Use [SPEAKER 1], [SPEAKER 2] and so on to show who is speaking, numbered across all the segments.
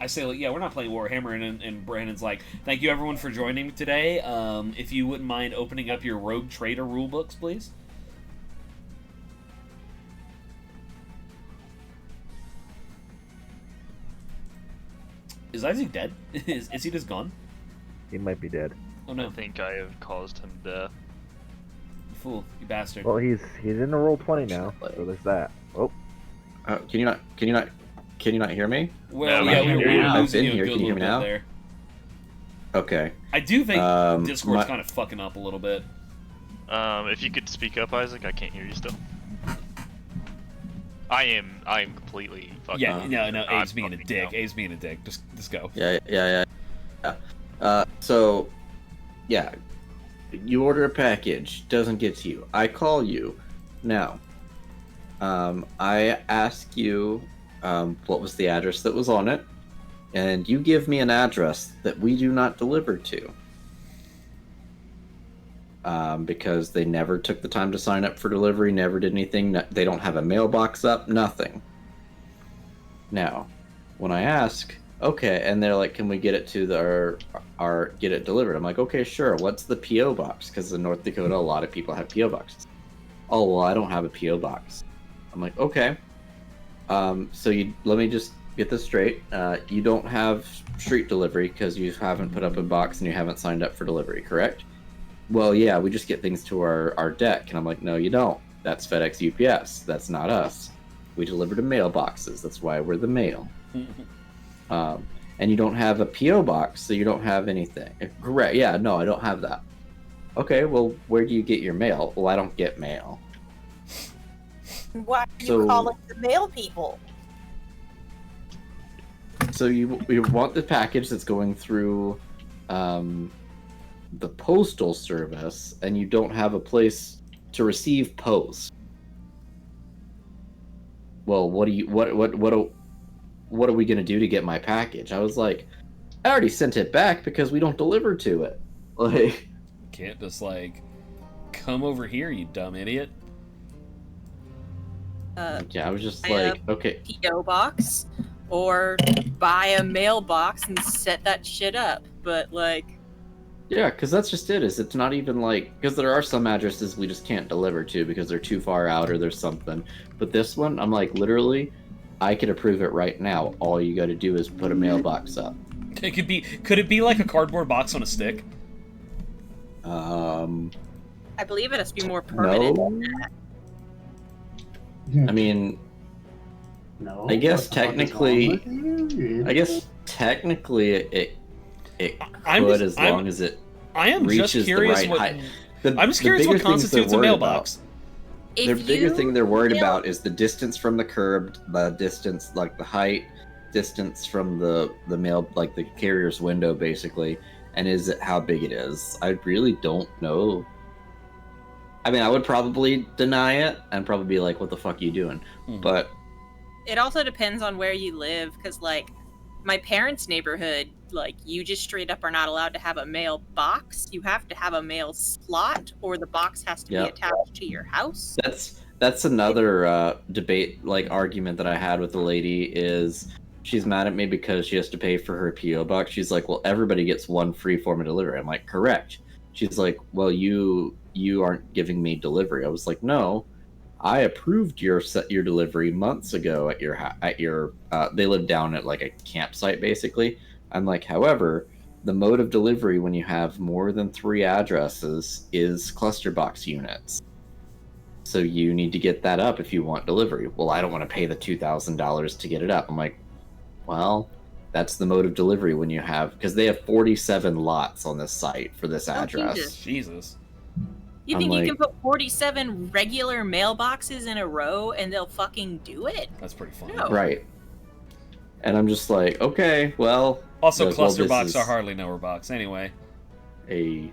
[SPEAKER 1] I say, like, yeah, we're not playing Warhammer, and Brandon's like, thank you everyone for joining me today. If you wouldn't mind opening up your Rogue Trader rulebooks, please. Is Isaac dead? Is he just gone?
[SPEAKER 2] He might be dead.
[SPEAKER 1] Oh no.
[SPEAKER 3] I think I have caused him death.
[SPEAKER 1] You fool, you bastard.
[SPEAKER 2] Well, he's in the roll 20 now, so there's that. Oh,
[SPEAKER 4] Can you not hear me?
[SPEAKER 1] Well,
[SPEAKER 3] No,
[SPEAKER 1] yeah,
[SPEAKER 3] I can
[SPEAKER 1] we
[SPEAKER 3] hear you.
[SPEAKER 1] were
[SPEAKER 4] I've
[SPEAKER 1] losing
[SPEAKER 4] been
[SPEAKER 1] you a
[SPEAKER 4] here.
[SPEAKER 1] good
[SPEAKER 4] Can you hear me
[SPEAKER 1] little
[SPEAKER 4] now?
[SPEAKER 1] bit there.
[SPEAKER 4] Okay.
[SPEAKER 1] I do think Discord's
[SPEAKER 4] my-
[SPEAKER 1] kind of fucking up a little bit.
[SPEAKER 3] If you could speak up, Isaac, I can't hear you still. I am completely fucking.
[SPEAKER 1] Yeah, no,
[SPEAKER 3] I'm
[SPEAKER 1] Abe's being a
[SPEAKER 3] fucking
[SPEAKER 1] dick.
[SPEAKER 3] out.
[SPEAKER 1] Abe's being a dick. Just go.
[SPEAKER 4] Yeah. So, yeah, you order a package, doesn't get to you. I call you. Now, I ask you what was the address that was on it, and you give me an address that we do not deliver to. Because they never took the time to sign up for delivery, never did anything. They don't have a mailbox up, nothing. Now, when I ask, okay, and they're like, can we get it to our get it delivered? I'm like, okay, sure. What's the P.O. box? Because in North Dakota, a lot of people have P.O. boxes. Oh, well, I don't have a P.O. box. I'm like, okay. So let me just get this straight. You don't have street delivery because you haven't put up a box and you haven't signed up for delivery, correct? Well, yeah, we just get things to our deck. And I'm like, no, you don't. That's FedEx UPS. That's not us. We deliver to mailboxes. That's why we're the mail. And you don't have a P.O. box, so you don't have anything. Correct. Yeah, no, I don't have that. Okay, well, where do you get your mail? Well, I don't get mail.
[SPEAKER 5] Why do
[SPEAKER 4] So-
[SPEAKER 5] you call it the mail people?
[SPEAKER 4] So you want the package that's going through the postal service, and you don't have a place to receive post. Well, what are we gonna do to get my package? I was like, I already sent it back because we don't deliver to it. Like,
[SPEAKER 1] Can't just like come over here, you dumb idiot.
[SPEAKER 4] yeah, I was just
[SPEAKER 5] I,
[SPEAKER 4] like, okay,
[SPEAKER 5] P.O. box, or buy a mailbox and set that shit up. But like,
[SPEAKER 4] yeah, because that's just it. Is it's not even like, because there are some addresses we just can't deliver to because they're too far out or there's something. But this one, I'm like, literally, I could approve it right now. All you got to do is put a mailbox up.
[SPEAKER 1] Could it be like a cardboard box on a stick?
[SPEAKER 5] I believe it has to be more permanent.
[SPEAKER 4] No.
[SPEAKER 5] than that.
[SPEAKER 4] I mean,
[SPEAKER 6] No.
[SPEAKER 4] I guess
[SPEAKER 6] what the fuck is
[SPEAKER 4] technically-
[SPEAKER 6] wrong with you?
[SPEAKER 4] I guess technically it
[SPEAKER 1] I'm
[SPEAKER 4] could
[SPEAKER 1] just-
[SPEAKER 4] as long as it
[SPEAKER 1] I am just
[SPEAKER 4] reaches the
[SPEAKER 1] curious
[SPEAKER 4] right
[SPEAKER 1] what.
[SPEAKER 4] height.
[SPEAKER 1] I'm just curious what
[SPEAKER 4] bigger things they're
[SPEAKER 1] constitutes a
[SPEAKER 4] worried
[SPEAKER 1] mailbox.
[SPEAKER 4] The
[SPEAKER 5] If
[SPEAKER 4] bigger
[SPEAKER 5] you
[SPEAKER 4] thing they're worried
[SPEAKER 5] mail-
[SPEAKER 4] about is the distance from the curb, the distance, like the height, distance from the mail, like the carrier's window, basically, and is it how big it is. I really don't know. I mean, I would probably deny it and probably be like, "What the fuck are you doing?"
[SPEAKER 1] Mhm.
[SPEAKER 4] But
[SPEAKER 5] It also depends on where you live, because like my parents' neighborhood, like you just straight up are not allowed to have a mailbox. You have to have a mail slot, or the box has to
[SPEAKER 4] Yep.
[SPEAKER 5] be attached to your house.
[SPEAKER 4] that's another debate, like argument that I had with the lady is she's mad at me because she has to pay for her PO box. She's like, "Well, everybody gets one free form of delivery." I'm like, "Correct." She's like, "Well, you aren't giving me delivery." I was like, "No, I approved your delivery months ago at your they live down at like a campsite basically." I'm like, "However, the mode of delivery when you have more than 3 addresses is cluster box units. So you need to get that up if you want delivery." "Well, I don't want to pay the $2,000 to get it up." I'm like, "Well, that's the mode of delivery when you have, because they have 47 lots on this site for this address."
[SPEAKER 5] Jesus.
[SPEAKER 1] Jesus.
[SPEAKER 5] You
[SPEAKER 4] I'm
[SPEAKER 5] think you
[SPEAKER 4] like-
[SPEAKER 5] can put 47 regular mailboxes in a row and they'll fucking do it?
[SPEAKER 1] That's pretty funny.
[SPEAKER 5] No.
[SPEAKER 4] Right. And I'm just like, okay, well,
[SPEAKER 1] Also,
[SPEAKER 4] Well,
[SPEAKER 1] cluster
[SPEAKER 4] this
[SPEAKER 1] box
[SPEAKER 4] is-
[SPEAKER 1] are hardly knower box. Anyway,
[SPEAKER 4] a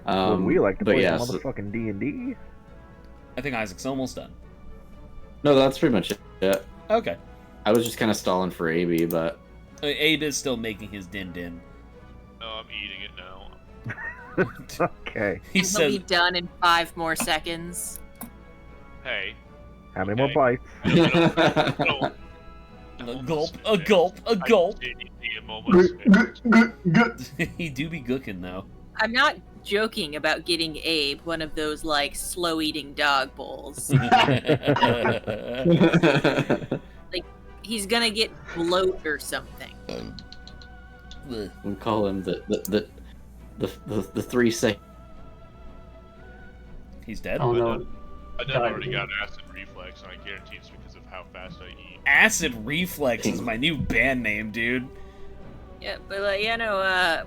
[SPEAKER 2] Would we like to
[SPEAKER 4] but
[SPEAKER 2] play
[SPEAKER 4] yeah,
[SPEAKER 2] some
[SPEAKER 4] so-
[SPEAKER 2] motherfucking D&D?
[SPEAKER 1] I think Isaac's almost done.
[SPEAKER 4] no, that's pretty much it.
[SPEAKER 1] Okay.
[SPEAKER 4] I was just kind of stalling for AB, but
[SPEAKER 1] Abe is still making his din.
[SPEAKER 3] No, I'm eating it now.
[SPEAKER 2] Okay.
[SPEAKER 1] He
[SPEAKER 5] And they'll be
[SPEAKER 1] says,
[SPEAKER 5] done in 5 more seconds.
[SPEAKER 3] Hey.
[SPEAKER 2] How many
[SPEAKER 3] Okay.
[SPEAKER 2] more bites?
[SPEAKER 3] No.
[SPEAKER 1] a gulp, a gulp, a gulp.
[SPEAKER 3] The I'm almost there.
[SPEAKER 1] He do be gooking though.
[SPEAKER 5] I'm not joking about getting Abe one of those like slow eating dog bowls. He's gonna get bloat or something.
[SPEAKER 4] We call him the 3 second.
[SPEAKER 1] He's dead.
[SPEAKER 6] Oh no.
[SPEAKER 3] I done already got acid reflex, and I guarantee it's because of how fast I eat.
[SPEAKER 1] Acid Reflex is my new band name, dude.
[SPEAKER 5] Yeah, but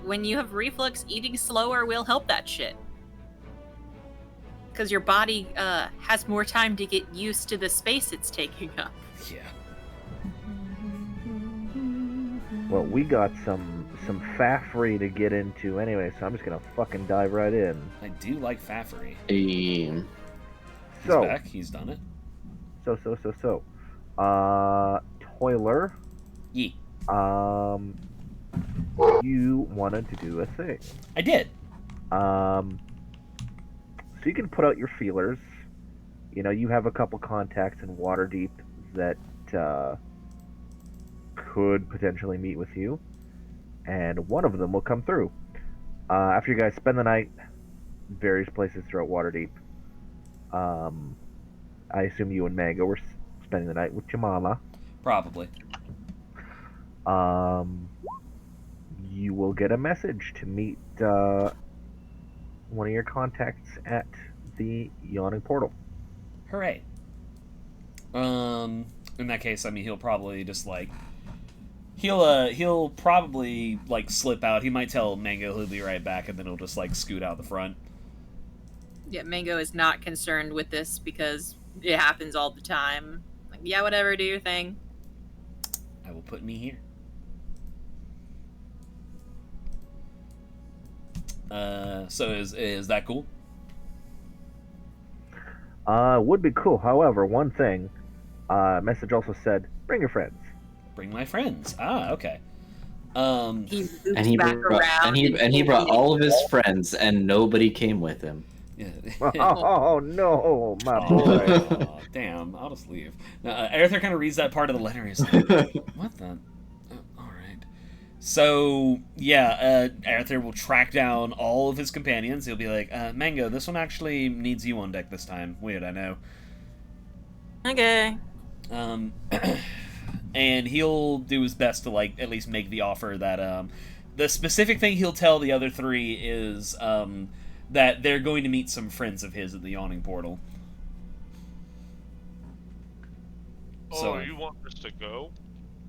[SPEAKER 5] when you have reflux, eating slower will help that shit. Because your body has more time to get used to the space it's taking up.
[SPEAKER 1] Yeah.
[SPEAKER 2] Well, we got some faffery to get into anyway, so I'm just gonna fucking dive right in.
[SPEAKER 1] I do like Faffery.
[SPEAKER 4] Um,
[SPEAKER 1] He's
[SPEAKER 2] So,
[SPEAKER 1] back. He's done it.
[SPEAKER 2] Toiler,
[SPEAKER 1] Yee.
[SPEAKER 2] you wanted to do a thing.
[SPEAKER 1] I did.
[SPEAKER 2] So you can put out your feelers. You know, you have a couple contacts in Waterdeep that could potentially meet with you, and one of them will come through. After you guys spend the night various places throughout Waterdeep, I assume you and Mango were spending the night with your mama.
[SPEAKER 1] Probably.
[SPEAKER 2] You will get a message to meet one of your contacts at the Yawning Portal.
[SPEAKER 1] Hooray. In that case, I mean, he'll probably just like he'll probably like slip out. He might tell Mango he'll be right back, and then he'll just like scoot out the front.
[SPEAKER 5] Yeah, Mango is not concerned with this because it happens all the time. Like, yeah, whatever, do your thing.
[SPEAKER 1] I will put me here. So is that cool?
[SPEAKER 2] Would be cool. However, one thing, message also said, bring your friends.
[SPEAKER 1] Bring my friends. Ah, okay.
[SPEAKER 5] He loops
[SPEAKER 4] and he
[SPEAKER 5] back
[SPEAKER 4] brought,
[SPEAKER 5] around
[SPEAKER 4] and he brought all of his friends, and nobody came with him.
[SPEAKER 1] Yeah.
[SPEAKER 2] Oh no, my boy.
[SPEAKER 1] Oh, damn, I'll just leave. Now, Arthur kind of reads that part of the letter and he's like, what the? Alright. So, yeah, Arthur will track down all of his companions. He'll be like, Mango, this one actually needs you on deck this time. Weird, I know.
[SPEAKER 5] Okay.
[SPEAKER 1] And he'll do his best to, like, at least make the offer that, the specific thing he'll tell the other three is, that they're going to meet some friends of his at the Yawning Portal.
[SPEAKER 3] Oh,
[SPEAKER 1] So-
[SPEAKER 3] you want us to go?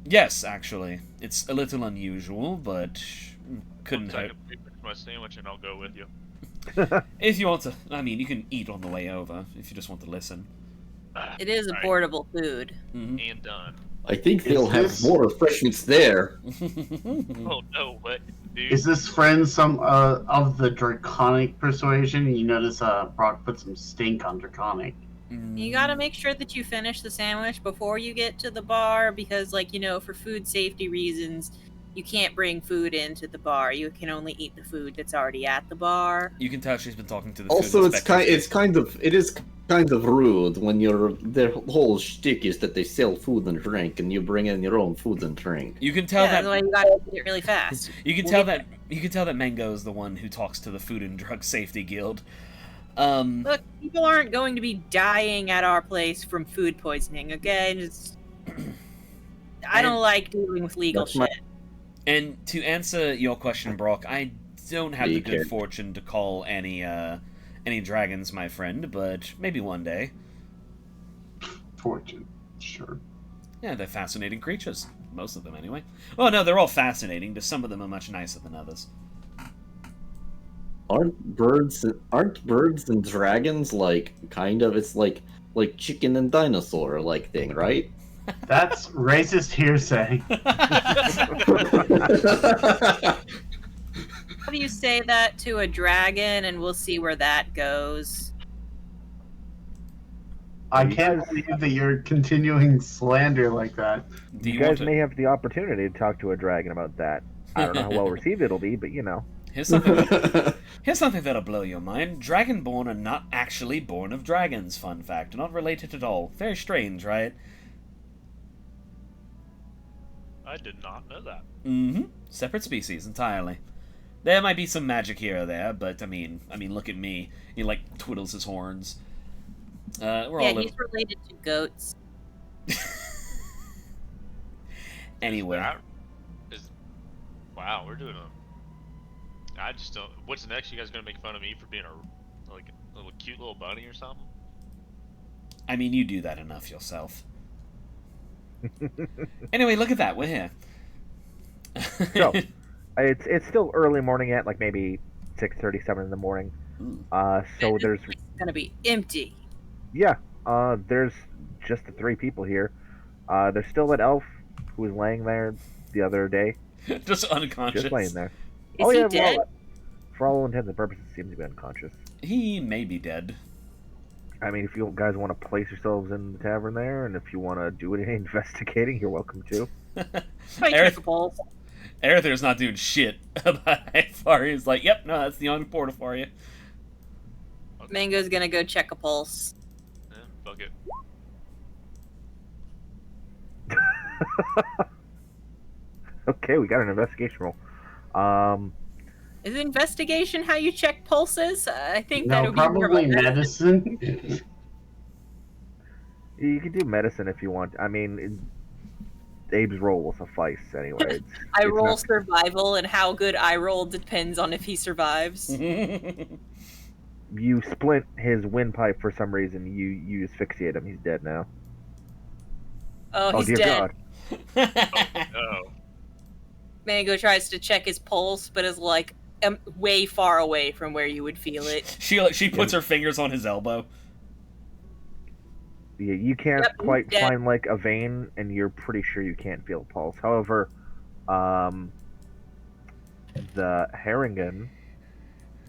[SPEAKER 1] Yes, actually. It's a little unusual, but couldn't
[SPEAKER 3] I
[SPEAKER 1] hurt.
[SPEAKER 3] can finish my sandwich and I'll go with you.
[SPEAKER 1] If you want to, I mean, you can eat on the way over, if you just want to listen.
[SPEAKER 5] It is a
[SPEAKER 3] Alright.
[SPEAKER 5] portable food.
[SPEAKER 1] Mhm.
[SPEAKER 3] And done.
[SPEAKER 4] I think they'll
[SPEAKER 6] Is
[SPEAKER 4] have
[SPEAKER 6] this-
[SPEAKER 4] more refreshments there.
[SPEAKER 3] Oh no, what, dude?
[SPEAKER 6] Is this friend some of the draconic persuasion? You notice Brock put some stink on draconic.
[SPEAKER 5] You gotta make sure that you finish the sandwich before you get to the bar because, like, for food safety reasons, you can't bring food into the bar. You can only eat the food that's already at the bar.
[SPEAKER 1] You can tell she's been talking to the
[SPEAKER 4] Also,
[SPEAKER 1] food
[SPEAKER 4] it
[SPEAKER 1] inspector.
[SPEAKER 4] is kind of rude when their whole shtick is that they sell food and drink, and you bring in your own food and drink.
[SPEAKER 1] You can tell
[SPEAKER 5] That's why
[SPEAKER 1] that
[SPEAKER 5] you gotta eat it really fast.
[SPEAKER 1] you can tell that Mango is the one who talks to the Food and Drug Safety Guild.
[SPEAKER 5] Look, people aren't going to be dying at our place from food poisoning, okay? I don't like dealing with legal
[SPEAKER 4] That's my-
[SPEAKER 5] shit.
[SPEAKER 1] And to answer your question, Brock, I don't have
[SPEAKER 4] Do
[SPEAKER 1] the
[SPEAKER 4] you
[SPEAKER 1] good
[SPEAKER 4] care?
[SPEAKER 1] fortune to call any dragons my friend, but maybe one day.
[SPEAKER 6] Fortune, sure.
[SPEAKER 1] Yeah, they're fascinating creatures. Most of them, anyway. Oh, no, they're all fascinating. Just some of them are much nicer than others.
[SPEAKER 4] Aren't birds and dragons like kind of? It's like chicken and dinosaur like thing, right?
[SPEAKER 6] That's racist hearsay.
[SPEAKER 5] How do you say that to a dragon, and we'll see where that goes?
[SPEAKER 6] I can't believe that you're continuing slander like that.
[SPEAKER 1] Do
[SPEAKER 2] You
[SPEAKER 1] you want
[SPEAKER 2] guys
[SPEAKER 1] to...
[SPEAKER 2] may have the opportunity to talk to a dragon about that. I don't know how well received it'll be, but you know.
[SPEAKER 1] Here's something that'll blow your mind. Dragonborn are not actually born of dragons, fun fact. Not related at all. Very strange, right?
[SPEAKER 3] I did not know that.
[SPEAKER 1] Mm-hmm. Separate species entirely. There might be some magic here or there, but I mean, look at me. He like twiddles his horns. We're
[SPEAKER 5] Yeah,
[SPEAKER 1] all
[SPEAKER 5] he's related to goats.
[SPEAKER 1] anyway.
[SPEAKER 3] Wow, we're doing a. I just don't. What's next? You guys gonna make fun of me for being a little cute little bunny or something?
[SPEAKER 1] I mean, you do that enough yourself. Anyway, look at that. We're here.
[SPEAKER 2] So, it's still early morning yet, like maybe 6:37 in the morning. So there's
[SPEAKER 5] It's gonna be empty.
[SPEAKER 2] there's just the three people here. There's still that elf who was laying there the other day,
[SPEAKER 1] Just unconscious.
[SPEAKER 2] just laying there.
[SPEAKER 5] Is he
[SPEAKER 2] yeah,
[SPEAKER 5] dead?
[SPEAKER 2] For all intents and purposes, seems to be unconscious.
[SPEAKER 1] He may be dead.
[SPEAKER 2] I mean, if you guys want to place yourselves in the tavern there, and if you want to do any investigating, you're welcome to.
[SPEAKER 5] Probably check a pulse.
[SPEAKER 1] Arether's not doing shit about Ivar. He's like, yep, no, that's the only portal for you.
[SPEAKER 5] Mango's gonna go check a pulse.
[SPEAKER 3] Yeah, fuck it.
[SPEAKER 2] Okay, we got an investigation roll.
[SPEAKER 5] Is investigation how you check pulses? I think that
[SPEAKER 6] No,
[SPEAKER 5] would be more of
[SPEAKER 6] probably
[SPEAKER 5] a
[SPEAKER 6] medicine.
[SPEAKER 2] You can do medicine if you want. I mean, Abe's roll will suffice anyway.
[SPEAKER 5] I
[SPEAKER 2] it's
[SPEAKER 5] roll
[SPEAKER 2] not-
[SPEAKER 5] survival, and how good I roll depends on if he survives.
[SPEAKER 2] You splint his windpipe for some reason. You asphyxiate him. He's dead now.
[SPEAKER 5] Oh, he's
[SPEAKER 2] dear
[SPEAKER 5] dead.
[SPEAKER 2] God!
[SPEAKER 3] Oh,
[SPEAKER 5] Mango tries to check his pulse, but is like way far away from where you would feel it.
[SPEAKER 1] She puts her fingers on his elbow.
[SPEAKER 2] Yeah, you can't
[SPEAKER 5] Yep,
[SPEAKER 2] quite
[SPEAKER 5] dead.
[SPEAKER 2] find like a vein, and you're pretty sure you can't feel a pulse. However, the Harrigan,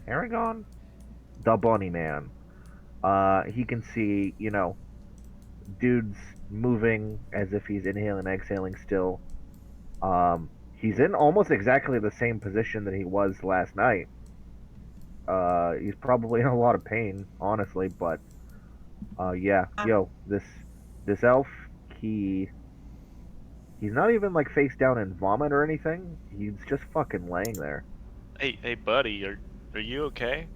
[SPEAKER 2] the bunny man, he can see, dudes moving as if he's inhaling, exhaling still. He's in almost exactly the same position that he was last night. He's probably in a lot of pain, honestly, but this elf, he's not even like face down in vomit or anything. He's just fucking laying there.
[SPEAKER 3] hey, buddy, are you okay?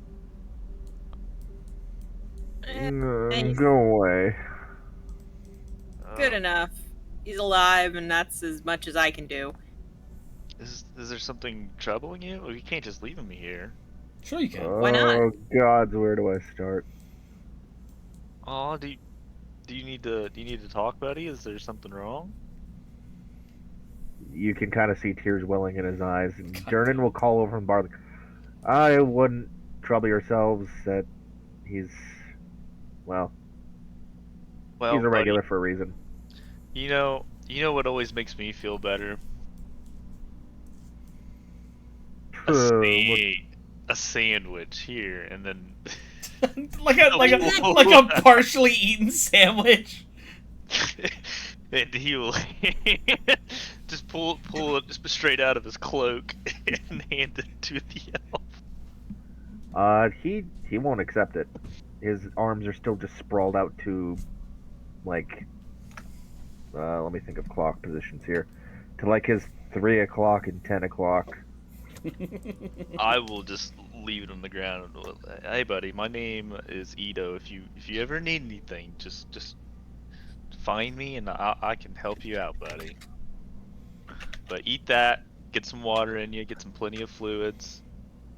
[SPEAKER 5] Nice.
[SPEAKER 2] Go away.
[SPEAKER 5] Good enough. He's alive, and that's as much as I can do.
[SPEAKER 3] Is there something troubling you? Well, you can't just leave me here.
[SPEAKER 1] Sure you can.
[SPEAKER 5] Why not?
[SPEAKER 2] Oh gods, where do I start?
[SPEAKER 3] Oh, do you need to talk, buddy? Is there something wrong?
[SPEAKER 2] You can kind of see tears welling in his eyes. And Jernan will call over from Barley. I wouldn't trouble yourselves. That he's
[SPEAKER 3] Well,
[SPEAKER 2] he's a regular
[SPEAKER 3] buddy,
[SPEAKER 2] for a reason.
[SPEAKER 3] you know what always makes me feel better? A sandwich here, and then
[SPEAKER 1] like a partially eaten sandwich.
[SPEAKER 3] and he will just pull it just straight out of his cloak and hand it to the elf.
[SPEAKER 2] He won't accept it. His arms are still just sprawled out to, like, let me think of clock positions here, to like his 3 o'clock and 10 o'clock.
[SPEAKER 3] I will just leave it on the ground. Hey, buddy, my name is Ito. If you ever need anything, just find me and I can help you out, buddy. But eat that, get some water in you, get some plenty of fluids.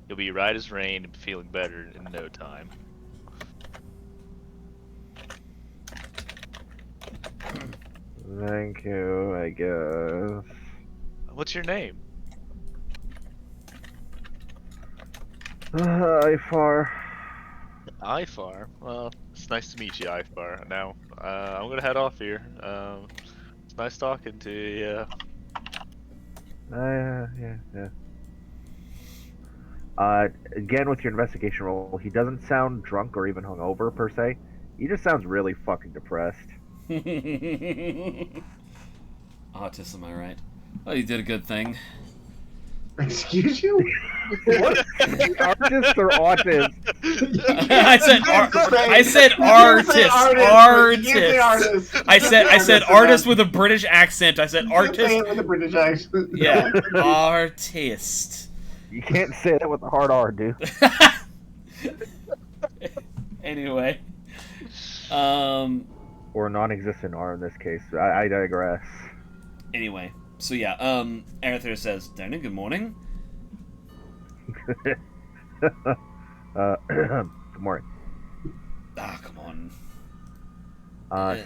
[SPEAKER 3] You'll be right as rain and feeling better in no time.
[SPEAKER 2] Thank you, I guess.
[SPEAKER 3] What's your name?
[SPEAKER 2] Ifar.
[SPEAKER 3] Ifar. Well, it's nice to meet you, Ifar. Now, I'm gonna head off here. It's nice talking to you.
[SPEAKER 2] Yeah. Again, with your investigation roll, he doesn't sound drunk or even hungover per se. He just sounds really fucking depressed.
[SPEAKER 1] Autism, am I right? Well, you did a good thing.
[SPEAKER 6] Excuse you?
[SPEAKER 2] What? Artist or autist?
[SPEAKER 1] I said artist. I said artist with a British accent. I said
[SPEAKER 6] You can't say
[SPEAKER 1] artist.
[SPEAKER 6] it with a British accent.
[SPEAKER 1] Yeah, artist.
[SPEAKER 2] You can't say that with a hard R, dude.
[SPEAKER 1] Anyway,
[SPEAKER 2] Or a non-existent R in this case. I digress.
[SPEAKER 1] Anyway, so yeah, Arthur says, "Danny, good morning."
[SPEAKER 2] Good morning.
[SPEAKER 1] Ah, come on.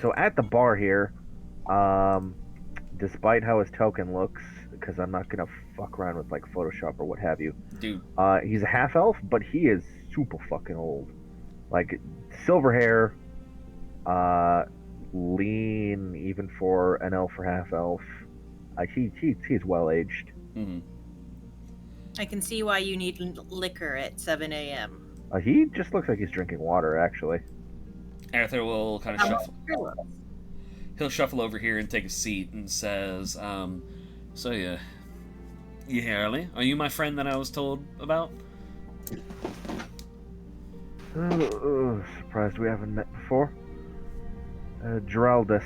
[SPEAKER 2] So at the bar here, despite how his token looks, because I'm not gonna fuck around with like Photoshop or what have you,
[SPEAKER 1] Dude,
[SPEAKER 2] he's a half elf, but he is super fucking old. Like silver hair, lean even for an elf or half elf. He's well aged.
[SPEAKER 1] mhm.
[SPEAKER 5] I can see why you need liquor at 7 a.m.
[SPEAKER 2] He just looks like he's drinking water, actually.
[SPEAKER 1] Arthur will kind of
[SPEAKER 5] How
[SPEAKER 1] shuffle.
[SPEAKER 5] much beer was?
[SPEAKER 1] He'll shuffle over here and take a seat and says, "So you here early? Are you my friend that I was told about?"
[SPEAKER 2] Surprised we haven't met before. Geraldus.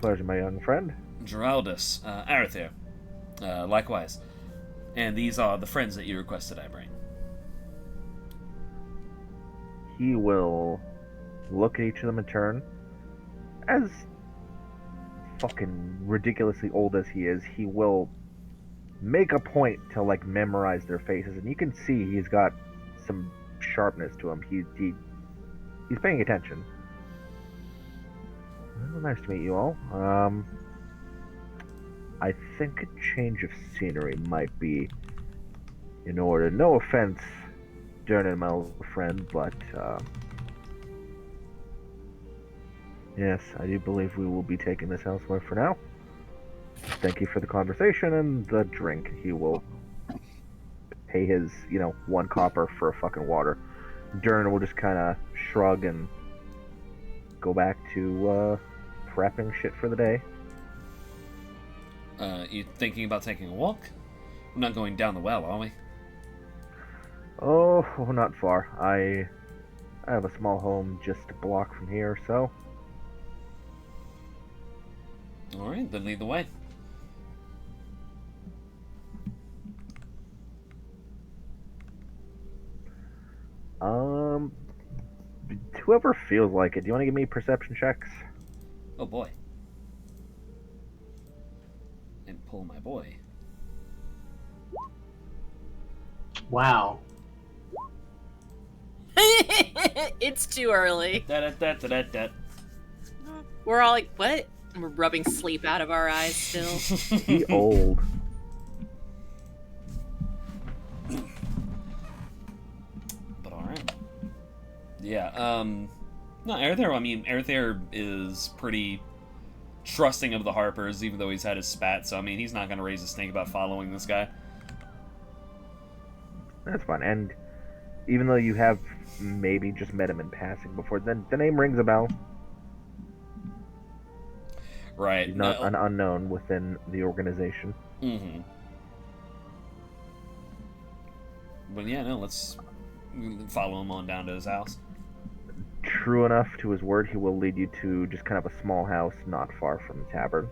[SPEAKER 2] Pleasure, my young friend.
[SPEAKER 1] Geraldus, Arthur, likewise. And these are the friends that you requested I bring.
[SPEAKER 2] He will look at each of them in turn. As fucking ridiculously old as he is, he will make a point to like memorize their faces, and you can see he's got some sharpness to him. He's paying attention. Well, nice to meet you all. I think a change of scenery might be in order. No offense, Dernan, my old friend, but yes, I do believe we will be taking this elsewhere for now. Thank you for the conversation and the drink. He will pay his, 1 copper for a fucking water. Dern will just kind of shrug and go back to prepping shit for the day.
[SPEAKER 1] You thinking about taking a walk? We're not going down the well, are we?
[SPEAKER 2] Oh, not far. I have a small home just a block from here, so.
[SPEAKER 1] Alright, then lead the way.
[SPEAKER 2] Whoever feels like it, do you want to give me perception checks?
[SPEAKER 1] Oh boy. And pull my boy.
[SPEAKER 6] Wow.
[SPEAKER 5] It's too early.
[SPEAKER 1] Da-da-da-da-da-da.
[SPEAKER 5] We're all like, what? And we're rubbing sleep out of our eyes still.
[SPEAKER 2] He old.
[SPEAKER 1] But alright. Yeah, no, Arthur is pretty trusting of the Harpers, even though he's had his spat, so he's not gonna raise a stink about following this guy.
[SPEAKER 2] That's fine. And even though you have maybe just met him in passing before, then the name rings a bell.
[SPEAKER 1] Right.
[SPEAKER 2] He's not an unknown within the organization.
[SPEAKER 1] Mm-hmm. But yeah, no, let's follow him on down to his house.
[SPEAKER 2] True enough to his word, he will lead you to just kind of a small house not far from the tavern.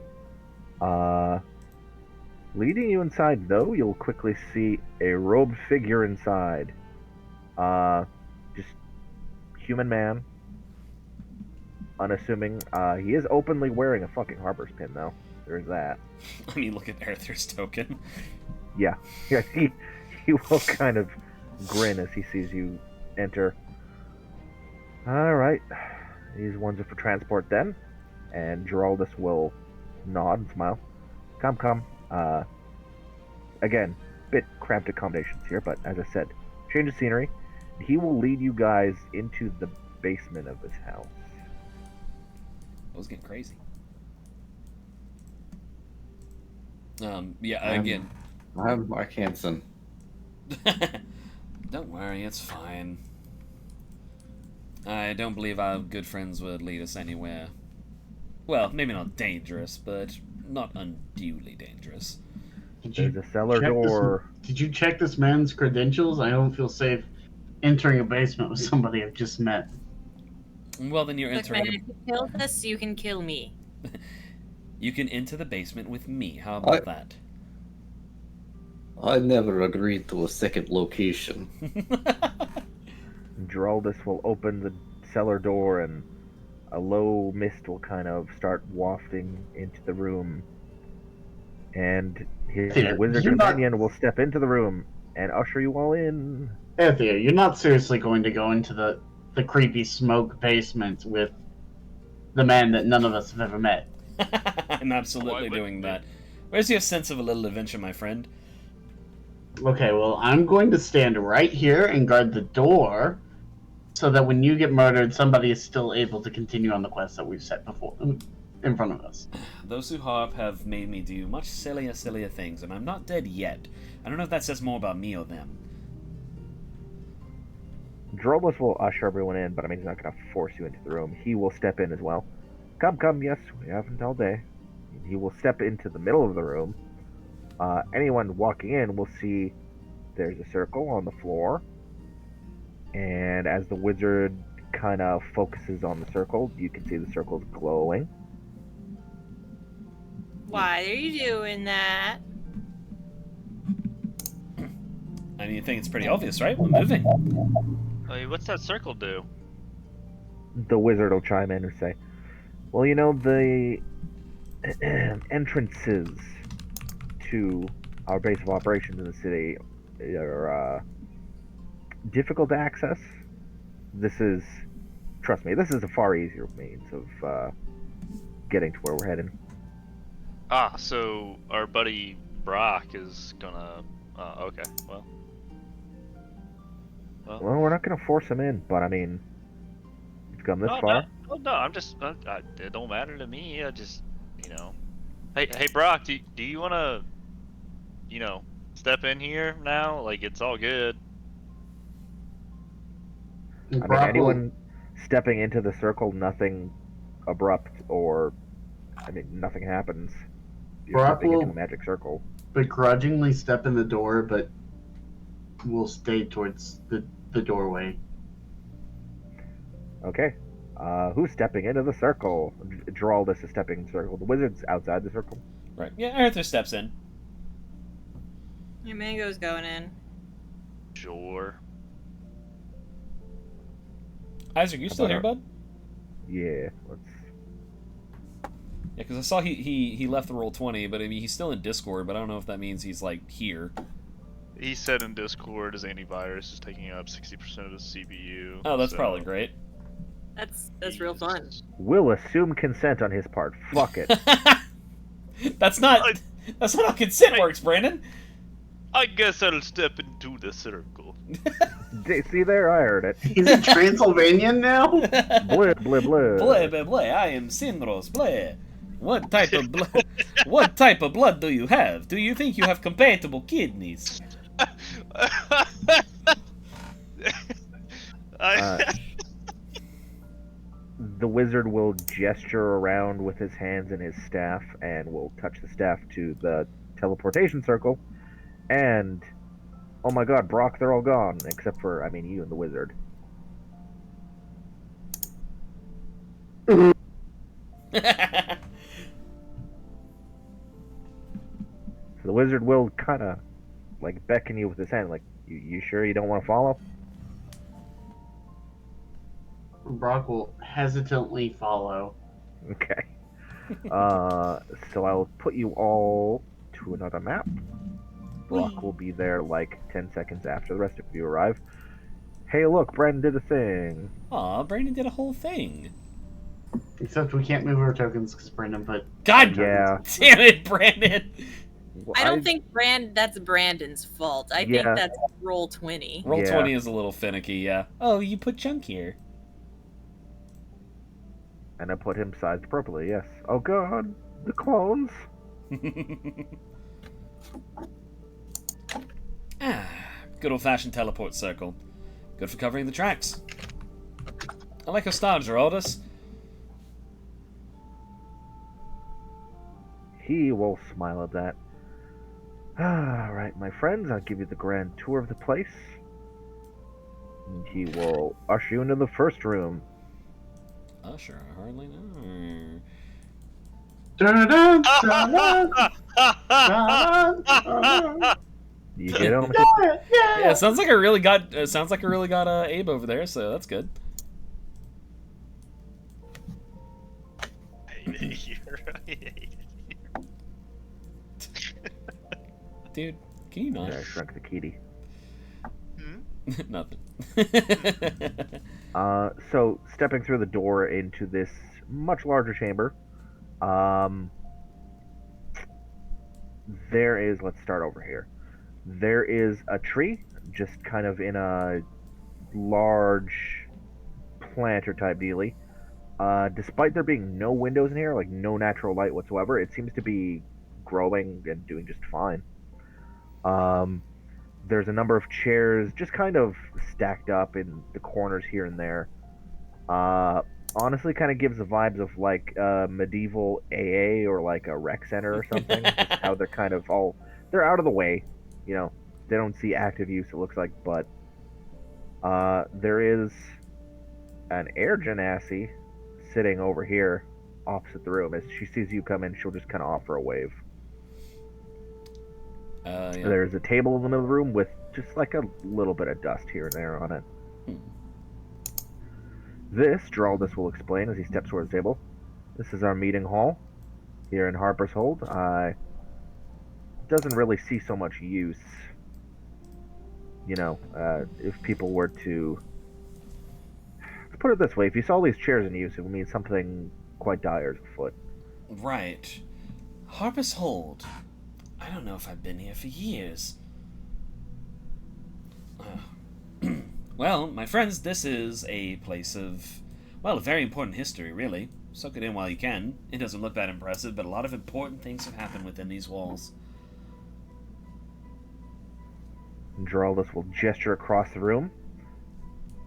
[SPEAKER 2] Leading you inside, though, you'll quickly see a robed figure inside. Just human man. Unassuming. He is openly wearing a fucking Harper's pin, though. There's that.
[SPEAKER 1] Look at Arthur's token.
[SPEAKER 2] Yeah, he will kind of grin as he sees you enter. Alright, these ones are for transport then. And Geraldus will nod and smile. Come. Again, bit cramped accommodations here, but as I said, change of scenery. He will lead you guys into the basement of his house.
[SPEAKER 1] I was getting crazy. Yeah, again.
[SPEAKER 4] I'm Mark Hansen.
[SPEAKER 1] Don't worry, it's fine. I don't believe our good friends would lead us anywhere. Well, maybe not dangerous, but not unduly dangerous.
[SPEAKER 6] Did
[SPEAKER 2] There's
[SPEAKER 6] you
[SPEAKER 2] a cellar
[SPEAKER 6] check
[SPEAKER 2] door.
[SPEAKER 6] Did you check this man's credentials? I don't feel safe entering a basement with somebody I've just met.
[SPEAKER 1] Well, then you're
[SPEAKER 5] Look, man,
[SPEAKER 1] entering.
[SPEAKER 5] if you kill us, you can kill me.
[SPEAKER 1] You can enter the basement with me. How
[SPEAKER 4] I-
[SPEAKER 1] about that?
[SPEAKER 4] I never agreed to a second location.
[SPEAKER 2] Geraldus will open the cellar door, and a low mist will kind of start wafting into the room. And his
[SPEAKER 6] Here,
[SPEAKER 2] wizard
[SPEAKER 6] you're not-
[SPEAKER 2] companion will step into the room and usher you all in.
[SPEAKER 6] Theo, you're not seriously going to go into the creepy smoke basement with the man that none of us have ever met.
[SPEAKER 1] I'm absolutely
[SPEAKER 3] Why
[SPEAKER 1] doing
[SPEAKER 3] wouldn't
[SPEAKER 1] that. Where's your sense of a little adventure, my friend?
[SPEAKER 6] Okay, well, I'm going to stand right here and guard the door so that when you get murdered, somebody is still able to continue on the quest that we've set before in front of us.
[SPEAKER 1] Those who harp have made me do much sillier things, and I'm not dead yet. I don't know if that says more about me or them.
[SPEAKER 2] Geraldus will usher everyone in, but I mean, he's not going to force you into the room. He will step in as well. Come, yes, we haven't all day. He will step into the middle of the room. Anyone walking in will see there's a circle on the floor, and as the wizard kind of focuses on the circle, you can see the circle's glowing.
[SPEAKER 5] Why are you doing that?
[SPEAKER 1] I mean, you think it's pretty obvious, right? We're moving.
[SPEAKER 3] I mean, what's that circle do?
[SPEAKER 2] The wizard will chime in and say, well, you know, the entrances to our base of operations in the city are difficult to access. Trust me, this is a far easier means of getting to where we're heading.
[SPEAKER 3] Ah, so our buddy Brock is gonna. Okay, well.
[SPEAKER 2] Well, we're not going to force him in, but I mean, we've come this far.
[SPEAKER 3] No, I'm just. It don't matter to me. I just, you know. Hey, Brock, do you wanna, step in here now? Like, it's all good.
[SPEAKER 2] I mean,
[SPEAKER 6] Brock
[SPEAKER 2] anyone stepping into the circle, nothing abrupt or, I mean, nothing happens. You're
[SPEAKER 6] Brock
[SPEAKER 2] stepping into
[SPEAKER 6] will-
[SPEAKER 2] a magic circle.
[SPEAKER 6] will begrudgingly step in the door, but will stay towards the doorway.
[SPEAKER 2] Okay. Who's stepping into the circle? Geraldus is stepping in the circle. The wizard's outside the circle.
[SPEAKER 1] Right. Yeah, Arthur steps in.
[SPEAKER 5] Your mango's going in.
[SPEAKER 3] Sure.
[SPEAKER 1] Isaac, you still here, bud?
[SPEAKER 2] Yeah. Let's.
[SPEAKER 1] Yeah, because I saw he left the Roll20, but I mean, he's still in Discord, but I don't know if that means he's, like, here.
[SPEAKER 3] He said in Discord his antivirus is taking up 60% of the CPU.
[SPEAKER 1] Oh, that's
[SPEAKER 3] so
[SPEAKER 1] probably great.
[SPEAKER 5] That's real fun.
[SPEAKER 2] We'll assume consent on his part. Fuck it.
[SPEAKER 1] That's not how consent works, Brandon.
[SPEAKER 3] I guess I'll step into the circle.
[SPEAKER 2] See there? I heard it.
[SPEAKER 6] Is it Transylvanian now?
[SPEAKER 2] Bleh, bleh, bleh.
[SPEAKER 1] Bleh, bleh, bleh. I am Sinros. Bleh. What type of blood? What type of blood do you have? Do you think you have compatible kidneys?
[SPEAKER 2] The wizard will gesture around with his hands and his staff, and will touch the staff to the teleportation circle. And oh my God, Brock, they're all gone except for, I mean, you and the wizard. So the wizard will kind of like beckon you with his hand, like, you sure you don't want to follow?
[SPEAKER 6] Brock will hesitantly follow.
[SPEAKER 2] Okay. So I'll put you all to another map. Brock will be there like 10 seconds after the rest of you arrive. Hey, look, Brandon did a thing.
[SPEAKER 1] Aw, Brandon did a whole thing.
[SPEAKER 6] Except we can't move our tokens because Brendan put.
[SPEAKER 1] God
[SPEAKER 2] Yeah.
[SPEAKER 1] damn it, Brandon.
[SPEAKER 2] Well,
[SPEAKER 5] I don't think that's Brandon's fault. I think
[SPEAKER 2] Yeah.
[SPEAKER 5] that's Roll20.
[SPEAKER 1] Roll
[SPEAKER 2] Yeah.
[SPEAKER 1] 20 is a little finicky, yeah. Oh, you put junk here.
[SPEAKER 2] And I put him sized properly, yes. Oh God, the clones.
[SPEAKER 1] Good old-fashioned teleport circle. Good for covering the tracks. I like your style, Geraldus.
[SPEAKER 2] He will smile at that. All right, my friends, I'll give you the grand tour of the place. And he will usher you into the first room.
[SPEAKER 1] Usher, I hardly know.
[SPEAKER 6] Dun-dun, dun-dun, dun-dun, dun-dun.
[SPEAKER 2] You get him?
[SPEAKER 6] Yeah,
[SPEAKER 1] Yeah,
[SPEAKER 6] yeah.
[SPEAKER 1] it sounds like I really got. Sounds like I really got Abe over there, so that's good.
[SPEAKER 3] You're right.
[SPEAKER 1] Dude, can you not?
[SPEAKER 2] Yeah, I shrunk the kitty.
[SPEAKER 1] Nothing.
[SPEAKER 2] So stepping through the door into this much larger chamber, um, there is. Let's start over here. There is a tree, just kind of in a large planter type dealy. Despite there being no windows in here, like no natural light whatsoever, it seems to be growing and doing just fine. Um, there's a number of chairs just kind of stacked up in the corners here and there. Honestly, kind of gives the vibes of like medieval AA or like a rec center or something. Just how they're kind of all they're out of the way, you know. They don't see active use. It looks like, but there is an air genasi sitting over here opposite the room. As she sees you come in, she'll just kind of offer a wave.
[SPEAKER 1] Yeah.
[SPEAKER 2] There's a table in the middle of the room with just like a little bit of dust here and there on it. This, Geraldus will explain as he steps toward the table. This is our meeting hall here in Harper's Hold. Doesn't really see so much use. You know, if people were to... Let's put it this way, if you saw these chairs in use, it would mean something quite dire is afoot.
[SPEAKER 1] Right. Harper's Hold. I don't know if I've been here for years. Well, my friends, this is a place of, well, a very important history, really. Soak it in while you can. It doesn't look that impressive, but a lot of important things have happened within these walls.
[SPEAKER 2] Geraldus will gesture across the room.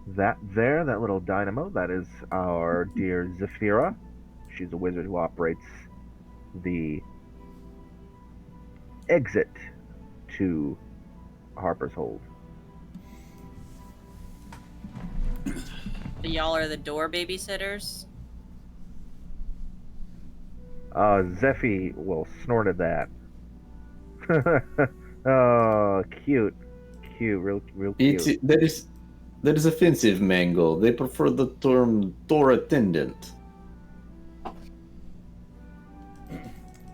[SPEAKER 2] That there, that little dynamo, that is our dear Zephyra. She's a wizard who operates the exit to Harper's Hold.
[SPEAKER 5] So y'all are the door babysitters?
[SPEAKER 2] Zephy will snort at that. Oh, cute. Cute, real cute.
[SPEAKER 4] That is offensive, Mangle. They prefer the term door attendant.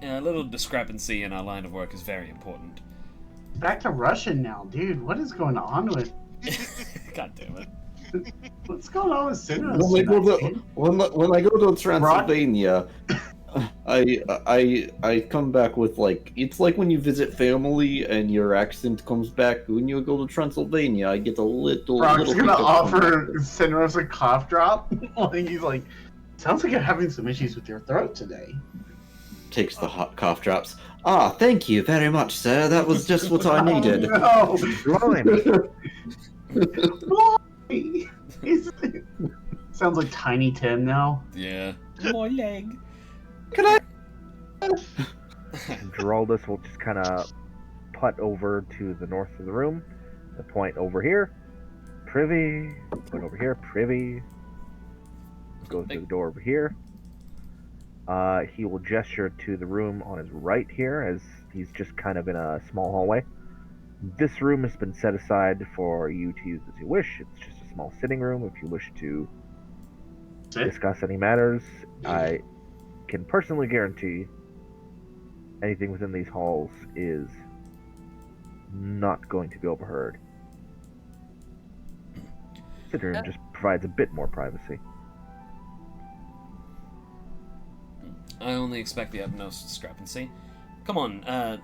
[SPEAKER 1] A little discrepancy in our line of work is very important.
[SPEAKER 6] Back to Russian now, dude. What is going on with?
[SPEAKER 1] God damn it.
[SPEAKER 6] What's going on with Cinemas?
[SPEAKER 4] When I go to Transylvania, I come back with like it's like when you visit family and your accent comes back. When you go to Transylvania, I get a little.
[SPEAKER 6] Brock's gonna offer Cinemas a cough drop. Like he's like, sounds like you're having some issues with your throat today.
[SPEAKER 4] Takes the hot cough drops. Ah, thank you very much, sir. That was just what I needed.
[SPEAKER 6] Oh,
[SPEAKER 2] Blimey.
[SPEAKER 6] no. Sounds like Tiny Tim now.
[SPEAKER 1] Yeah. My leg.
[SPEAKER 4] Can I?
[SPEAKER 2] Geraldus will just kind of putt over to the north of the room. The point over here. Privy. Point over here. Privy. Goes to the door over here. He will gesture to the room on his right here as he's just kind of in a small hallway. This room has been set aside for you to use as you wish. It's just a small sitting room if you wish to discuss any matters. I can personally guarantee anything within these halls is not going to be overheard. Sitting room just provides a bit more privacy.
[SPEAKER 1] I only expect the utmost discrepancy. Come on,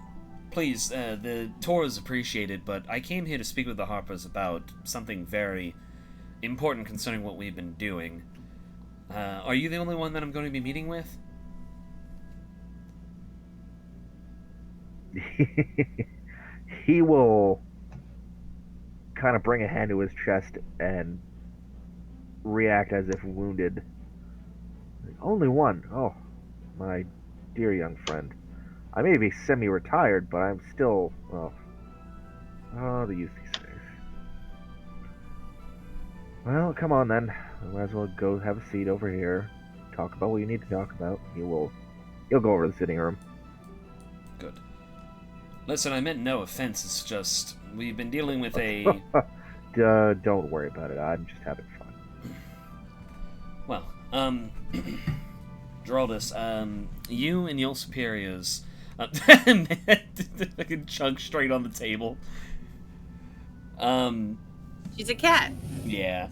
[SPEAKER 1] please, the tour is appreciated, but I came here to speak with the Harpers about something very important concerning what we've been doing. Are you the only one that I'm going to be meeting with?
[SPEAKER 2] He will kind of bring a hand to his chest and react as if wounded. Only one. Oh, my dear young friend. I may be semi-retired, but I'm still, well, oh, the use these days. Well, come on then. We might as well go have a seat over here. Talk about what you need to talk about. You'll go over to the sitting room.
[SPEAKER 1] Good. Listen, I meant no offense. It's just we've been dealing with a.
[SPEAKER 2] Don't worry about it. I'm just having fun.
[SPEAKER 1] Well, Geraldus, you and your superiors. I can chunk straight on the table.
[SPEAKER 5] She's a cat.
[SPEAKER 1] Yeah.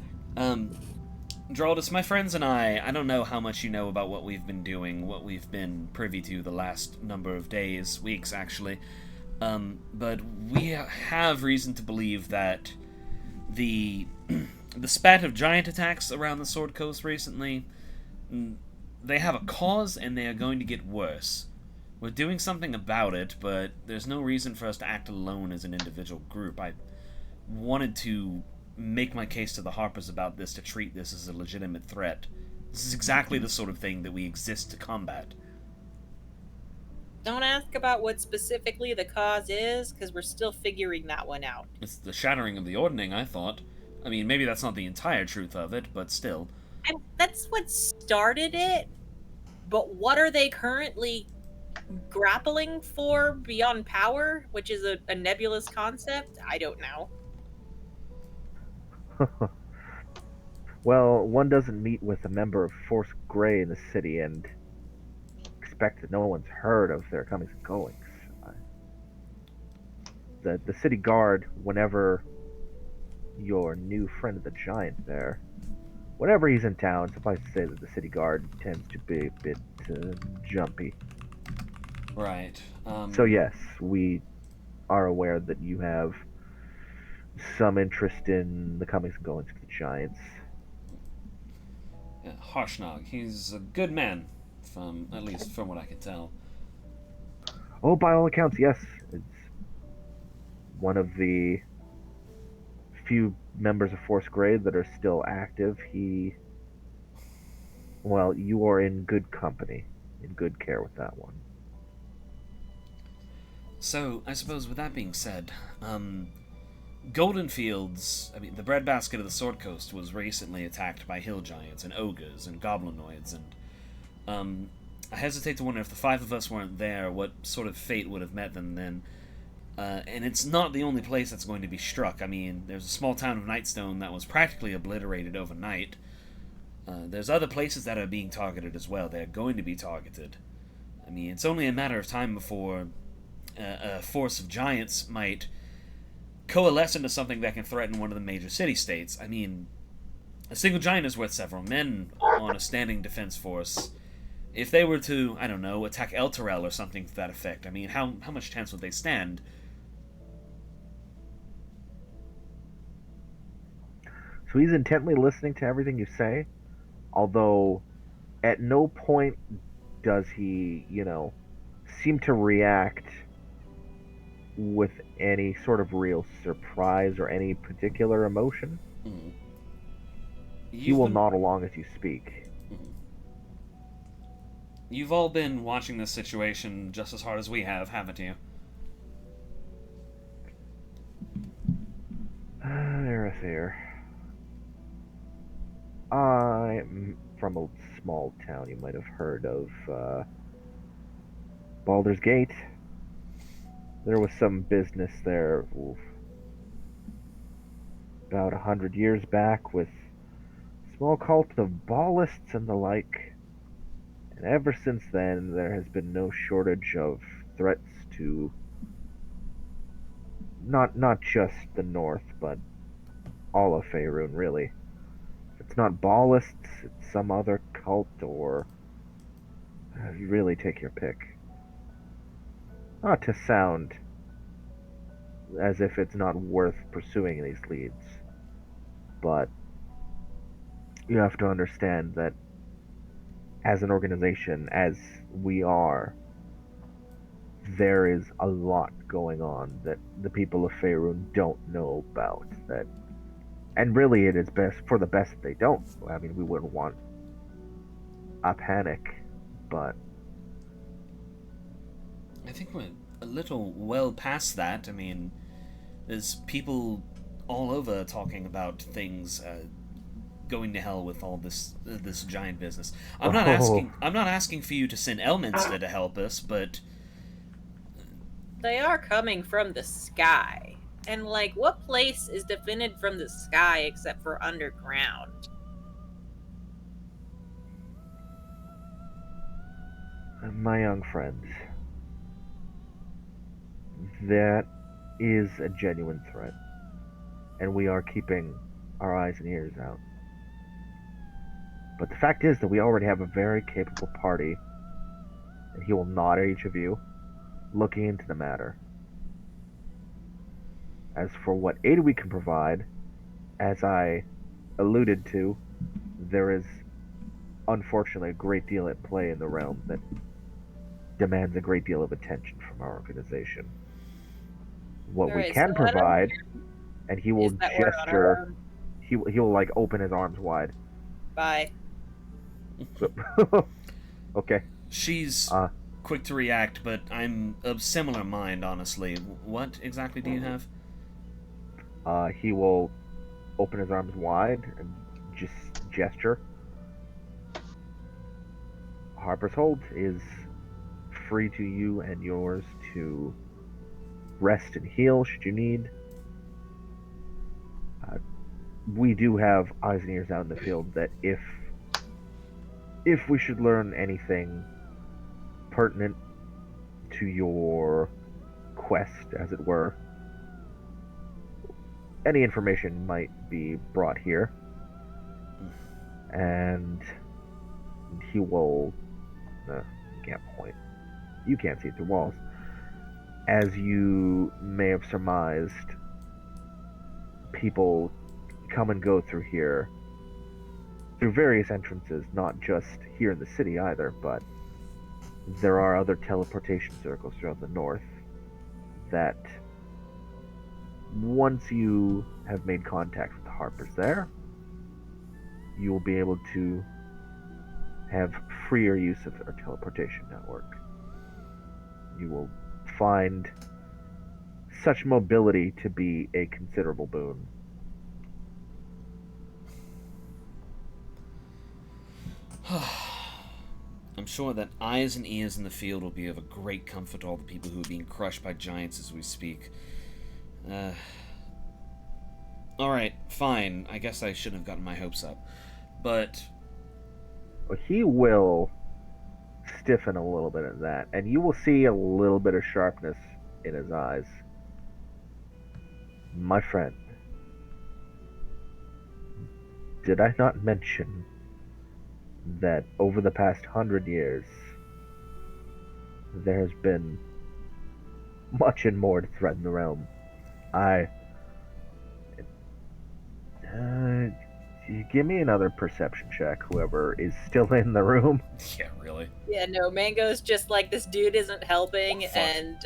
[SPEAKER 1] Geraldus, my friends and I don't know how much you know about what we've been doing, what we've been privy to the last number of days, weeks actually. But we have reason to believe that the spat of giant attacks around the Sword Coast recently, they have a cause and they are going to get worse. We're doing something about it, but there's no reason for us to act alone as an individual group. I wanted to make my case to the Harpers about this, to treat this as a legitimate threat. This is exactly the sort of thing that we exist to combat.
[SPEAKER 5] Don't ask about what specifically the cause is, because we're still figuring that one out.
[SPEAKER 1] It's the shattering of the ordning, I thought. I mean, maybe that's not the entire truth of it, but still.
[SPEAKER 5] And that's what started it, but what are they currently grappling for beyond power, which is a nebulous concept? I don't know.
[SPEAKER 2] Well, one doesn't meet with a member of Force Grey in the city and expect that no one's heard of their comings and goings. The city guard, whenever your new friend of the giant there, whenever he's in town, suffice to say that the city guard tends to be a bit jumpy.
[SPEAKER 1] Right.
[SPEAKER 2] So yes, we are aware that you have some interest in the comings and goings of the giants.
[SPEAKER 1] Harshnag, he's a good man, at least from what I can tell.
[SPEAKER 2] Oh, by all accounts, yes. It's one of the few members of Force Grade that are still active. Well, you are in good company, in good care with that one.
[SPEAKER 1] So, I suppose with that being said, Golden Fields, I mean, the breadbasket of the Sword Coast was recently attacked by hill giants and ogres and goblinoids, and I hesitate to wonder if the five of us weren't there, what sort of fate would have met them then. And it's not the only place that's going to be struck. I mean, there's a small town of Nightstone that was practically obliterated overnight. There's other places that are being targeted as well. They're going to be targeted. I mean, it's only a matter of time before a force of giants might coalesce into something that can threaten one of the major city-states. I mean, a single giant is worth several men on a standing defense force. If they were to, I don't know, attack Elturel or something to that effect, I mean, how much chance would they stand?
[SPEAKER 2] So he's intently listening to everything you say, although at no point does he, seem to react with any sort of real surprise or any particular emotion.
[SPEAKER 1] Mm-hmm.
[SPEAKER 2] He will nod along as you speak.
[SPEAKER 1] Mm-hmm. You've all been watching this situation just as hard as we have, haven't you?
[SPEAKER 2] Erethair. I'm from a small town. You might have heard of Baldur's Gate. There was some business there about 100 years back with a small cult of ballists and the like. And ever since then, there has been no shortage of threats to not just the north, but all of Faerun, really. If it's not ballists, it's some other cult, or you really take your pick. Not to sound as if it's not worth pursuing these leads, but you have to understand that as an organization, as we are, there is a lot going on that the people of Faerun don't know about. And really, it is best for the best that they don't. I mean, we wouldn't want a panic, but
[SPEAKER 1] I think we're a little well past that. I mean, there's people all over talking about things going to hell with all this giant business. I'm not asking. I'm not asking for you to send Elminster to help us, but
[SPEAKER 5] They are coming from the sky. And, like, what place is defended from the sky except for underground?
[SPEAKER 2] My young friends, that is a genuine threat, and we are keeping our eyes and ears out. But the fact is that we already have a very capable party, and he will nod at each of you, looking into the matter. As for what aid we can provide, as I alluded to, there is unfortunately a great deal at play in the realm that demands a great deal of attention from our organization. What we
[SPEAKER 5] Alright,
[SPEAKER 2] can
[SPEAKER 5] so I don't
[SPEAKER 2] provide, and he will
[SPEAKER 5] is that we're on our
[SPEAKER 2] gesture,
[SPEAKER 5] own.
[SPEAKER 2] he'll like open his arms wide.
[SPEAKER 5] Bye.
[SPEAKER 2] Okay.
[SPEAKER 1] she's quick to react. But I'm of similar mind, honestly. What exactly do you have?
[SPEAKER 2] He will open his arms wide and just gesture. Harper's Hold is free to you and yours to rest and heal should you need. We do have eyes and ears out in the field that if we should learn anything pertinent to your quest, as it were, any information might be brought here, and he will. You can't point. You can't see through walls. As you may have surmised, people come and go through here through various entrances, not just here in the city either, but there are other teleportation circles throughout the north that once you have made contact with the Harpers there, you will be able to have freer use of our teleportation network. You will find such mobility to be a considerable boon.
[SPEAKER 1] I'm sure that eyes and ears in the field will be of a great comfort to all the people who are being crushed by giants as we speak. Alright, fine. I guess I shouldn't have gotten my hopes up. But
[SPEAKER 2] He will stiffen a little bit at that, and you will see a little bit of sharpness in his eyes. My friend, did I not mention that over the past 100 years, there has been much and more to threaten the realm? Give me another perception check, whoever is still in the room.
[SPEAKER 1] yeah, really.
[SPEAKER 5] Yeah, no, Mango's just like, this dude isn't helping,
[SPEAKER 1] Fuck.
[SPEAKER 5] and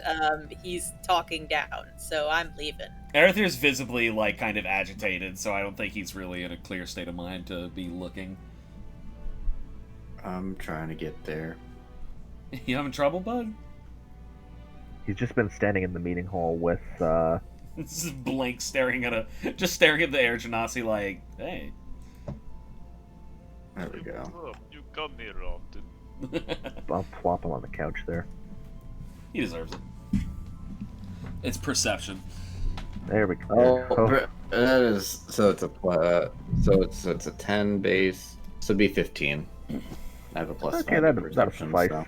[SPEAKER 5] he's talking down, so I'm leaving.
[SPEAKER 1] Arthur's visibly, like, kind of agitated, so I don't think he's really in a clear state of mind to be looking.
[SPEAKER 4] I'm trying to get there.
[SPEAKER 1] You having trouble, bud?
[SPEAKER 2] He's just been standing in the meeting hall with,
[SPEAKER 1] This is blank staring at just staring at the air genasi like, hey.
[SPEAKER 4] There we go.
[SPEAKER 3] Oh, you come here often.
[SPEAKER 2] I'll plop him on the couch there.
[SPEAKER 1] He deserves it. It's perception.
[SPEAKER 2] There we go.
[SPEAKER 4] That is so. It's a 10 base. So it'd be 15. I have a plus
[SPEAKER 2] Okay,
[SPEAKER 4] 5
[SPEAKER 2] that'll
[SPEAKER 4] perception.
[SPEAKER 2] suffice.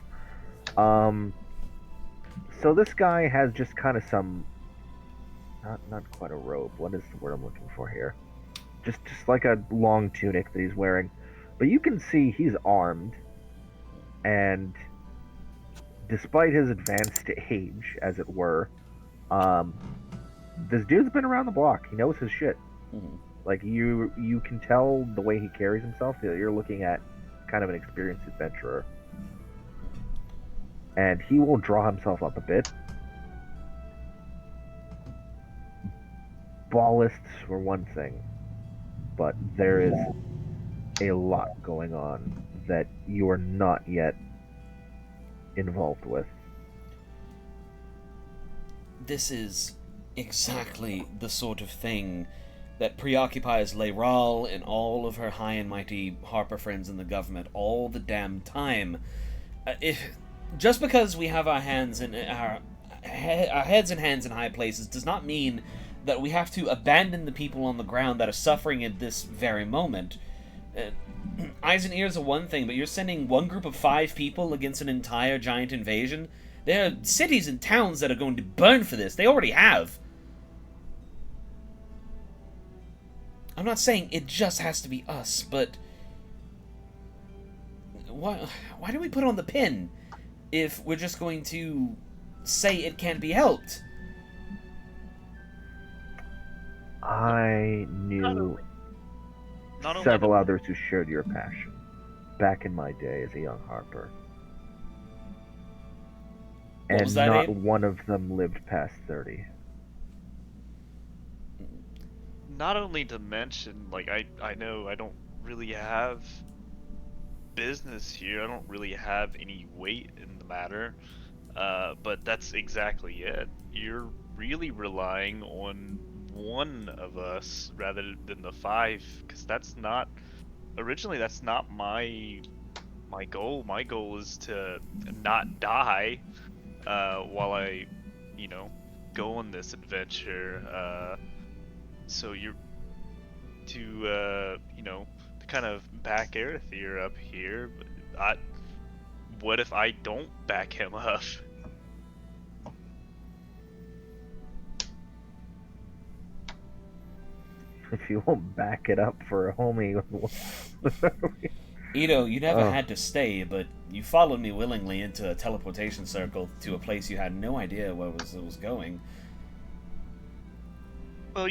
[SPEAKER 2] So this guy has just kind of some, not quite a robe. What is the word I'm looking for here? Just like a long tunic that he's wearing, but you can see he's armed, and despite his advanced age, as it were, this dude's been around the block. He knows his shit.
[SPEAKER 1] Mm-hmm.
[SPEAKER 2] Like you can tell the way he carries himself that you're looking at kind of an experienced adventurer. And he will draw himself up a bit. Ballists were one thing, but there is a lot going on that you are not yet involved with.
[SPEAKER 1] this is exactly the sort of thing that preoccupies Leiral and all of her high and mighty Harper friends in the government all the damn time. If just because we have our heads and hands in high places does not mean that we have to abandon the people on the ground that are suffering at this very moment. Eyes and ears are one thing, but you're sending one group of 5 people against an entire giant invasion. There are cities and towns that are going to burn for this. They already have. I'm not saying it just has to be us, but why do we put on the pin if we're just going to say it can't be helped?
[SPEAKER 2] I knew
[SPEAKER 3] Not only
[SPEAKER 2] several others who shared your passion back in my day as a young Harper.
[SPEAKER 1] What
[SPEAKER 2] And
[SPEAKER 1] was that,
[SPEAKER 2] not
[SPEAKER 1] Abe?
[SPEAKER 2] one of them lived past 30.
[SPEAKER 3] Not only to mention, like, I know I don't really have business here. I don't really have any weight in the matter. But that's exactly it. You're really relying on one of us rather than the 5, because that's not my goal. My goal is to not die while I, go on this adventure. So you're to kind of back Arethyr up here. But what if I don't back him up?
[SPEAKER 2] If you won't back it up for a homie.
[SPEAKER 1] Ito, you never
[SPEAKER 2] Oh.
[SPEAKER 1] had to stay, but you followed me willingly into a teleportation circle to a place you had no idea where it was going.
[SPEAKER 3] Well,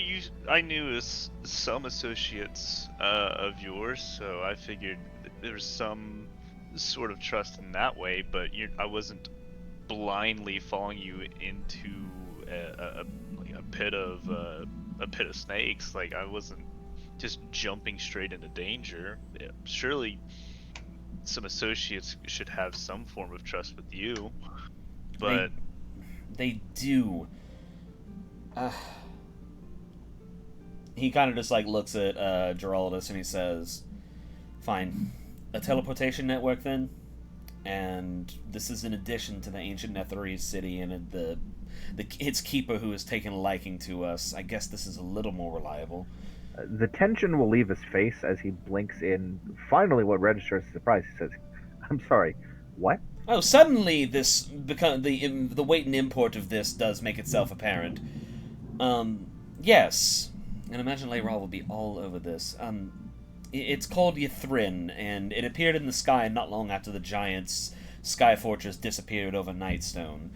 [SPEAKER 3] I knew some associates of yours, so I figured there was some sort of trust in that way. But I wasn't blindly following you into a pit of snakes. Like, I wasn't just jumping straight into danger. Yeah, surely, some associates should have some form of trust with you. But
[SPEAKER 1] They do. He kind of just like looks at Geraldus and he says, "Fine, a teleportation network then, and this is in addition to the ancient Netherese city and its keeper who has taken a liking to us. I guess this is a little more reliable."
[SPEAKER 2] The tension will leave his face as he blinks in. Finally, what registers his surprise, he says, "I'm sorry, what?"
[SPEAKER 1] Oh, suddenly this the weight and import of this does make itself apparent. Yes. And imagine Leiral will be all over this. It's called Ythrin, and it appeared in the sky not long after the giant's sky fortress disappeared over Nightstone.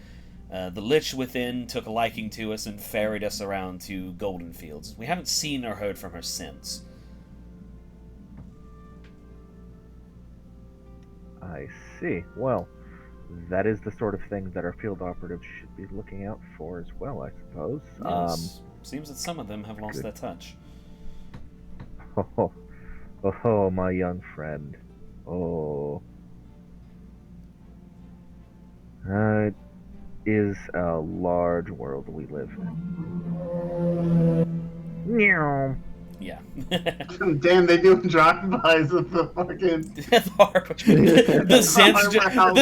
[SPEAKER 1] The Lich within took a liking to us and ferried us around to Golden Fields. We haven't seen or heard from her since.
[SPEAKER 2] I see. Well, that is the sort of thing that our field operatives should be looking out for as well, I suppose.
[SPEAKER 1] Yes. Seems that some of them have lost
[SPEAKER 2] good.
[SPEAKER 1] their touch.
[SPEAKER 2] Oh, my young friend. Oh. It is a large world we live in. Meow.
[SPEAKER 1] Yeah.
[SPEAKER 6] Damn, they doing drive-bys of the fucking.
[SPEAKER 1] the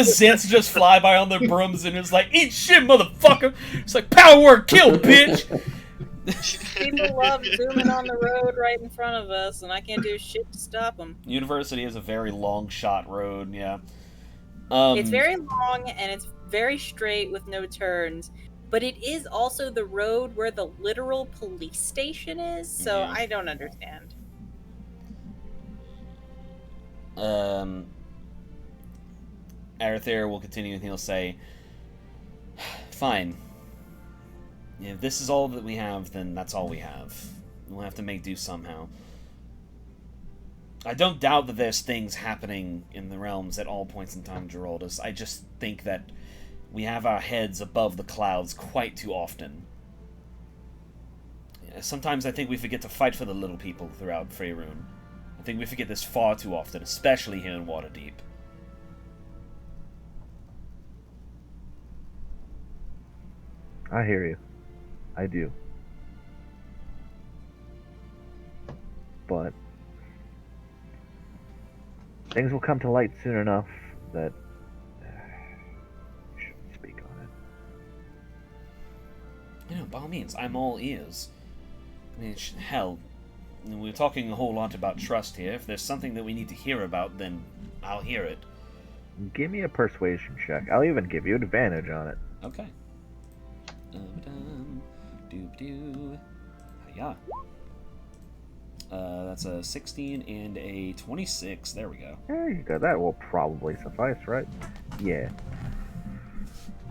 [SPEAKER 1] Zents just fly by on their brooms and it's like, "Eat shit, motherfucker!" It's like, "Power word, kill, bitch!"
[SPEAKER 5] People love zooming on the road right in front of us, and I can't do shit to stop them.
[SPEAKER 1] University is a very long shot road, yeah.
[SPEAKER 5] It's very long and it's very straight with no turns, but it is also the road where the literal police station is, so
[SPEAKER 1] Mhm.
[SPEAKER 5] I don't understand.
[SPEAKER 1] Arethyr will continue and he'll say, "Fine. If this is all that we have, then that's all we have. We'll have to make do somehow. I don't doubt that there's things happening in the realms at all points in time, Geraldus. I just think that we have our heads above the clouds quite too often. Sometimes I think we forget to fight for the little people throughout Faerun. I think we forget this far too often, especially here in Waterdeep."
[SPEAKER 2] I hear you. I do. But things will come to light soon enough that we shouldn't speak on it.
[SPEAKER 1] You know, by all means, I'm all ears. I mean, hell, we're talking a whole lot about trust here. If there's something that we need to hear about, then I'll hear it.
[SPEAKER 2] Give me a persuasion check. I'll even give you advantage on it.
[SPEAKER 1] Okay. Doo-doo. Yeah. That's a 16 and a 26. There we go.
[SPEAKER 2] There you go. That will probably suffice, right? Yeah.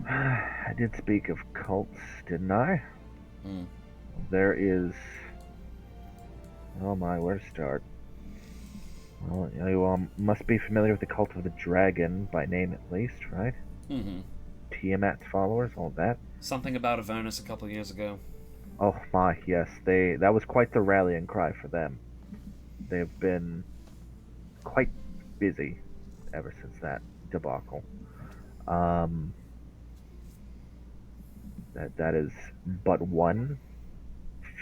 [SPEAKER 2] I did speak of cults, didn't I?
[SPEAKER 1] Mm.
[SPEAKER 2] There is... Oh my, where to start? Well, you must be familiar with the Cult of the Dragon, by name at least, right?
[SPEAKER 1] Mm-hmm.
[SPEAKER 2] Tiamat's followers, all that.
[SPEAKER 1] Something about Avernus a couple years ago.
[SPEAKER 2] Oh my, yes, that was quite the rallying cry for them. They've been quite busy ever since that debacle. That is but one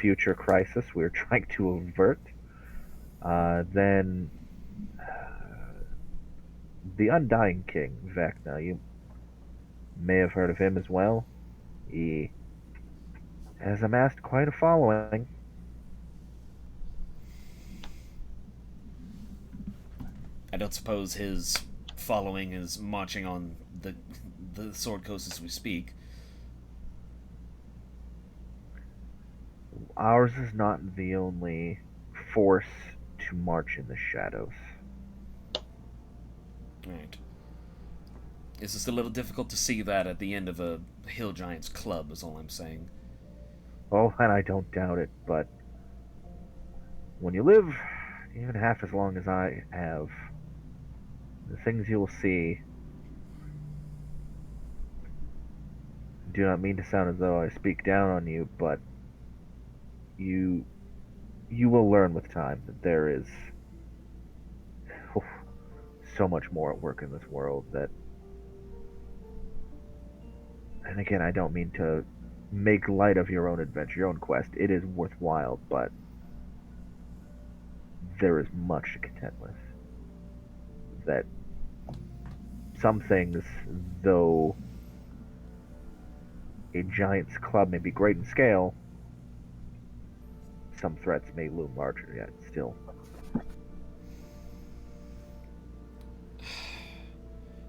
[SPEAKER 2] future crisis we're trying to avert. Then the Undying King, Vecna, you may have heard of him as well. He has amassed quite a following.
[SPEAKER 1] I don't suppose his following is marching on the Sword Coast as we speak.
[SPEAKER 2] Ours is not the only force to march in the shadows.
[SPEAKER 1] Right. It's just a little difficult to see that at the end of a Hill Giants club, is all I'm saying.
[SPEAKER 2] Oh, and I don't doubt it, but when you live even half as long as I have, the things you will see do not mean to sound as though I speak down on you, but you will learn with time that there is so much more at work in this world that, and again, I don't mean to make light of your own adventure, your own quest. It is worthwhile, but there is much to contend with. That some things, though a giant's club may be great in scale, some threats may loom larger yet still.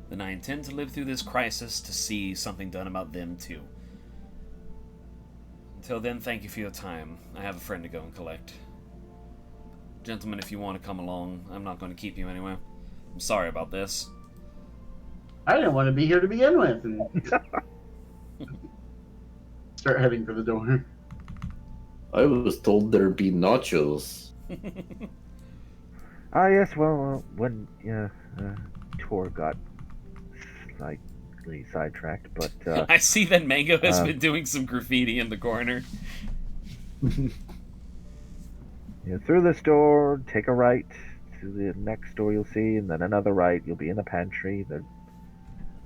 [SPEAKER 1] Then I intend to live through this crisis to see something done about them too. Until then, thank you for your time. I have a friend to go and collect. Gentlemen, if you want to come along, I'm not going to keep you anywhere. I'm sorry about this.
[SPEAKER 6] I didn't want to be here to begin with. And start heading for the door.
[SPEAKER 4] I was told there'd be nachos.
[SPEAKER 2] Ah, yes, well, when tour got slightly sidetracked, but
[SPEAKER 1] I see that Mango has been doing some graffiti in the corner.
[SPEAKER 2] Through this door, take a right to the next door you'll see, and then another right. You'll be in the pantry.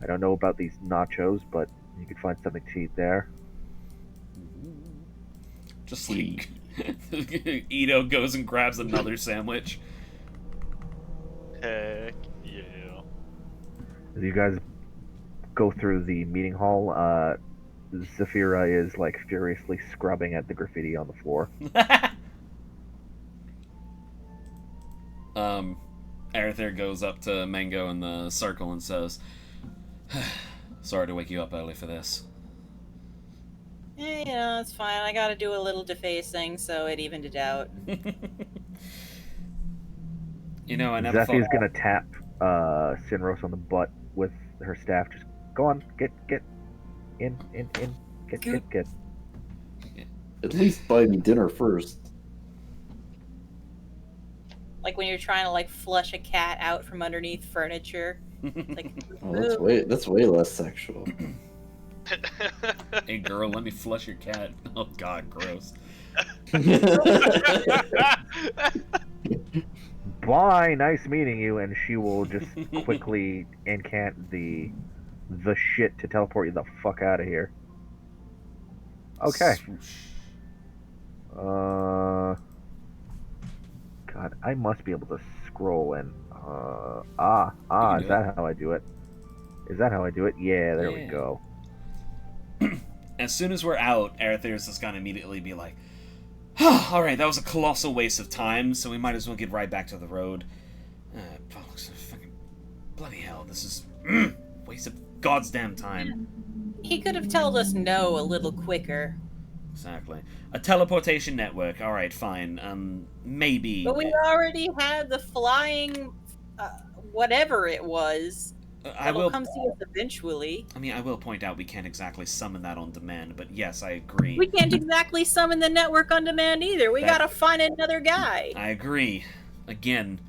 [SPEAKER 2] I don't know about these nachos, but you could find something to eat there.
[SPEAKER 1] Just like Ito goes and grabs another sandwich.
[SPEAKER 3] Heck yeah.
[SPEAKER 2] As you guys go through the meeting hall, Zafira is like furiously scrubbing at the graffiti on the floor.
[SPEAKER 1] Arethyr goes up to Mango in the circle and says, "Sorry to wake you up early for this."
[SPEAKER 5] Yeah, it's fine. I gotta do a little defacing, so it evened it out.
[SPEAKER 1] You know, I never
[SPEAKER 2] Zephy's
[SPEAKER 1] thought...
[SPEAKER 2] gonna tap Sinros on the butt with her staff. Just go on, get in, get.
[SPEAKER 4] At least buy me dinner first.
[SPEAKER 5] Like when you're trying to like flush a cat out from underneath furniture. Like,
[SPEAKER 4] Oh, that's way less sexual.
[SPEAKER 1] Hey girl, let me flush your cat. Oh god, gross.
[SPEAKER 2] Bye, nice meeting you, and she will just quickly incant the shit to teleport you the fuck out of here. Okay.
[SPEAKER 1] Swoosh.
[SPEAKER 2] God, I must be able to scroll in.
[SPEAKER 1] You can
[SPEAKER 2] Is
[SPEAKER 1] do
[SPEAKER 2] that how I do it? Is that how I do it? Yeah, there we
[SPEAKER 1] Yeah.
[SPEAKER 2] go.
[SPEAKER 1] As soon as we're out, Arether's just gonna immediately be like, alright, that was a colossal waste of time, so we might as well get right back to the road. Bollocks, fucking bloody hell, this is waste of God's damn time.
[SPEAKER 5] He could have told us no a little quicker.
[SPEAKER 1] Exactly. A teleportation network, alright, fine. Maybe.
[SPEAKER 5] But we already had the flying, whatever it was.
[SPEAKER 1] I
[SPEAKER 5] It'll
[SPEAKER 1] will.
[SPEAKER 5] come see us eventually.
[SPEAKER 1] I mean, I will point out we can't exactly summon that on demand, but yes, I agree.
[SPEAKER 5] We can't exactly summon the network on demand either. We
[SPEAKER 1] That-
[SPEAKER 5] gotta find another guy.
[SPEAKER 1] I agree. Again.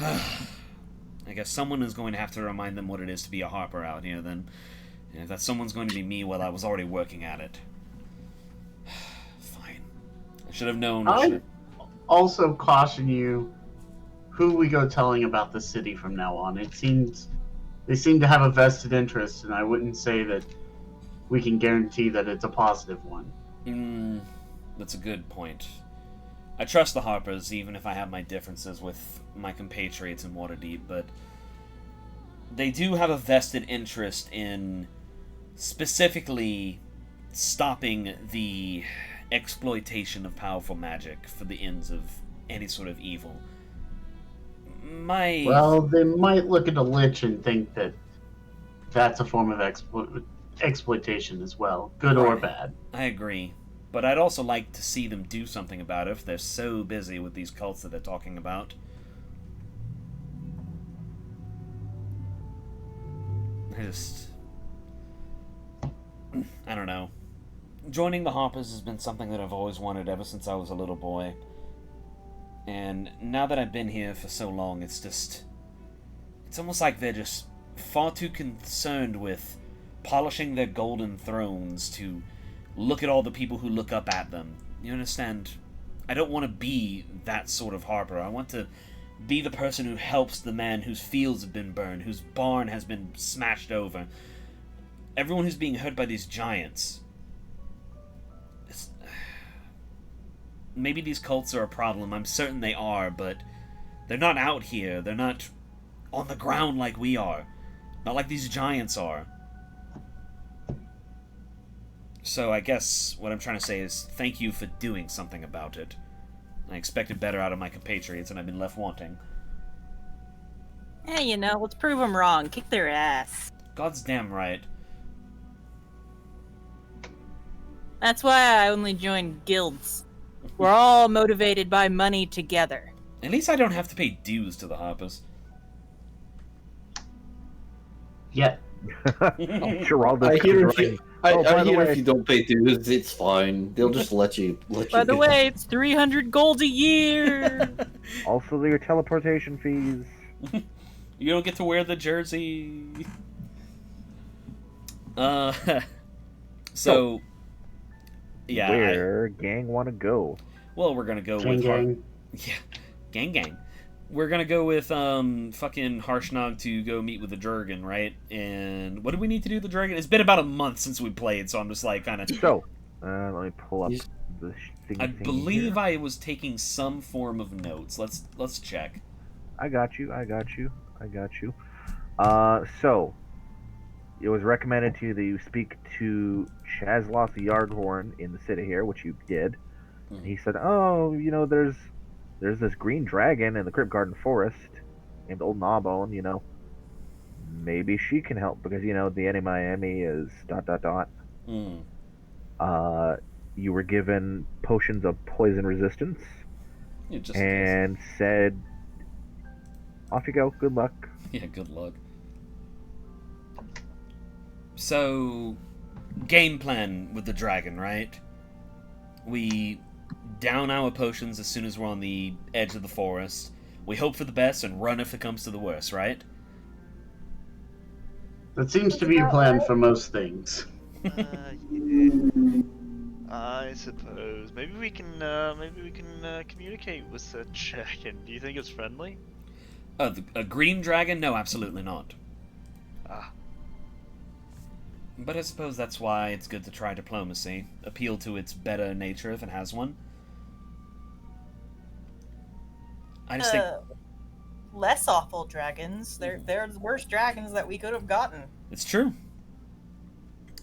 [SPEAKER 1] I guess someone is going to have to remind them what it is to be a Harper out here, then. And if that someone's going to be me, well, I was already working at it. Fine. I should have known.
[SPEAKER 6] I also caution you who we go telling about the city from now on. It seems they seem to have a vested interest, and I wouldn't say that we can guarantee that it's a positive one.
[SPEAKER 1] That's a good point. I trust the Harpers, even if I have my differences with my compatriots in Waterdeep, but they do have a vested interest in specifically stopping the exploitation of powerful magic for the ends of any sort of evil.
[SPEAKER 6] Well, they might look at a lich and think that that's a form of exploitation as well, good or
[SPEAKER 1] Right.
[SPEAKER 6] bad.
[SPEAKER 1] I agree. But I'd also like to see them do something about it if they're so busy with these cults that they're talking about. I don't know. Joining the Harpers has been something that I've always wanted ever since I was a little boy. And now that I've been here for so long, it's almost like they're just far too concerned with polishing their golden thrones to look at all the people who look up at them. You understand? I don't want to be that sort of Harper. I want to be the person who helps the man whose fields have been burned, whose barn has been smashed over. Everyone who's being hurt by these giants. Maybe these cults are a problem. I'm certain they are, but they're not out here. They're not on the ground like we are. Not like these giants are. So I guess what I'm trying to say is thank you for doing something about it. I expected better out of my compatriots, and I've been left wanting.
[SPEAKER 5] Hey, let's prove them wrong. Kick their ass.
[SPEAKER 1] God's damn right.
[SPEAKER 5] That's why I only join guilds. We're all motivated by money together.
[SPEAKER 1] At least I don't have to pay dues to the Harpers.
[SPEAKER 6] Yeah.
[SPEAKER 2] Geraldo's
[SPEAKER 4] I hear
[SPEAKER 2] conjoining.
[SPEAKER 4] I
[SPEAKER 2] Oh, by the
[SPEAKER 4] hear
[SPEAKER 2] way-
[SPEAKER 4] if you don't pay dues, it's fine. They'll just let you.
[SPEAKER 5] By the way, it's 300 gold a year.
[SPEAKER 2] Also, your teleportation fees.
[SPEAKER 1] You don't get to wear the jersey. So, yeah.
[SPEAKER 2] Where gang want to go?
[SPEAKER 1] Well, we're gonna go
[SPEAKER 6] Gang,
[SPEAKER 1] with
[SPEAKER 6] gang.
[SPEAKER 1] Yeah, gang. We're gonna go with fucking Harshnag to go meet with the Jurgen, right? And what do we need to do with the Jurgen? It's been about a month since we played, so I'm just like kind of.
[SPEAKER 2] So, let me pull up
[SPEAKER 4] Yes.
[SPEAKER 2] the thing.
[SPEAKER 1] I believe I was taking some form of notes. Let's check.
[SPEAKER 2] I got you. So, it was recommended to you that you speak to Chazlos Yardhorn in the city here, which you did. And he said, "Oh, there's this green dragon in the Crypt Garden Forest named Old Gnawbone. Maybe she can help because the enemy Miami is ...
[SPEAKER 1] Hmm.
[SPEAKER 2] You were given potions of poison resistance
[SPEAKER 1] Yeah, just
[SPEAKER 2] and said, off you go. Good luck."
[SPEAKER 1] yeah, good luck. So, game plan with the dragon, right? We down our potions as soon as we're on the edge of the forest. We hope for the best and run if it comes to the worst, right?
[SPEAKER 6] That seems to be your plan for most things.
[SPEAKER 3] Yeah. I suppose maybe we can communicate with such dragon. Do you think it's friendly?
[SPEAKER 1] A green dragon? No, absolutely not.
[SPEAKER 3] Ah,
[SPEAKER 1] But I suppose that's why it's good to try diplomacy. Appeal to its better nature if it has one. I just think
[SPEAKER 7] Less awful dragons. There's worse dragons that we could have gotten.
[SPEAKER 1] it's true.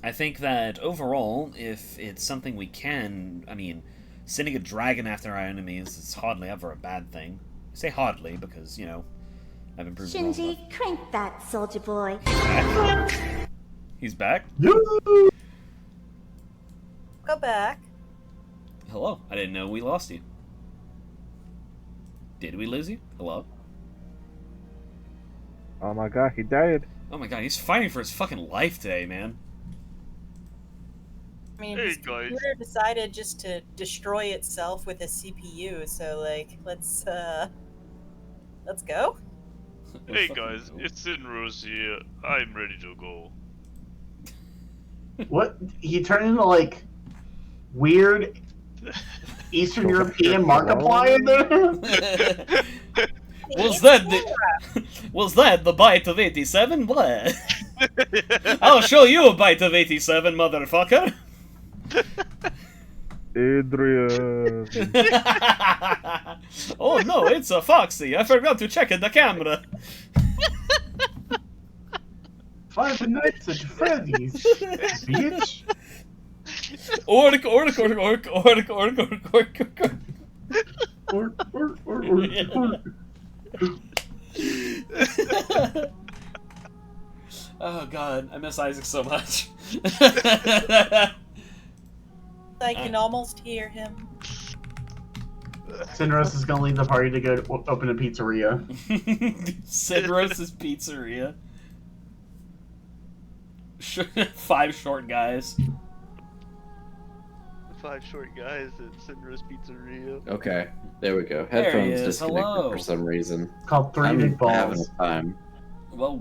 [SPEAKER 1] I think that overall, if it's something we can, I mean, sending a dragon after our enemies is hardly ever a bad thing. I say hardly because, you know, I've improved well enough.
[SPEAKER 8] Shinji, crank that, soldier boy.
[SPEAKER 1] He's back?
[SPEAKER 6] Yoo!
[SPEAKER 7] Go back.
[SPEAKER 1] Hello. I didn't know we lost you. Did we lose you? Hello?
[SPEAKER 2] Oh my god, he died.
[SPEAKER 1] Oh my god, he's fighting for his fucking life today, man.
[SPEAKER 7] I mean,
[SPEAKER 3] Hey,
[SPEAKER 7] his
[SPEAKER 3] guys.
[SPEAKER 7] computer decided just to destroy itself with a CPU. So, like, let's go.
[SPEAKER 3] Hey guys, it's Inros here. I'm ready to go.
[SPEAKER 6] What? He turned into like weird Eastern European Markiplier there?
[SPEAKER 1] Was that the bite of 87? What? I'll show you a bite of 87, motherfucker.
[SPEAKER 2] Adrian.
[SPEAKER 1] Oh no, it's a Foxy. I forgot to check the camera.
[SPEAKER 6] Five Nights at Freddy's, bitch.
[SPEAKER 1] Orc, orc, orc, orc, orc, orc, orc, orc, orc. Oh god, I miss Isaac so much.
[SPEAKER 7] I can almost hear him.
[SPEAKER 6] Cinderos is gonna leave the party to go open a pizzeria.
[SPEAKER 1] Sidros's Pizzeria. 5 short guys.
[SPEAKER 3] 5 short guys at Cinder's Pizzeria.
[SPEAKER 4] Okay, there we go.
[SPEAKER 1] There he
[SPEAKER 4] Headphones
[SPEAKER 1] is.
[SPEAKER 4] disconnected
[SPEAKER 1] Hello.
[SPEAKER 4] for some reason.
[SPEAKER 6] It's called Three
[SPEAKER 4] I'm
[SPEAKER 6] Big
[SPEAKER 4] having
[SPEAKER 6] Balls.
[SPEAKER 4] a time.
[SPEAKER 1] Well,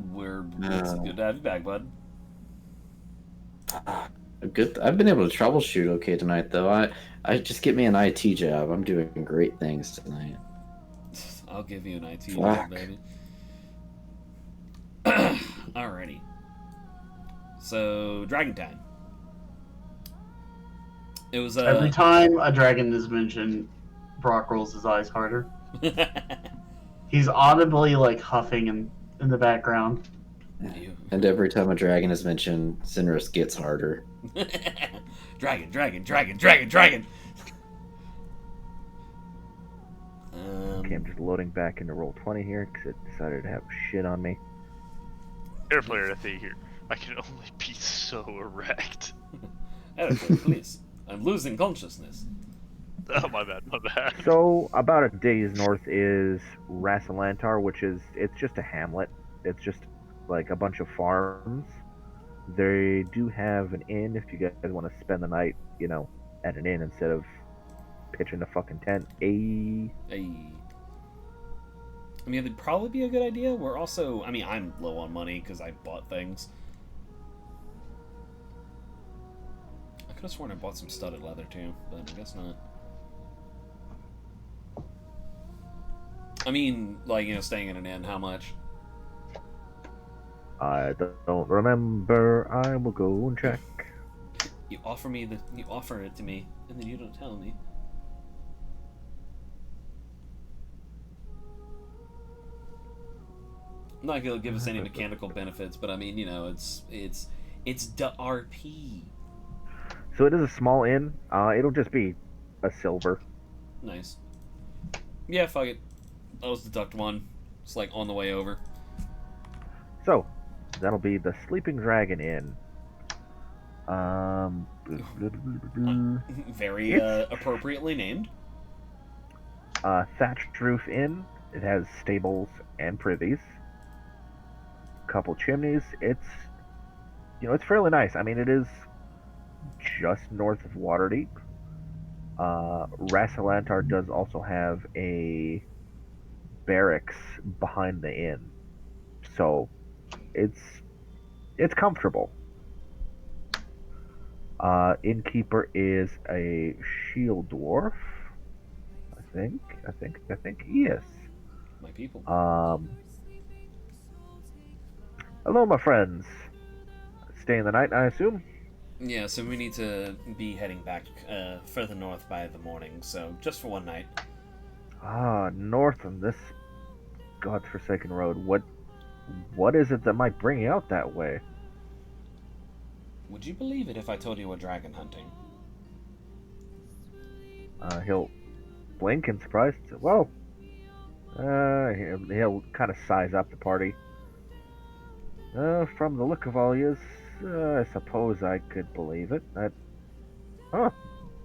[SPEAKER 1] it's good to have you back, bud.
[SPEAKER 4] Good. I've been able to troubleshoot okay tonight, though. I just get me an IT job. I'm doing great things tonight.
[SPEAKER 1] I'll give you an IT
[SPEAKER 4] Fuck.
[SPEAKER 1] job, baby. Alrighty. So, Dragon Time. It was
[SPEAKER 6] Every time a dragon is mentioned, Brock rolls his eyes harder. He's audibly like huffing in the background.
[SPEAKER 4] And every time a dragon is mentioned, Sinris gets harder.
[SPEAKER 1] Dragon, dragon, dragon, dragon, dragon.
[SPEAKER 2] Okay, I'm just loading back into Roll20 here because it decided to have shit on me.
[SPEAKER 3] Air player, I think here. I can only be so erect.
[SPEAKER 1] Editor, please. I'm losing consciousness.
[SPEAKER 3] Oh, my bad, my bad.
[SPEAKER 2] So, about a day's north is Rassalantar, which is, it's just a hamlet. It's just like a bunch of farms. They do have an inn if you guys want to spend the night, you know, at an inn instead of pitching a fucking tent.
[SPEAKER 1] Hey. I mean, it'd probably be a good idea. We're also, I mean, I'm low on money because I bought things. I could have sworn I bought some studded leather too, but I guess not. I mean, like, you know, staying in an inn, how much?
[SPEAKER 2] I don't remember. I will go and check.
[SPEAKER 1] You offer it to me, and then you don't tell me. I'm not gonna give us any mechanical benefits, but I mean, you know, it's the RP.
[SPEAKER 2] So it is a small inn. It'll just be a silver.
[SPEAKER 1] Nice. Yeah, fuck it. I'll just deduct one. It's like on the way over.
[SPEAKER 2] So, that'll be the Sleeping Dragon Inn.
[SPEAKER 1] Very appropriately named.
[SPEAKER 2] Thatched Roof Inn. It has stables and privies. Couple chimneys. It's, you know, it's fairly nice. I mean, it is just north of Waterdeep. Rassalantar does also have a barracks behind the inn, so it's comfortable. Innkeeper is a shield dwarf. I think. Yes.
[SPEAKER 1] My people.
[SPEAKER 2] Hello, my friends. staying the night, I assume?
[SPEAKER 1] Yeah, so we need to be heading back further north by the morning, so just for one night.
[SPEAKER 2] Ah, north on this godforsaken road. What is it that might bring you out that way?
[SPEAKER 1] Would you believe it if I told you we're dragon hunting?
[SPEAKER 2] He'll blink in surprise. Well, he'll kind of size up the party. From the look of all yous, I suppose I could believe it.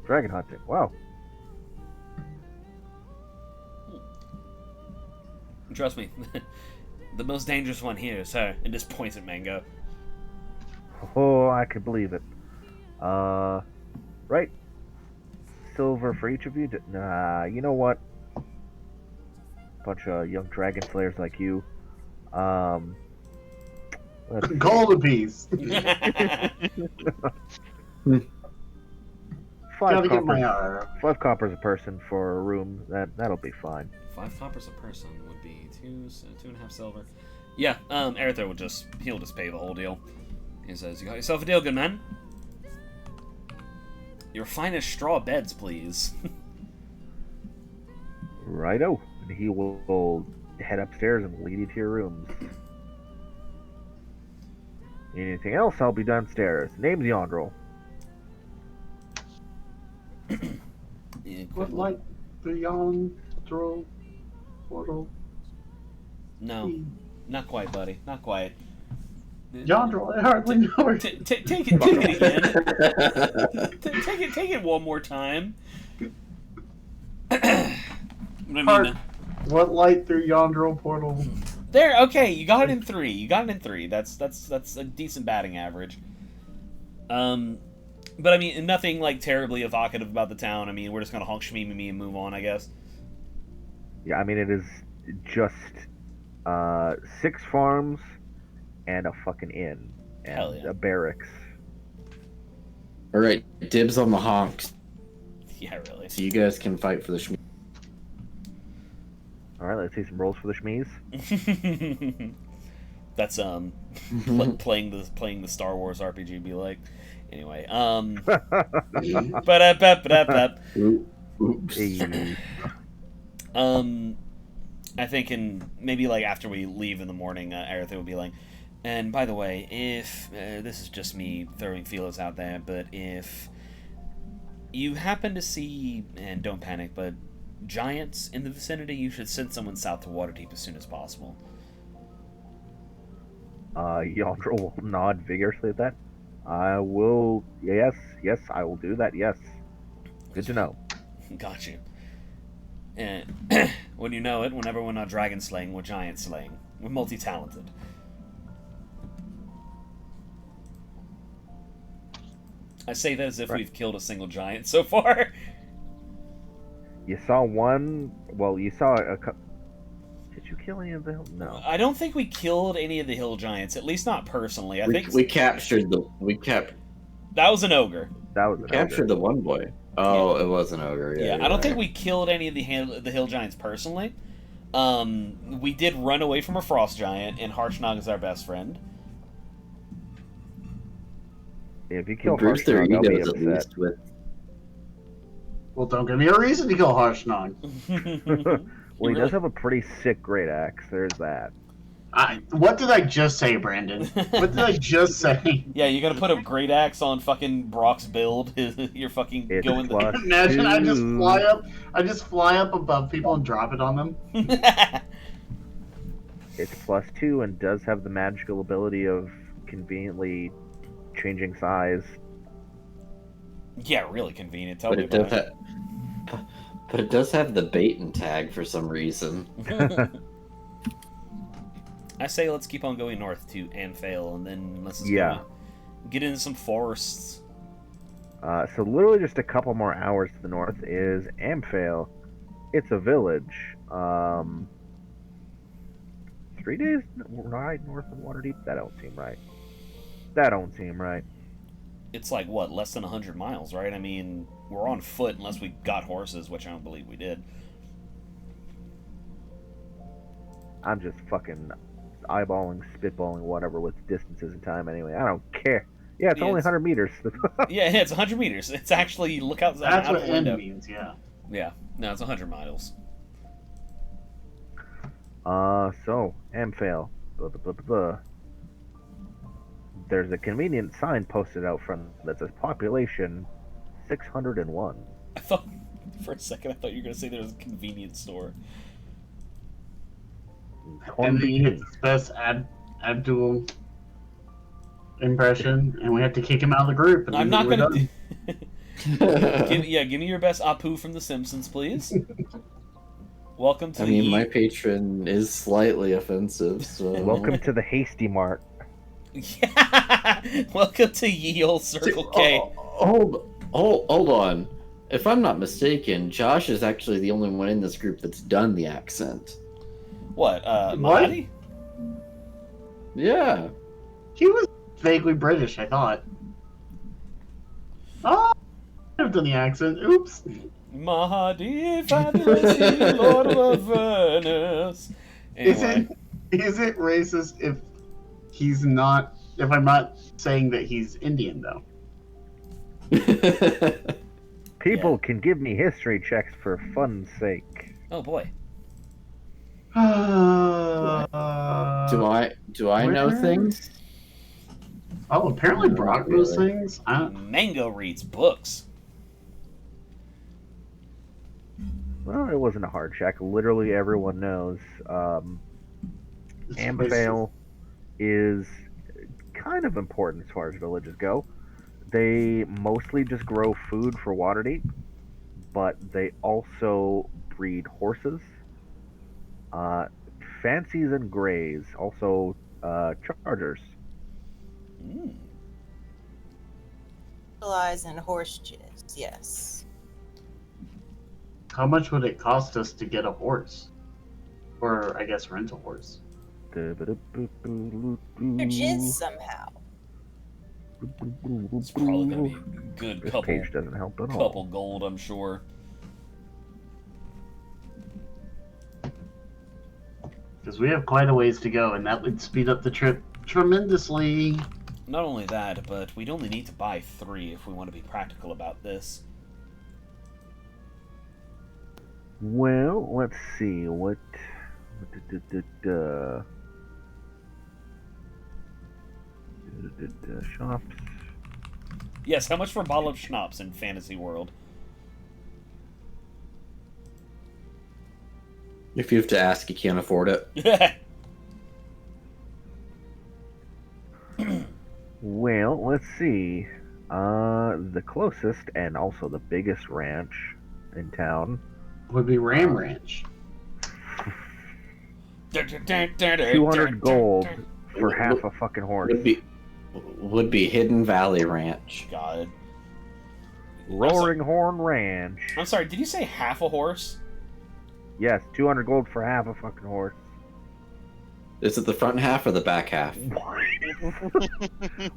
[SPEAKER 2] Dragon hunting. Wow.
[SPEAKER 1] Trust me, the most dangerous one here is her, and just points at Mango.
[SPEAKER 2] Oh, I could believe it. Right. Silver for each of you? Nah, you know what? Bunch of young dragon slayers like you. Let's see.
[SPEAKER 6] Gold apiece.
[SPEAKER 2] Five
[SPEAKER 6] Gotta get my
[SPEAKER 2] coppers. 5 coppers a person for a room. That'll be fine.
[SPEAKER 1] 5 coppers a person would be 2.5 silver. Yeah, Arether he'll just pay the whole deal. He says, "You got yourself a deal, good man. Your finest straw beds, please."
[SPEAKER 2] Righto. And he will head upstairs and lead you to your rooms. Anything else, I'll be downstairs. Name's Yondrel.
[SPEAKER 6] What like the young throw portal?
[SPEAKER 1] No, not quite, buddy. Not quite.
[SPEAKER 6] Yondrel, I hardly know her.
[SPEAKER 1] Take it again. Take it one more time. What do I mean?
[SPEAKER 6] What light through Yondrel portal?
[SPEAKER 1] There, okay, you got it in 3. That's a decent batting average. But I mean, nothing like terribly evocative about the town. I mean, we're just gonna honk shmee and move on, I guess.
[SPEAKER 2] Yeah, I mean, it is just 6 farms and a fucking inn and
[SPEAKER 1] Hell yeah.
[SPEAKER 2] a barracks.
[SPEAKER 4] All right, dibs on the honks.
[SPEAKER 1] Yeah, really.
[SPEAKER 4] So you guys can fight for the shmi.
[SPEAKER 2] All right, let's see some rolls for the shmees.
[SPEAKER 1] That's playing the Star Wars RPG be like. Anyway,
[SPEAKER 4] Oops.
[SPEAKER 2] Hey.
[SPEAKER 1] I think maybe like after we leave in the morning, Aretha would be like, and by the way, if this is just me throwing feelers out there, but if you happen to see, and don't panic, but giants in the vicinity, you should send someone south to Waterdeep as soon as possible.
[SPEAKER 2] Yondrel will nod vigorously at that. I will. Yes, I will do that. Yes. Good to know.
[SPEAKER 1] Got you. And when you know it, whenever we're not dragon slaying, we're giant slaying. We're multi-talented. I say that as if we've killed a single giant so far.
[SPEAKER 2] You saw one. Well, you saw a couple. Did you kill any of them? No.
[SPEAKER 1] I don't think we killed any of the hill giants, at least not personally. I think
[SPEAKER 4] We captured
[SPEAKER 1] that was an ogre.
[SPEAKER 2] That was
[SPEAKER 4] captured the one boy. Oh, It was an ogre. Yeah,
[SPEAKER 1] Yeah,
[SPEAKER 4] you're
[SPEAKER 1] I don't
[SPEAKER 4] right.
[SPEAKER 1] think we killed any of the hill giants personally. We did run away from a frost giant, and Harshnag is our best friend.
[SPEAKER 2] If you kill
[SPEAKER 4] Bruce their
[SPEAKER 2] Harshnag, I'll be
[SPEAKER 4] egos at
[SPEAKER 2] upset.
[SPEAKER 4] least with.
[SPEAKER 6] Well, don't give me a reason to kill Harshnag.
[SPEAKER 2] Well, he
[SPEAKER 1] really-
[SPEAKER 2] does have a pretty sick great axe. There's that.
[SPEAKER 6] What did I just say, Brandon? What did I just say?
[SPEAKER 1] Yeah, you gotta put a great axe on fucking Brock's build. You're fucking
[SPEAKER 2] It's
[SPEAKER 1] going.
[SPEAKER 2] plus
[SPEAKER 6] Imagine I just
[SPEAKER 2] 2.
[SPEAKER 6] fly up above people and drop it on them.
[SPEAKER 2] It's plus 2 and does have the magical ability of conveniently changing size.
[SPEAKER 1] Yeah, really convenient. Tell
[SPEAKER 4] But
[SPEAKER 1] me
[SPEAKER 4] it does
[SPEAKER 1] about it.
[SPEAKER 4] but it does have the bait and tag for some reason.
[SPEAKER 1] I say let's keep on going north to Anfail, and then let's just
[SPEAKER 2] Yeah.
[SPEAKER 1] get into some forests.
[SPEAKER 2] So literally just a couple more hours to the north is Amphale. It's a village. 3 days ride north of Waterdeep? That don't seem right.
[SPEAKER 1] It's like, what, less than 100 miles, right? I mean, we're on foot unless we got horses, which I don't believe we did.
[SPEAKER 2] I'm just fucking eyeballing, spitballing, whatever with distances and time anyway. I don't care. Yeah, it's
[SPEAKER 1] Yeah,
[SPEAKER 2] only
[SPEAKER 1] it's-
[SPEAKER 2] 100 meters.
[SPEAKER 1] Yeah, it's 100 meters. It's actually look out
[SPEAKER 6] That's
[SPEAKER 1] out
[SPEAKER 6] what
[SPEAKER 1] the
[SPEAKER 6] N
[SPEAKER 1] window.
[SPEAKER 6] means, yeah.
[SPEAKER 1] Yeah, no, it's 100 miles.
[SPEAKER 2] So, Amphale. Blah, blah, blah, blah, blah. There's a convenient sign posted out front that says population 601.
[SPEAKER 1] I thought for a second I thought you were gonna say there was a convenience store.
[SPEAKER 6] And then you hit the best Abdul impression, and we have to kick him out of the group. And
[SPEAKER 1] I'm
[SPEAKER 6] then
[SPEAKER 1] not
[SPEAKER 6] we're
[SPEAKER 1] gonna.
[SPEAKER 6] done.
[SPEAKER 1] Give me your best Apu from The Simpsons, please. Welcome to
[SPEAKER 4] I mean,
[SPEAKER 1] the
[SPEAKER 4] my patron is slightly offensive, so...
[SPEAKER 2] Welcome to the Hasty Mart.
[SPEAKER 1] Yeah. Welcome to Ye Olde Circle K.
[SPEAKER 4] Hold on. If I'm not mistaken, Josh is actually the only one in this group that's done the accent.
[SPEAKER 1] What?
[SPEAKER 6] What?
[SPEAKER 1] Mahdi?
[SPEAKER 4] Yeah.
[SPEAKER 6] He was vaguely British, I thought. Oh, I've done the accent. Oops.
[SPEAKER 1] Mahdi, fantasy, Lord of Venice. Anyway,
[SPEAKER 6] Is it racist if he's not? If I'm not saying that he's Indian, though.
[SPEAKER 2] People can give me history checks for fun's sake.
[SPEAKER 1] oh boy.
[SPEAKER 4] Do I know
[SPEAKER 6] where-
[SPEAKER 4] things?
[SPEAKER 6] Oh, apparently Brock knows
[SPEAKER 4] really.
[SPEAKER 6] things.
[SPEAKER 1] Mango reads books.
[SPEAKER 2] Well, it wasn't a hard check. Literally everyone knows. Amphale is kind of important as far as villages go. They mostly just grow food for Waterdeep, but they also breed horses, fancies and greys, also chargers.
[SPEAKER 1] Mm.
[SPEAKER 7] Specialize in horse jizz, yes.
[SPEAKER 6] How much would it cost us to get a horse? Or, I guess, rent a horse?
[SPEAKER 7] Your jizz somehow.
[SPEAKER 1] It's probably gonna be a good
[SPEAKER 2] This
[SPEAKER 1] couple
[SPEAKER 2] page doesn't help at all.
[SPEAKER 1] couple gold, I'm sure.
[SPEAKER 6] Because we have quite a ways to go, and that would speed up the trip tremendously.
[SPEAKER 1] Not only that, but we'd only need to buy 3 if we want to be practical about this.
[SPEAKER 2] Well, let's see what. Shops.
[SPEAKER 1] Yes, how much for a bottle of schnapps in Fantasy World?
[SPEAKER 4] If you have to ask, you can't afford it.
[SPEAKER 2] Well, let's see. The closest and also the biggest ranch in town.
[SPEAKER 6] Would be Ram Ranch.
[SPEAKER 2] 200 gold for half a fucking horse.
[SPEAKER 4] Would be Hidden Valley Ranch.
[SPEAKER 1] God.
[SPEAKER 2] Roaring Horn Ranch.
[SPEAKER 1] I'm sorry, did you say half a horse?
[SPEAKER 2] Yes, 200 gold for half a fucking horse.
[SPEAKER 4] Is it the front half or the back half?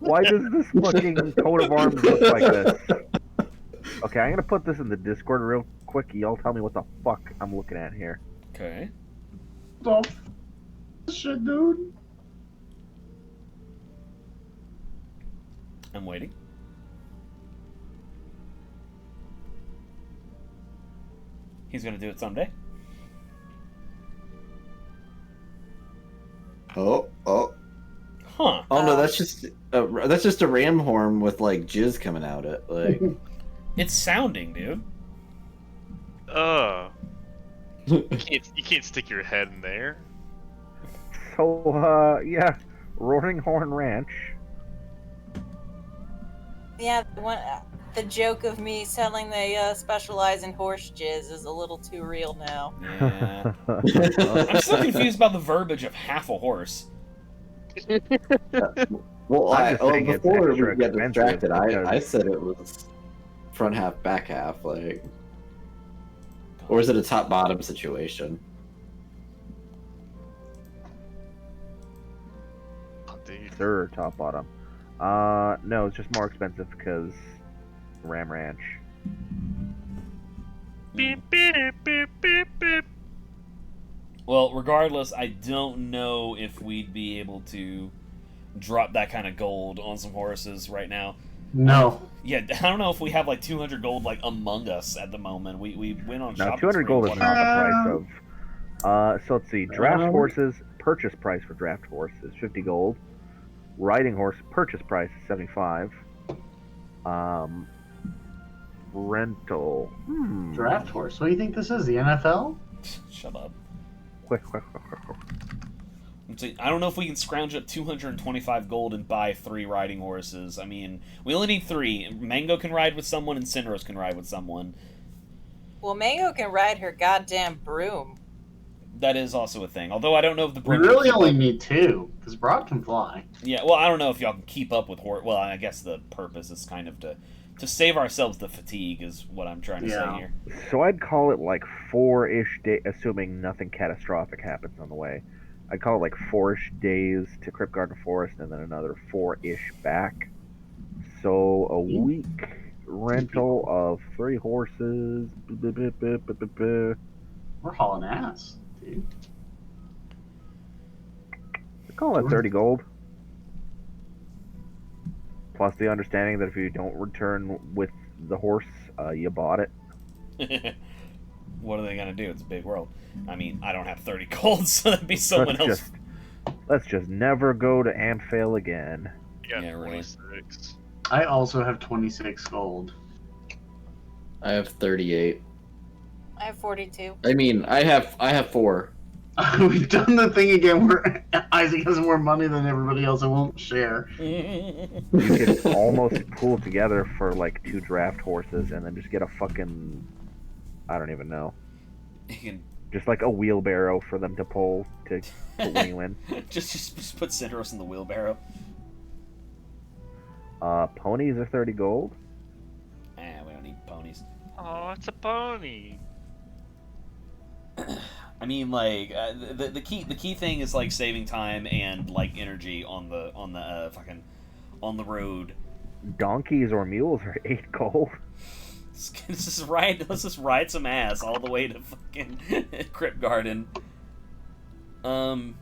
[SPEAKER 2] Why does this fucking coat of arms look like this? Okay, I'm gonna put this in the Discord real quick. Y'all tell me what the fuck I'm looking at here.
[SPEAKER 1] Okay.
[SPEAKER 6] Oh, shit, dude.
[SPEAKER 1] I'm waiting. He's gonna do it someday.
[SPEAKER 4] Oh.
[SPEAKER 1] Huh.
[SPEAKER 4] Oh no, that's just a ram horn with like jizz coming out it. Like
[SPEAKER 1] It's sounding, dude.
[SPEAKER 3] You can't stick your head in there.
[SPEAKER 2] So, yeah, Roaring Horn Ranch.
[SPEAKER 7] Yeah, the joke of me selling the specialize in horse jizz is a little too real now.
[SPEAKER 1] Yeah. I'm still confused about the verbiage of half a horse.
[SPEAKER 4] well,
[SPEAKER 2] I'm just saying it's
[SPEAKER 4] before we
[SPEAKER 2] extra
[SPEAKER 4] get
[SPEAKER 2] expensive
[SPEAKER 4] distracted, I
[SPEAKER 2] because-
[SPEAKER 4] said it was front half, back half, like, or is it a top bottom situation?
[SPEAKER 3] Oh, dude.
[SPEAKER 2] Sir, top bottom. No, it's just more expensive because Ram Ranch.
[SPEAKER 3] Beep, beep, beep, beep, beep.
[SPEAKER 1] Well, regardless, I don't know if we'd be able to drop that kind of gold on some horses right now.
[SPEAKER 6] No.
[SPEAKER 1] Yeah, I don't know if we have like 200 gold like among us at the moment. We went on
[SPEAKER 2] Now,
[SPEAKER 1] shopping
[SPEAKER 2] 200
[SPEAKER 1] spree
[SPEAKER 2] gold is
[SPEAKER 1] one
[SPEAKER 2] not the
[SPEAKER 1] night.
[SPEAKER 2] price of. So let's see. Draft
[SPEAKER 6] Uh,
[SPEAKER 2] horses purchase price for draft horse is 50 gold. Riding horse purchase price is 75. Rental.
[SPEAKER 6] Draft horse. What do you think this is? The NFL?
[SPEAKER 1] Shut up.
[SPEAKER 2] Quick.
[SPEAKER 1] I don't know if we can scrounge up 225 gold and buy 3 riding horses. I mean, we only need 3. Mango can ride with someone and Cinderos can ride with someone.
[SPEAKER 7] Well, Mango can ride her goddamn broom.
[SPEAKER 1] That is also a thing. Although I don't know if the
[SPEAKER 6] We
[SPEAKER 1] broom
[SPEAKER 6] really
[SPEAKER 1] can keep
[SPEAKER 6] only
[SPEAKER 1] up.
[SPEAKER 6] need 2, because Brock can fly.
[SPEAKER 1] Yeah, well, I don't know if y'all can keep up with horse. Well, I guess the purpose is kind of to save ourselves the fatigue is what I'm trying to say
[SPEAKER 6] Yeah.
[SPEAKER 1] here.
[SPEAKER 2] So I'd call it like 4-ish days, assuming nothing catastrophic happens on the way. I'd call it like 4-ish days to Crypt Garden Forest and then another 4-ish back. So a week rental of 3 horses.
[SPEAKER 6] We're hauling ass, dude.
[SPEAKER 2] I'd call it 30 gold. Plus the understanding that if you don't return with the horse, you bought it.
[SPEAKER 1] What are they gonna do? It's a big world. I mean, I don't have 30 gold, so that'd be someone else.
[SPEAKER 2] Let's just never go to Amphail again.
[SPEAKER 3] Yeah,
[SPEAKER 1] Yeah, really.
[SPEAKER 3] 26.
[SPEAKER 6] I also have 26 gold.
[SPEAKER 4] I have 38.
[SPEAKER 7] I have 42.
[SPEAKER 4] I mean, I have 4.
[SPEAKER 6] We've done the thing again where Isaac has more money than everybody else and won't share.
[SPEAKER 2] You could almost pool together for like 2 draft horses and then just get a fucking, I don't even know,
[SPEAKER 1] You can
[SPEAKER 2] just like a wheelbarrow for them to pull to when you win.
[SPEAKER 1] just put Cinderos in the wheelbarrow.
[SPEAKER 2] Ponies are 30 gold.
[SPEAKER 1] We don't need ponies.
[SPEAKER 3] Oh, it's a pony.
[SPEAKER 1] I mean, like the key thing is like saving time and like energy on the on the road.
[SPEAKER 2] Donkeys or mules are 8 gold.
[SPEAKER 1] Let's just ride some ass all the way to fucking Crypt Garden. No,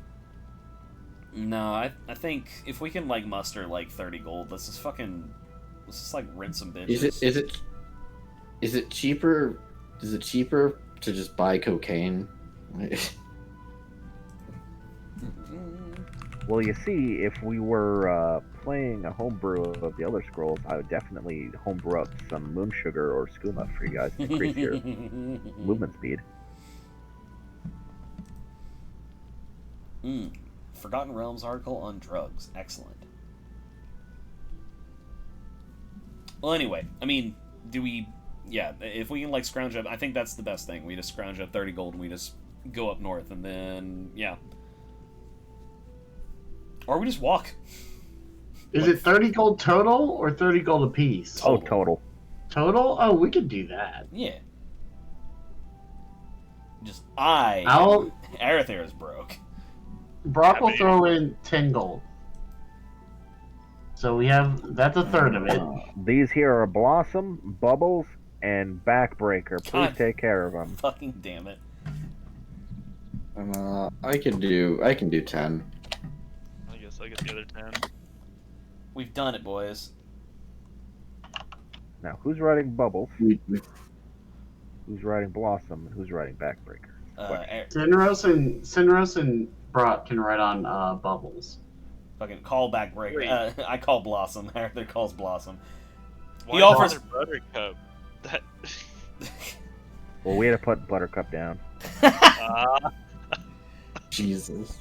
[SPEAKER 1] I think if we can like muster like 30 gold, let's just like rent some bitches.
[SPEAKER 4] Is it cheaper? Is it cheaper to just buy cocaine?
[SPEAKER 2] Well, you see, if we were playing a homebrew of the Elder Scrolls, I would definitely homebrew up some moon sugar or skooma for you guys to increase your movement speed.
[SPEAKER 1] Forgotten Realms article on drugs. Excellent. Well, anyway, I mean, yeah, if we can like scrounge up, I think that's the best thing. We just scrounge up 30 gold and we just go up north, and then yeah, or we just walk.
[SPEAKER 6] Is it 30 gold total or 30 gold apiece?
[SPEAKER 1] Total.
[SPEAKER 2] Oh, total.
[SPEAKER 6] Total? Oh, we could do that.
[SPEAKER 1] Yeah. Just
[SPEAKER 6] I'll-
[SPEAKER 1] Arethyr is broke.
[SPEAKER 6] Brock will throw in 10 gold. So that's a third of it.
[SPEAKER 2] These here are Blossom, Bubbles, and Backbreaker. Please
[SPEAKER 1] God.
[SPEAKER 2] take care of them.
[SPEAKER 1] Fucking damn it.
[SPEAKER 4] I can do 10.
[SPEAKER 3] I guess I get the other 10.
[SPEAKER 1] We've done it, boys.
[SPEAKER 2] Now, who's riding Bubbles?
[SPEAKER 4] We-
[SPEAKER 2] Who's riding Blossom? And who's riding Backbreaker?
[SPEAKER 6] Cineros and Brock can ride on Bubbles.
[SPEAKER 1] Fucking call Backbreaker.
[SPEAKER 3] Wait.
[SPEAKER 1] I call Blossom. Arethyr calls Blossom.
[SPEAKER 3] Why
[SPEAKER 1] He offers-
[SPEAKER 3] another Buttercup? That.
[SPEAKER 2] Well, we had to put Buttercup down.
[SPEAKER 4] Jesus.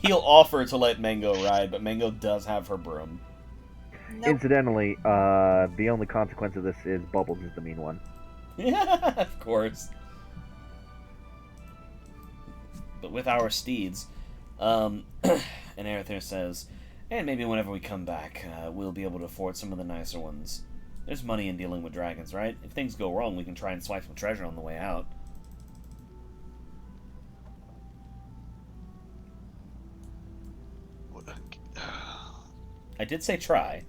[SPEAKER 1] He'll offer to let Mango ride, but Mango does have her broom.
[SPEAKER 7] Nope.
[SPEAKER 2] Incidentally, the only consequence of this is Bubbles is the mean one.
[SPEAKER 1] Yeah, of course. But with our steeds, and Arethyr says, and maybe whenever we come back, we'll be able to afford some of the nicer ones. There's money in dealing with dragons, right? If things go wrong, we can try and swipe some treasure on the way out. I did say try.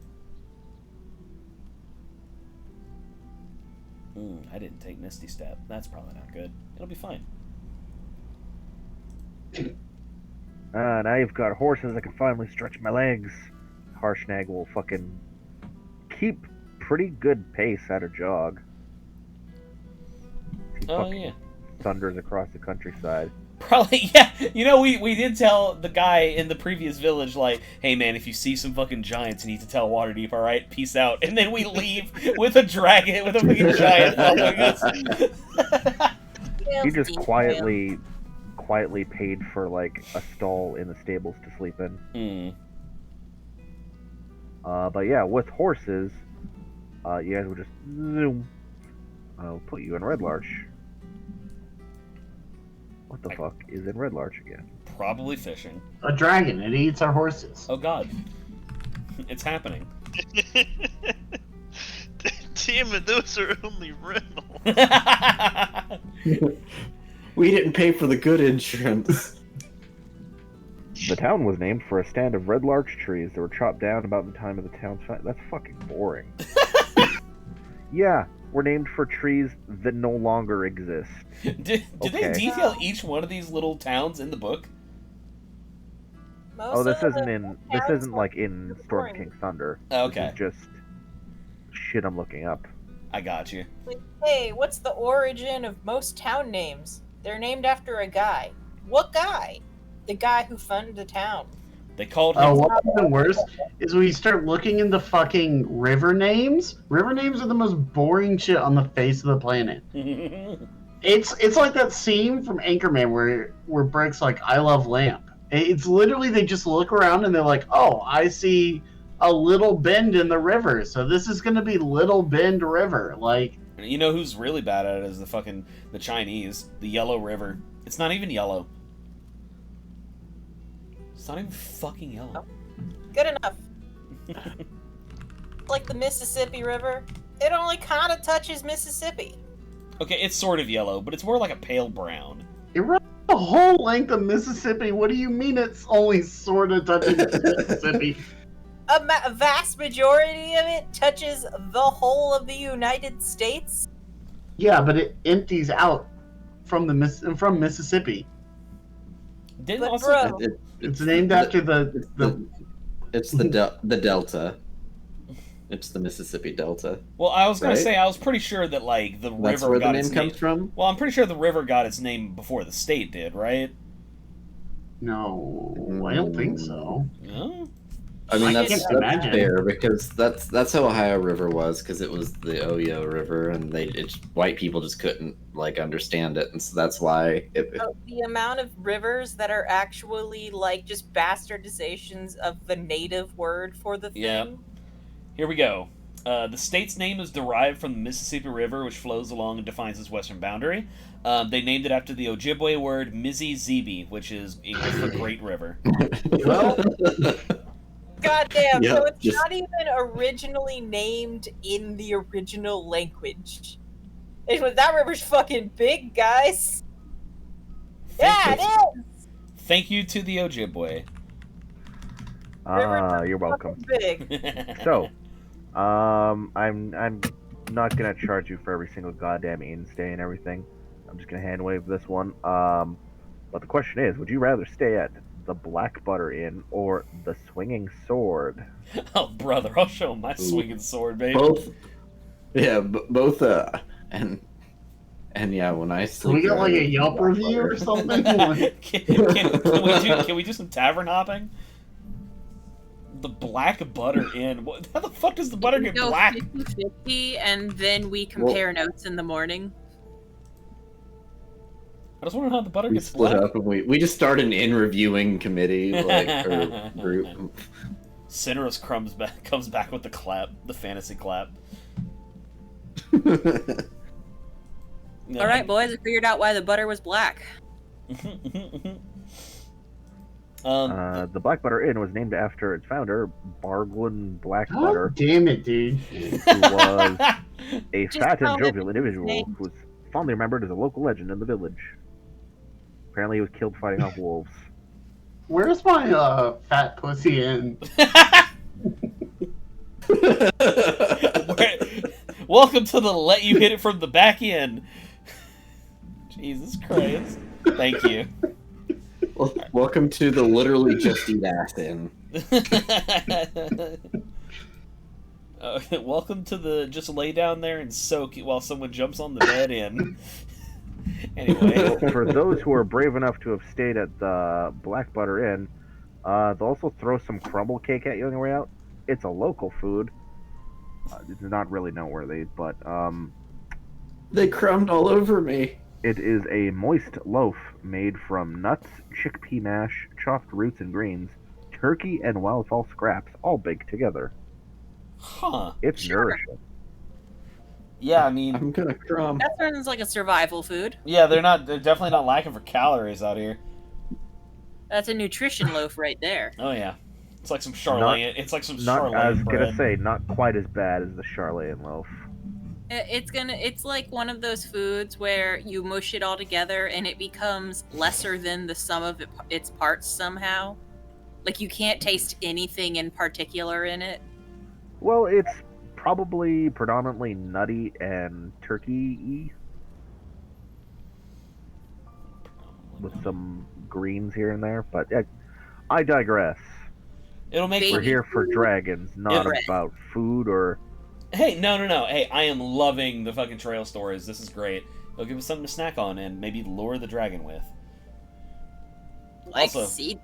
[SPEAKER 1] I didn't take Misty Step. That's probably not good. It'll be fine.
[SPEAKER 2] Now you've got horses, I can finally stretch my legs. Harshnag will fucking keep pretty good pace at a jog. He
[SPEAKER 1] Oh,
[SPEAKER 2] fucking
[SPEAKER 1] yeah.
[SPEAKER 2] thunders across the countryside.
[SPEAKER 1] Probably, yeah. You know, we did tell the guy in the previous village, like, hey man, if you see some fucking giants, you need to tell Waterdeep, alright? Peace out. And then we leave with a dragon, with a fucking giant following us.
[SPEAKER 2] He just quietly paid for, like, a stall in the stables to sleep in. But yeah, with horses, you guys will just zoom. I'll put you in Red Larch. What the fuck is in Red Larch again?
[SPEAKER 1] Probably fishing.
[SPEAKER 6] A dragon. It eats our horses.
[SPEAKER 1] Oh god. It's happening.
[SPEAKER 3] Damn it, those are only rentals.
[SPEAKER 4] We didn't pay for the good insurance.
[SPEAKER 2] The town was named for a stand of red larch trees that were chopped down about the time of the town's fire. That's fucking boring. Yeah, were named for trees that no longer exist.
[SPEAKER 1] Did they
[SPEAKER 2] Okay.
[SPEAKER 1] detail each one of these little towns in the book?
[SPEAKER 2] Oh, this isn't like in Storm
[SPEAKER 7] boring.
[SPEAKER 2] King's Thunder.
[SPEAKER 1] Okay.
[SPEAKER 2] This is just shit I'm looking up.
[SPEAKER 1] I got you.
[SPEAKER 7] Hey, what's the origin of most town names? They're named after a guy. What guy? The guy who funded the town.
[SPEAKER 1] They called him...
[SPEAKER 6] Oh, what's even worse is when you start looking into fucking river names. River names are the most boring shit on the face of the planet. It's like that scene from Anchorman where Brick's like, "I love lamp." It's literally they just look around and they're like, "Oh, I see a little bend in the river, so this is gonna be Little Bend River." Like,
[SPEAKER 1] You know who's really bad at it is the Chinese. The Yellow River. It's not even yellow. It's not even fucking yellow.
[SPEAKER 7] Good enough. Like the Mississippi River, it only kind of touches Mississippi.
[SPEAKER 1] Okay, it's sort of yellow, but it's more like a pale brown.
[SPEAKER 6] it runs the whole length of Mississippi. What do you mean it's only sort of touching Mississippi?
[SPEAKER 7] A vast majority of it touches the whole of the United States.
[SPEAKER 6] Yeah, but it empties out from from Mississippi.
[SPEAKER 1] Didn't
[SPEAKER 7] But
[SPEAKER 1] also...
[SPEAKER 7] bro,
[SPEAKER 6] It's named after the
[SPEAKER 4] It's the Delta. It's the Mississippi Delta.
[SPEAKER 1] Well, I was gonna
[SPEAKER 4] Right?
[SPEAKER 1] say I was pretty sure that like the
[SPEAKER 4] That's
[SPEAKER 1] river
[SPEAKER 4] where the
[SPEAKER 1] got
[SPEAKER 4] name
[SPEAKER 1] its
[SPEAKER 4] comes
[SPEAKER 1] name.
[SPEAKER 4] from.
[SPEAKER 1] Well, I'm pretty sure the river got its name before the state did, right?
[SPEAKER 6] No, I don't think so.
[SPEAKER 1] No.
[SPEAKER 4] I mean,
[SPEAKER 6] I
[SPEAKER 4] that's
[SPEAKER 6] can't imagine.
[SPEAKER 4] fair because that's how Ohio River was, because it was the Oyo River, and white people just couldn't like understand it, and so that's why
[SPEAKER 7] the amount of rivers that are actually like just bastardizations of the native word for the thing.
[SPEAKER 1] Yeah. Here we go. The state's name is derived from the Mississippi River, which flows along and defines its western boundary. They named it after the Ojibwe word Mississippi, which is English for Great River.
[SPEAKER 6] Well,
[SPEAKER 7] Goddamn,
[SPEAKER 4] Yeah,
[SPEAKER 7] so it's
[SPEAKER 4] just-
[SPEAKER 7] not even originally named in the original language. That river's fucking big, guys. Yeah, it is.
[SPEAKER 1] Thank you to the Ojibwe.
[SPEAKER 2] You're welcome.
[SPEAKER 7] Fucking big.
[SPEAKER 2] So, I'm not gonna charge you for every single goddamn inn stay and everything. I'm just gonna hand wave this one. But the question is, would you rather stay at the Black Butter Inn or the Swinging Sword?
[SPEAKER 1] Oh, brother, I'll show 'em my swinging sword, baby.
[SPEAKER 4] both, yeah, both, and yeah, when I
[SPEAKER 6] can
[SPEAKER 4] sleep,
[SPEAKER 6] we get like a
[SPEAKER 4] there,
[SPEAKER 6] Yelp
[SPEAKER 4] Black
[SPEAKER 6] review or
[SPEAKER 4] Butter.
[SPEAKER 6] something?
[SPEAKER 1] Can we do some tavern hopping? The Black Butter Inn. How the fuck does the butter get
[SPEAKER 5] Go
[SPEAKER 1] black?
[SPEAKER 5] 50-50, and then we compare notes in the morning.
[SPEAKER 1] I just wonder how the butter
[SPEAKER 4] We
[SPEAKER 1] gets
[SPEAKER 4] split
[SPEAKER 1] black.
[SPEAKER 4] up and we just started an in reviewing committee, like or group.
[SPEAKER 1] Cineros comes back with the clap, the fantasy clap.
[SPEAKER 5] All right, boys, I figured out why the butter was black.
[SPEAKER 2] The Black Butter Inn was named after its founder, Barglin
[SPEAKER 6] God
[SPEAKER 2] Blackbutter,
[SPEAKER 6] damn it, dude.
[SPEAKER 2] who was a
[SPEAKER 7] Just
[SPEAKER 2] fat and
[SPEAKER 7] call it
[SPEAKER 2] jovial
[SPEAKER 7] his
[SPEAKER 2] individual
[SPEAKER 7] name.
[SPEAKER 2] who was fondly remembered as a local legend in the village. Apparently, he was killed fighting off wolves.
[SPEAKER 6] Where's my fat pussy in?
[SPEAKER 1] Welcome to the let you hit it from the back end. Jesus Christ. Thank you.
[SPEAKER 4] Welcome to the literally just eat ass in.
[SPEAKER 1] Welcome to the just lay down there and soak while someone jumps on the bed in. Anyway.
[SPEAKER 2] For those who are brave enough to have stayed at the Black Butter Inn, they'll also throw some crumble cake at you on your way out. It's a local food. It's not really noteworthy, but
[SPEAKER 4] They crumbed all over me.
[SPEAKER 2] it is a moist loaf made from nuts, chickpea mash, chopped roots and greens, turkey, and wildfowl scraps, all baked together.
[SPEAKER 1] Huh.
[SPEAKER 2] It's
[SPEAKER 5] Sure.
[SPEAKER 2] nourishing.
[SPEAKER 1] Yeah, I mean,
[SPEAKER 4] I'm gonna crumb.
[SPEAKER 5] That sounds like a survival food.
[SPEAKER 1] yeah, they're definitely not lacking for calories out here.
[SPEAKER 5] That's a nutrition loaf right there.
[SPEAKER 1] Oh yeah. It's like some Charlotte. It's like some
[SPEAKER 2] Not, I was
[SPEAKER 1] Charlotte
[SPEAKER 2] gonna
[SPEAKER 1] bread.
[SPEAKER 2] say, not quite as bad as the Charlotte loaf.
[SPEAKER 5] It's like one of those foods where you mush it all together and it becomes lesser than the sum of its parts somehow. Like you can't taste anything in particular in it.
[SPEAKER 2] Well, it's probably predominantly nutty and turkey-y, with some greens here and there, but I digress.
[SPEAKER 1] It'll make
[SPEAKER 5] Baby
[SPEAKER 2] We're here for dragons, not
[SPEAKER 5] Yeah.
[SPEAKER 2] about food or...
[SPEAKER 1] Hey, no. Hey, I am loving the fucking trail stories. This is great. It'll give us something to snack on and maybe lure the dragon with.
[SPEAKER 5] Like
[SPEAKER 1] Also-
[SPEAKER 5] seed.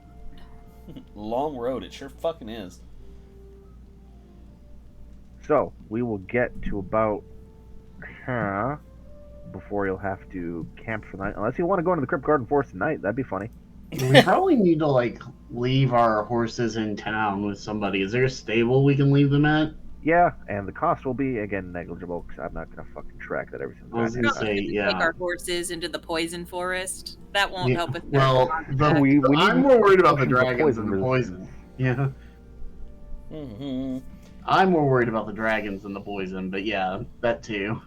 [SPEAKER 1] Long road, it sure fucking is.
[SPEAKER 2] So, we will get to about... before you'll have to camp for the night. Unless you want to go into the Crypt Garden Forest tonight, that'd be funny.
[SPEAKER 6] We probably need to like leave our horses in town with somebody. Is there a stable we can leave them at?
[SPEAKER 2] Yeah, and the cost will be, again, negligible, because I'm not going to fucking track that every single
[SPEAKER 6] I was
[SPEAKER 2] time.
[SPEAKER 6] gonna
[SPEAKER 5] Not
[SPEAKER 6] say,
[SPEAKER 5] Take
[SPEAKER 6] yeah.
[SPEAKER 5] our horses into the poison forest. That won't
[SPEAKER 6] Yeah,
[SPEAKER 5] help us.
[SPEAKER 6] well, the-
[SPEAKER 2] We
[SPEAKER 6] I'm
[SPEAKER 2] need
[SPEAKER 6] more worried about the
[SPEAKER 2] potions of
[SPEAKER 6] dragons than the
[SPEAKER 2] resistance.
[SPEAKER 6] poison. Yeah.
[SPEAKER 1] Mm-hmm.
[SPEAKER 6] I'm more worried about the dragons than the poison, but yeah, that too.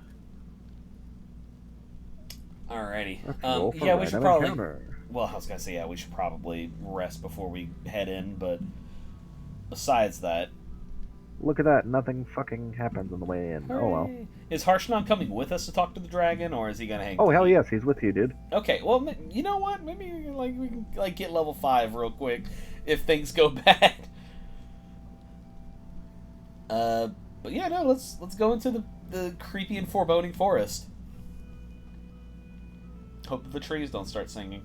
[SPEAKER 1] Alrighty.
[SPEAKER 2] Let's roll for
[SPEAKER 1] Yeah, we should
[SPEAKER 2] random
[SPEAKER 1] probably.
[SPEAKER 2] encounter.
[SPEAKER 1] Well, I was gonna say, yeah, we should probably rest before we head in, but besides that.
[SPEAKER 2] Look at that, nothing fucking happens on the way in. Oh well.
[SPEAKER 1] Hooray. Is Harshnag coming with us to talk to the dragon, or is he gonna hang?
[SPEAKER 2] Oh hell yes, he's with you, dude.
[SPEAKER 1] Okay, well, you know what? Maybe we can get level 5 real quick if things go bad. But yeah, no, let's go into the creepy and foreboding forest. Hope that the trees don't start singing.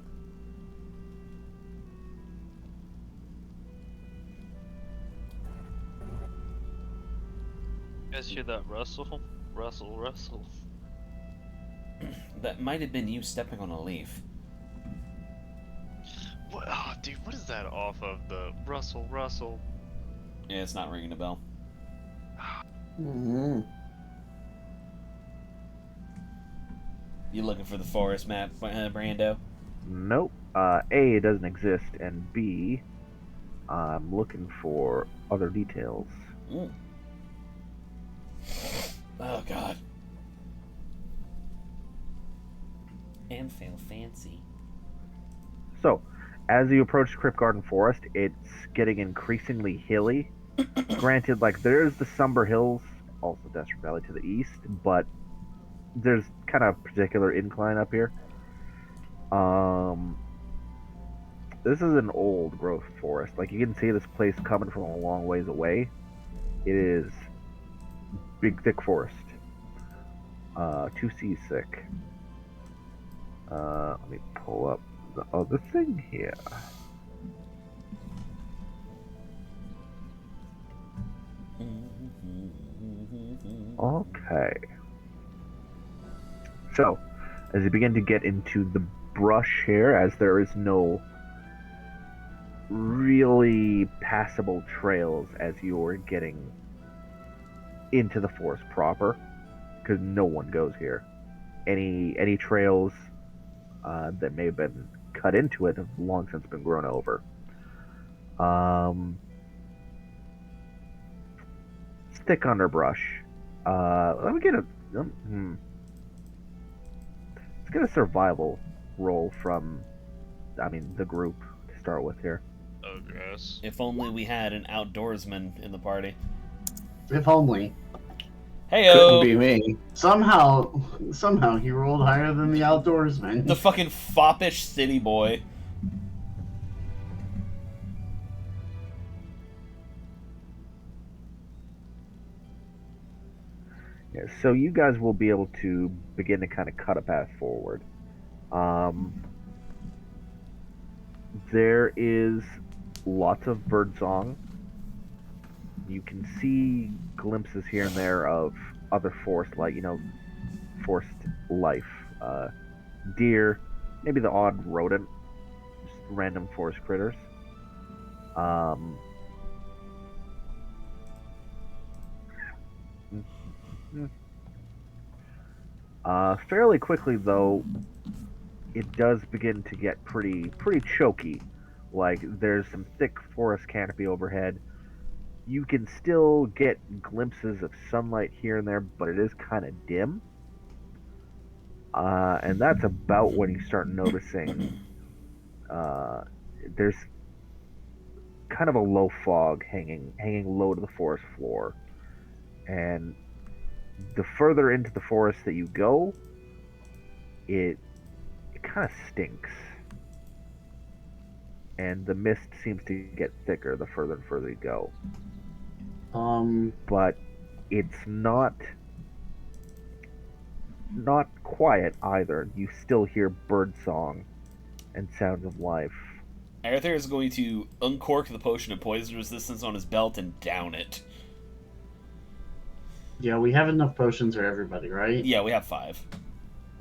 [SPEAKER 3] You guys hear that rustle? Rustle.
[SPEAKER 1] That might have been you stepping on a leaf.
[SPEAKER 3] What? Oh, dude, what is that off of the rustle?
[SPEAKER 1] Yeah, it's not ringing a bell.
[SPEAKER 4] Mm-hmm.
[SPEAKER 1] You looking for the forest map, Brando?
[SPEAKER 2] Nope. A, it doesn't exist, and B, I'm looking for other details.
[SPEAKER 1] Mm. Oh God. And feel fancy.
[SPEAKER 2] So, as you approach Crypt Garden Forest, it's getting increasingly hilly. Granted, like, there's the Somber Hills, also Desert Valley to the east, but there's kind of a particular incline up here. This is an old growth forest. Like, you can see this place coming from a long ways away. It is big, thick forest. 2C thick. Let me pull up the other thing here. Okay. So, as you begin to get into the brush here, as there is no really passable trails as you're getting into the forest proper, because no one goes here. Any trails that may have been cut into it have long since been grown over. Thick underbrush. Let me get a. Let's get a survival roll from, the group to start with here.
[SPEAKER 3] Oh, gross.
[SPEAKER 1] If only we had an outdoorsman in the party.
[SPEAKER 6] If only.
[SPEAKER 1] Heyo!
[SPEAKER 4] Couldn't be me.
[SPEAKER 6] Somehow he rolled higher than the outdoorsman.
[SPEAKER 1] The fucking foppish city boy.
[SPEAKER 2] Yeah, so you guys will be able to begin to kind of cut a path forward. There is lots of birdsong. You can see glimpses here and there of other forest life, forest life. Deer, maybe the odd rodent, just random forest critters. Fairly quickly, though, it does begin to get pretty choky. Like, there's some thick forest canopy overhead. You can still get glimpses of sunlight here and there, but it is kind of dim. And that's about when you start noticing there's kind of a low fog hanging low to the forest floor. And the further into the forest that you go, it kind of stinks. And the mist seems to get thicker the further and further you go. But it's not quiet either. You still hear birdsong and sounds of life.
[SPEAKER 1] Arthur is going to uncork the potion of poison resistance on his belt and down it.
[SPEAKER 6] Yeah, we have enough potions for everybody, right?
[SPEAKER 1] Yeah, we have 5.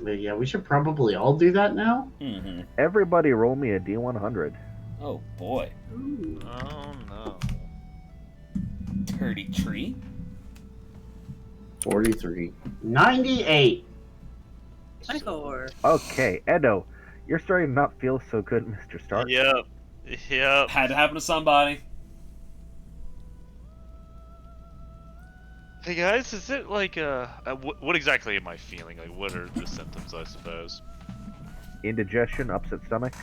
[SPEAKER 6] But yeah, we should probably all do that now.
[SPEAKER 1] Mm-hmm.
[SPEAKER 2] Everybody roll me a D100.
[SPEAKER 1] Oh boy.
[SPEAKER 5] Ooh.
[SPEAKER 3] Oh no.
[SPEAKER 1] Purdy tree.
[SPEAKER 4] 43.
[SPEAKER 6] 98.
[SPEAKER 5] 24.
[SPEAKER 2] Okay, Edo, you're starting to not feel so good, Mr. Stark.
[SPEAKER 3] Yep.
[SPEAKER 1] Had to happen to somebody.
[SPEAKER 3] Hey guys, is it like what exactly am I feeling? Like, what are the symptoms, I suppose?
[SPEAKER 2] Indigestion, upset stomach.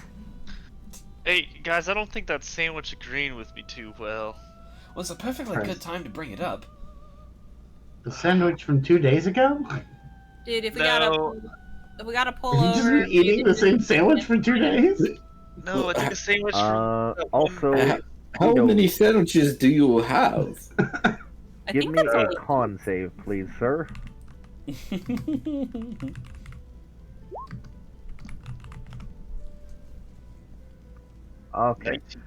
[SPEAKER 3] Hey guys, I don't think that sandwich agreed with me too well.
[SPEAKER 1] Well, it's a perfectly good time to bring it up.
[SPEAKER 6] The sandwich from 2 days ago?
[SPEAKER 5] Dude, if we
[SPEAKER 3] No.
[SPEAKER 5] gotta pull
[SPEAKER 6] Have you just
[SPEAKER 5] over.
[SPEAKER 6] been eating the same sandwich for 2 days?
[SPEAKER 3] No, I think the sandwich from
[SPEAKER 2] Also,
[SPEAKER 4] How
[SPEAKER 2] Edo,
[SPEAKER 4] many sandwiches do you have?
[SPEAKER 5] I
[SPEAKER 2] give
[SPEAKER 5] think
[SPEAKER 2] me
[SPEAKER 5] that's
[SPEAKER 2] a
[SPEAKER 5] all.
[SPEAKER 2] con save, please, sir. Okay.
[SPEAKER 3] 19.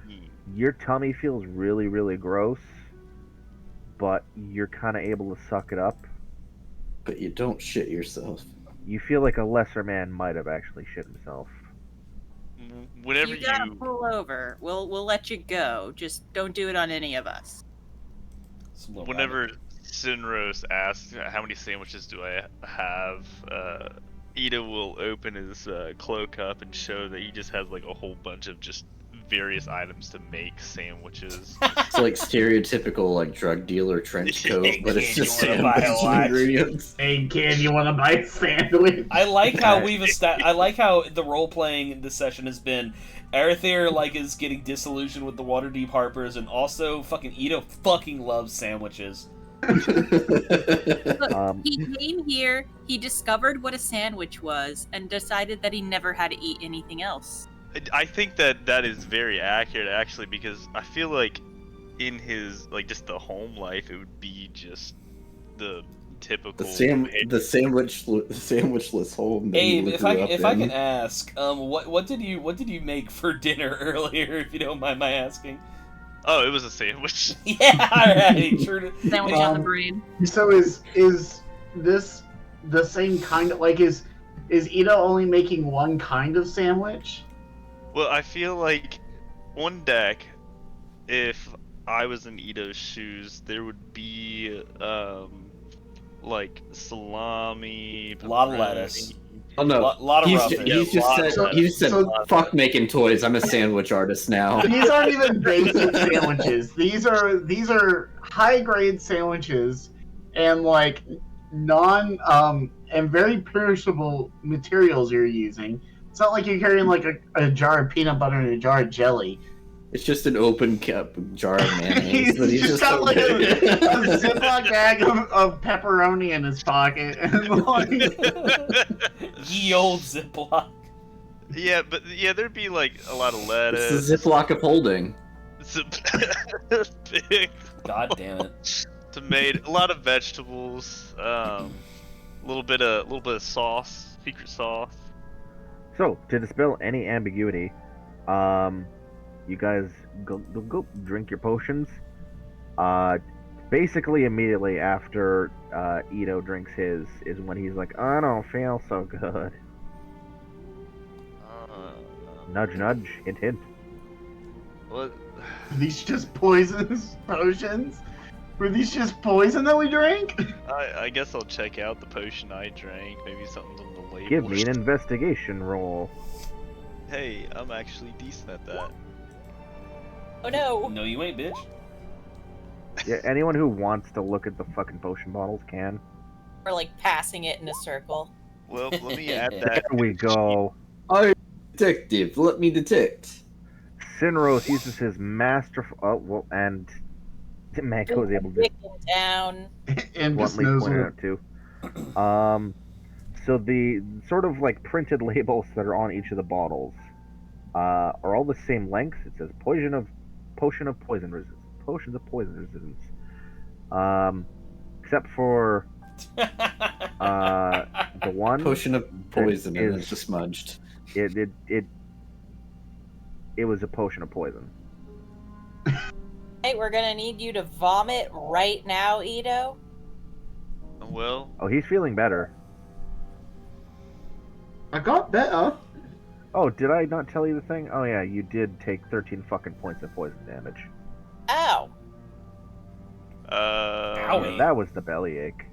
[SPEAKER 2] Your tummy feels really, really gross, but you're kind of able to suck it up.
[SPEAKER 4] But you don't shit yourself.
[SPEAKER 2] You feel like a lesser man might have actually shit himself.
[SPEAKER 3] Whenever
[SPEAKER 5] You gotta pull over. We'll let you go. Just don't do it on any of us.
[SPEAKER 3] Whenever Sinros asks how many sandwiches do I have, Ida will open his cloak up and show that he just has like a whole bunch of just various items to make sandwiches.
[SPEAKER 4] It's like stereotypical like drug dealer trench coat, but it's just
[SPEAKER 1] You wanna buy a
[SPEAKER 4] sandwiches and
[SPEAKER 1] watch?
[SPEAKER 4] ingredients.
[SPEAKER 6] Hey kid, you wanna buy a sandwich?
[SPEAKER 1] I like how I like how the role playing this session has been. Arethyr is getting disillusioned with the Waterdeep Harpers, and also fucking Ito fucking loves sandwiches.
[SPEAKER 5] Look, he came here, he discovered what a sandwich was, and decided that he never had to eat anything else.
[SPEAKER 3] I think that is very accurate actually, because I feel like in his just the home life, it would be just the typical
[SPEAKER 4] the sandwichless home. that
[SPEAKER 1] Abe,
[SPEAKER 4] you
[SPEAKER 1] if
[SPEAKER 4] grew
[SPEAKER 1] I
[SPEAKER 4] up in.
[SPEAKER 1] can ask, what did you make for dinner earlier? If you don't mind my asking.
[SPEAKER 3] Oh, it was a sandwich.
[SPEAKER 1] Yeah, alright, true.
[SPEAKER 5] Sandwich on the brain.
[SPEAKER 6] So is this the same kind of is Ida only making one kind of sandwich?
[SPEAKER 3] Well, I feel like on deck, if I was in Ito's shoes, there would be salami,
[SPEAKER 1] A lot of
[SPEAKER 3] pepperoni.
[SPEAKER 1] lettuce.
[SPEAKER 4] Oh no,
[SPEAKER 1] Lot of roughage.
[SPEAKER 4] he's just said,
[SPEAKER 6] So-
[SPEAKER 4] fuck making toys. I'm a sandwich artist now.
[SPEAKER 6] These aren't even basic sandwiches. These are high grade sandwiches and non and very perishable materials you're using. It's not like you're carrying a jar of peanut butter and a jar of jelly.
[SPEAKER 4] It's just an open cup jar of mayonnaise.
[SPEAKER 6] He's
[SPEAKER 4] that he's
[SPEAKER 6] just got a
[SPEAKER 4] opening.
[SPEAKER 6] Ziploc bag of pepperoni in his pocket. And
[SPEAKER 1] Ye old Ziploc.
[SPEAKER 3] Yeah, but there'd be a lot of lettuce.
[SPEAKER 4] It's the Ziploc of holding.
[SPEAKER 3] Big.
[SPEAKER 1] God damn it.
[SPEAKER 3] tomato, a lot of vegetables, a little bit of sauce, secret sauce.
[SPEAKER 2] So, to dispel any ambiguity, you guys go drink your potions. Basically immediately after Ito drinks his is when he's like, I don't feel so good. Nudge, nudge, hint, hint.
[SPEAKER 3] What?
[SPEAKER 6] Are these just poisons potions? Were these just poison that we drank?
[SPEAKER 3] I guess I'll check out the potion I drank. Maybe something's on the label.
[SPEAKER 2] Give me an investigation roll.
[SPEAKER 3] Hey, I'm actually decent at that.
[SPEAKER 7] Oh no!
[SPEAKER 1] No, you ain't, bitch.
[SPEAKER 2] Yeah, anyone who wants to look at the fucking potion bottles can.
[SPEAKER 7] Or like passing it in a circle.
[SPEAKER 3] Well, let me add
[SPEAKER 2] There
[SPEAKER 3] that.
[SPEAKER 2] we go.
[SPEAKER 4] I'm detective. Let me detect.
[SPEAKER 2] Sinros uses his masterful. Oh, well, and Mako is able to
[SPEAKER 7] Dick him down.
[SPEAKER 6] And just
[SPEAKER 2] bluntly
[SPEAKER 6] knows
[SPEAKER 2] point it
[SPEAKER 6] what.
[SPEAKER 2] out too. So the sort of like printed labels that are on each of the bottles are all the same length. It says potion of poison resistance. Potions of poison resistance. Except for the one
[SPEAKER 4] Potion of poison,
[SPEAKER 2] that
[SPEAKER 4] and
[SPEAKER 2] is-
[SPEAKER 4] it's just smudged.
[SPEAKER 2] it was a potion of poison.
[SPEAKER 7] Hey, we're gonna need you to vomit right now, Ito.
[SPEAKER 3] Well,
[SPEAKER 2] Oh, he's feeling better.
[SPEAKER 6] I got better.
[SPEAKER 2] Oh, did I not tell you the thing? Oh yeah, you did take 13 fucking points of poison damage.
[SPEAKER 7] Ow!
[SPEAKER 1] Owie.
[SPEAKER 2] That was the bellyache.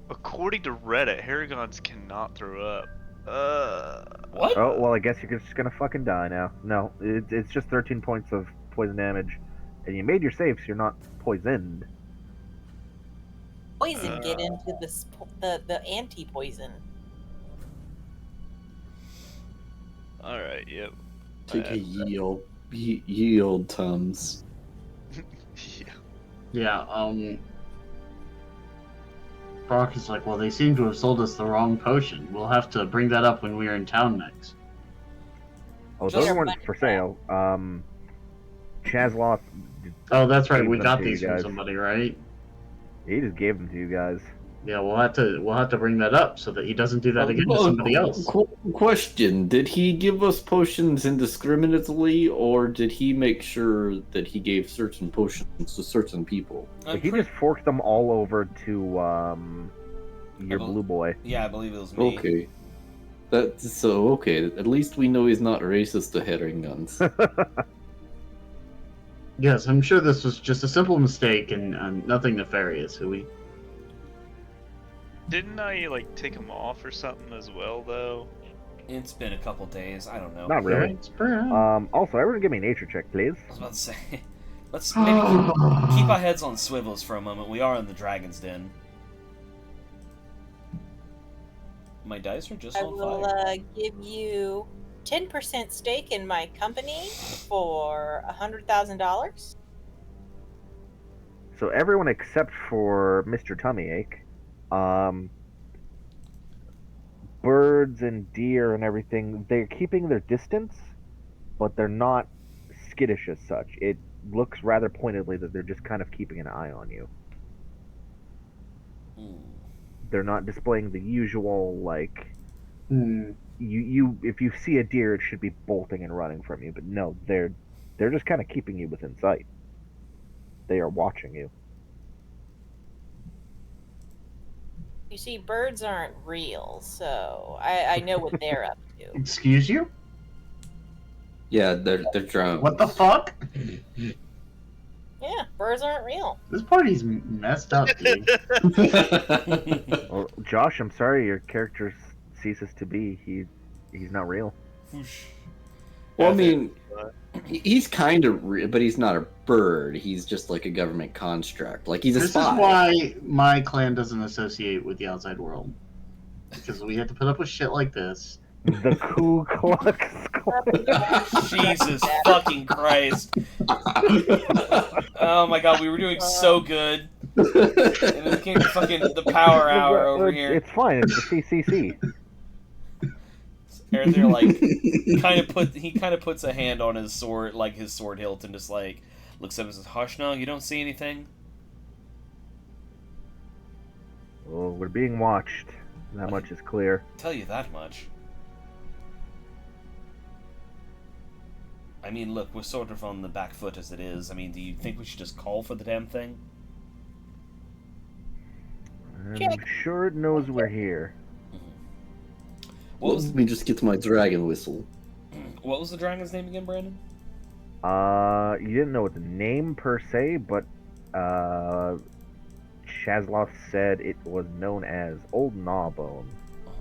[SPEAKER 3] according to Reddit, Harrigons cannot throw up.
[SPEAKER 1] What?
[SPEAKER 2] Oh, well, I guess you're just gonna fucking die now. No, it's just 13 points of poison damage. And you made your save, so you're not poisoned.
[SPEAKER 7] Poison get into the anti-poison.
[SPEAKER 3] All right. Yep.
[SPEAKER 4] Take
[SPEAKER 3] I
[SPEAKER 4] a
[SPEAKER 3] added
[SPEAKER 4] yield, Tums.
[SPEAKER 3] that. Yeah.
[SPEAKER 6] Yeah, Brock is like, well, they seem to have sold us the wrong potion. We'll have to bring that up when we are in town next.
[SPEAKER 2] Oh,
[SPEAKER 1] Just-
[SPEAKER 2] those weren't for sale. Chazloth,
[SPEAKER 6] Oh, that's right.
[SPEAKER 2] Gave
[SPEAKER 6] We
[SPEAKER 2] them
[SPEAKER 6] got
[SPEAKER 2] to you
[SPEAKER 6] these from
[SPEAKER 2] guys.
[SPEAKER 6] somebody, right?
[SPEAKER 2] he just gave them to you guys.
[SPEAKER 6] Yeah, we'll have to bring that up so that he doesn't do that again to somebody else.
[SPEAKER 4] Question: did he give us potions indiscriminately, or did he make sure that he gave certain potions to certain people?
[SPEAKER 1] I'm
[SPEAKER 2] He
[SPEAKER 1] pretty-
[SPEAKER 2] just forked them all over to your
[SPEAKER 1] bel-
[SPEAKER 2] blue boy.
[SPEAKER 1] Yeah, I believe it was me.
[SPEAKER 4] Okay. That's so okay. At least we know he's not racist to Herringons.
[SPEAKER 6] Yes, I'm sure this was just a simple mistake and nothing nefarious, Hui.
[SPEAKER 3] Didn't I like take him off or something as well though?
[SPEAKER 1] It's been a couple days. I don't know.
[SPEAKER 2] Not really. Also, everyone give me a nature check, please.
[SPEAKER 1] I was about to say, let's maybe keep our heads on swivels for a moment. We are in the Dragon's Den. My dice are just
[SPEAKER 7] I
[SPEAKER 1] on
[SPEAKER 7] will
[SPEAKER 1] fire.
[SPEAKER 7] give you 10% stake in my company for $100,000.
[SPEAKER 2] So everyone except for Mr. Tummyache, birds and deer and everything, they're keeping their distance, but they're not skittish as such. It looks rather pointedly that they're just kind of keeping an eye on you.
[SPEAKER 1] Ooh.
[SPEAKER 2] They're not displaying the usual, like,
[SPEAKER 6] Hmm.
[SPEAKER 2] you if you see a deer, it should be bolting and running from you, but no, they're just kind of keeping you within sight. They are watching you.
[SPEAKER 7] You see, birds aren't real, so I know what they're up to.
[SPEAKER 6] Excuse you?
[SPEAKER 4] Yeah, they're drunk.
[SPEAKER 6] What the fuck?
[SPEAKER 7] Yeah, birds aren't real.
[SPEAKER 6] This party's messed up, dude.
[SPEAKER 2] Well, Josh, I'm sorry, your character ceases to be. He's not real.
[SPEAKER 1] Whoosh.
[SPEAKER 4] Well, I mean, he's kind of real, but he's not a bird. He's just like a government construct. Like he's a
[SPEAKER 6] This
[SPEAKER 4] spy.
[SPEAKER 6] is why my clan doesn't associate with the outside world. Because we had to put up with shit like this.
[SPEAKER 2] The Ku Klux Klan.
[SPEAKER 1] Jesus fucking Christ. Oh my god, we were doing so good. And then came fucking the power hour over here.
[SPEAKER 2] It's fine. It's the CCC.
[SPEAKER 1] Arthur like kind of puts a hand on his sword, like his sword hilt, and just like looks up and says, "Hush now, you don't see anything?"
[SPEAKER 2] Well, we're being watched. That much is clear.
[SPEAKER 1] Tell you that much. I mean, look, we're sort of on the back foot as it is. I mean, do you think we should just call for the damn thing?
[SPEAKER 2] I'm sure it knows we're here.
[SPEAKER 1] What was
[SPEAKER 4] Let me just get to my dragon whistle.
[SPEAKER 1] what was the dragon's name again, Brandon?
[SPEAKER 2] You didn't know its name per se, but Shazloth said it was known as Old Gnawbone.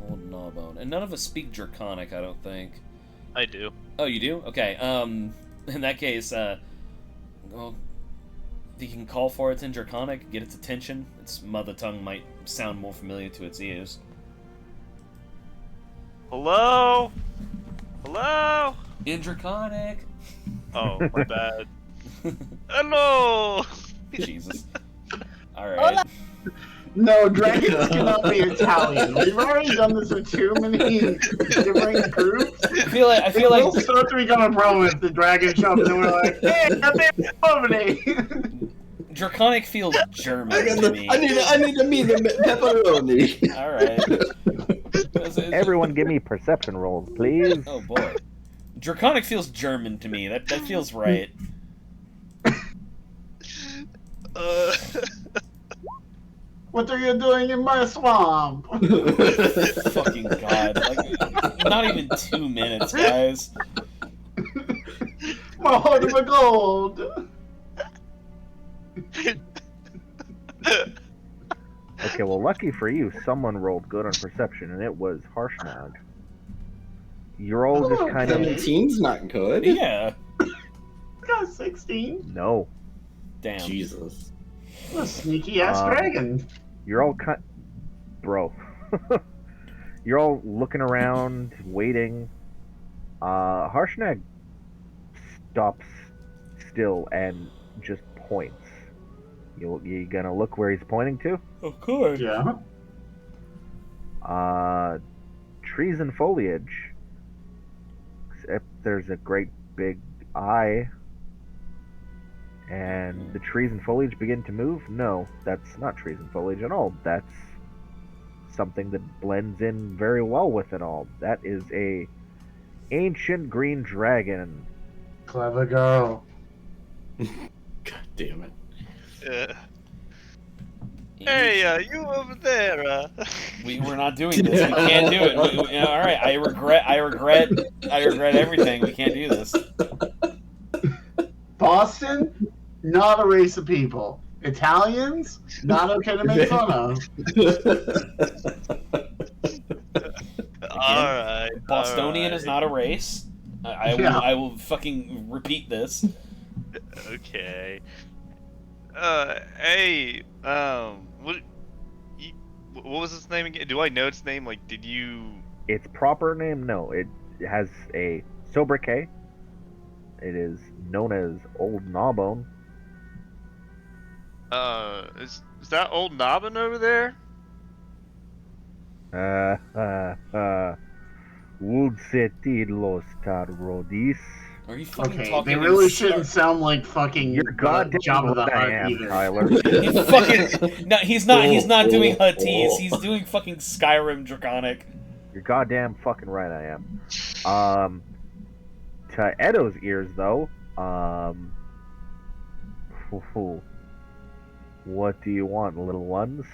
[SPEAKER 1] Old Gnawbone. And none of us speak Draconic, I don't think.
[SPEAKER 3] I do.
[SPEAKER 1] Oh, you do? Okay. In that case, well, if you can call for it in Draconic, get its attention. Its mother tongue might sound more familiar to its ears.
[SPEAKER 3] Hello? Hello?
[SPEAKER 1] In Draconic.
[SPEAKER 3] Oh, my bad. Hello!
[SPEAKER 1] Jesus. All right.
[SPEAKER 6] No, dragons cannot be Italian. We've already done this with too many different groups.
[SPEAKER 1] I feel like
[SPEAKER 6] We'll start to become a problem if the dragon shows and we're like, hey, a bit of
[SPEAKER 1] Draconic feels German to me.
[SPEAKER 4] I need to meet him at pepperoni.
[SPEAKER 1] All right.
[SPEAKER 2] Everyone give me perception rolls, please.
[SPEAKER 1] Oh boy. Draconic feels German to me. That feels right.
[SPEAKER 6] What are you doing in my swamp?
[SPEAKER 1] Fucking god. Like, not even 2 minutes, guys.
[SPEAKER 6] My heart of gold.
[SPEAKER 2] Okay, well, lucky for you, someone rolled good on perception, and it was Harshnag. You're all just kind of...
[SPEAKER 4] 17's not good.
[SPEAKER 1] Yeah.
[SPEAKER 6] Got 16.
[SPEAKER 2] No.
[SPEAKER 1] Damn.
[SPEAKER 4] Jesus.
[SPEAKER 6] What a sneaky ass dragon.
[SPEAKER 2] You're all kind... Bro. You're all looking around, waiting. Harshnag stops still and just points. You gonna look where he's pointing to?
[SPEAKER 1] Of course.
[SPEAKER 6] Yeah.
[SPEAKER 2] Trees and foliage. Except there's a great big eye. And the trees and foliage begin to move? No, that's not trees and foliage at all. That's something that blends in very well with it all. That is a ancient green dragon.
[SPEAKER 6] Clever girl.
[SPEAKER 4] God damn it.
[SPEAKER 3] Hey, you over there,
[SPEAKER 1] We're not doing this. We can't do it. All right, I regret everything. We can't do this.
[SPEAKER 6] Boston, not a race of people. Italians, not okay to make fun of.
[SPEAKER 3] Alright.
[SPEAKER 1] Bostonian is not a race. I will fucking repeat this.
[SPEAKER 3] Okay. Hey, what was its name again? Do I know its name? Like, did you...
[SPEAKER 2] Its proper name? No. It has a sobriquet. It is known as Old Gnawbone.
[SPEAKER 3] Is that old Nobbin over there?
[SPEAKER 2] Wulcetit los Rodis.
[SPEAKER 1] Are you fucking
[SPEAKER 6] Okay,
[SPEAKER 1] talking?
[SPEAKER 6] they really shouldn't sound like fucking
[SPEAKER 2] You're goddamn
[SPEAKER 6] Jabba the
[SPEAKER 2] right I
[SPEAKER 6] Hutt
[SPEAKER 2] am,
[SPEAKER 6] either.
[SPEAKER 2] Tyler.
[SPEAKER 1] He's fucking no. He's not. He's not doing Huttese. He's doing fucking Skyrim Draconic.
[SPEAKER 2] You're goddamn fucking right I am. To Edo's ears though, what do you want, little ones?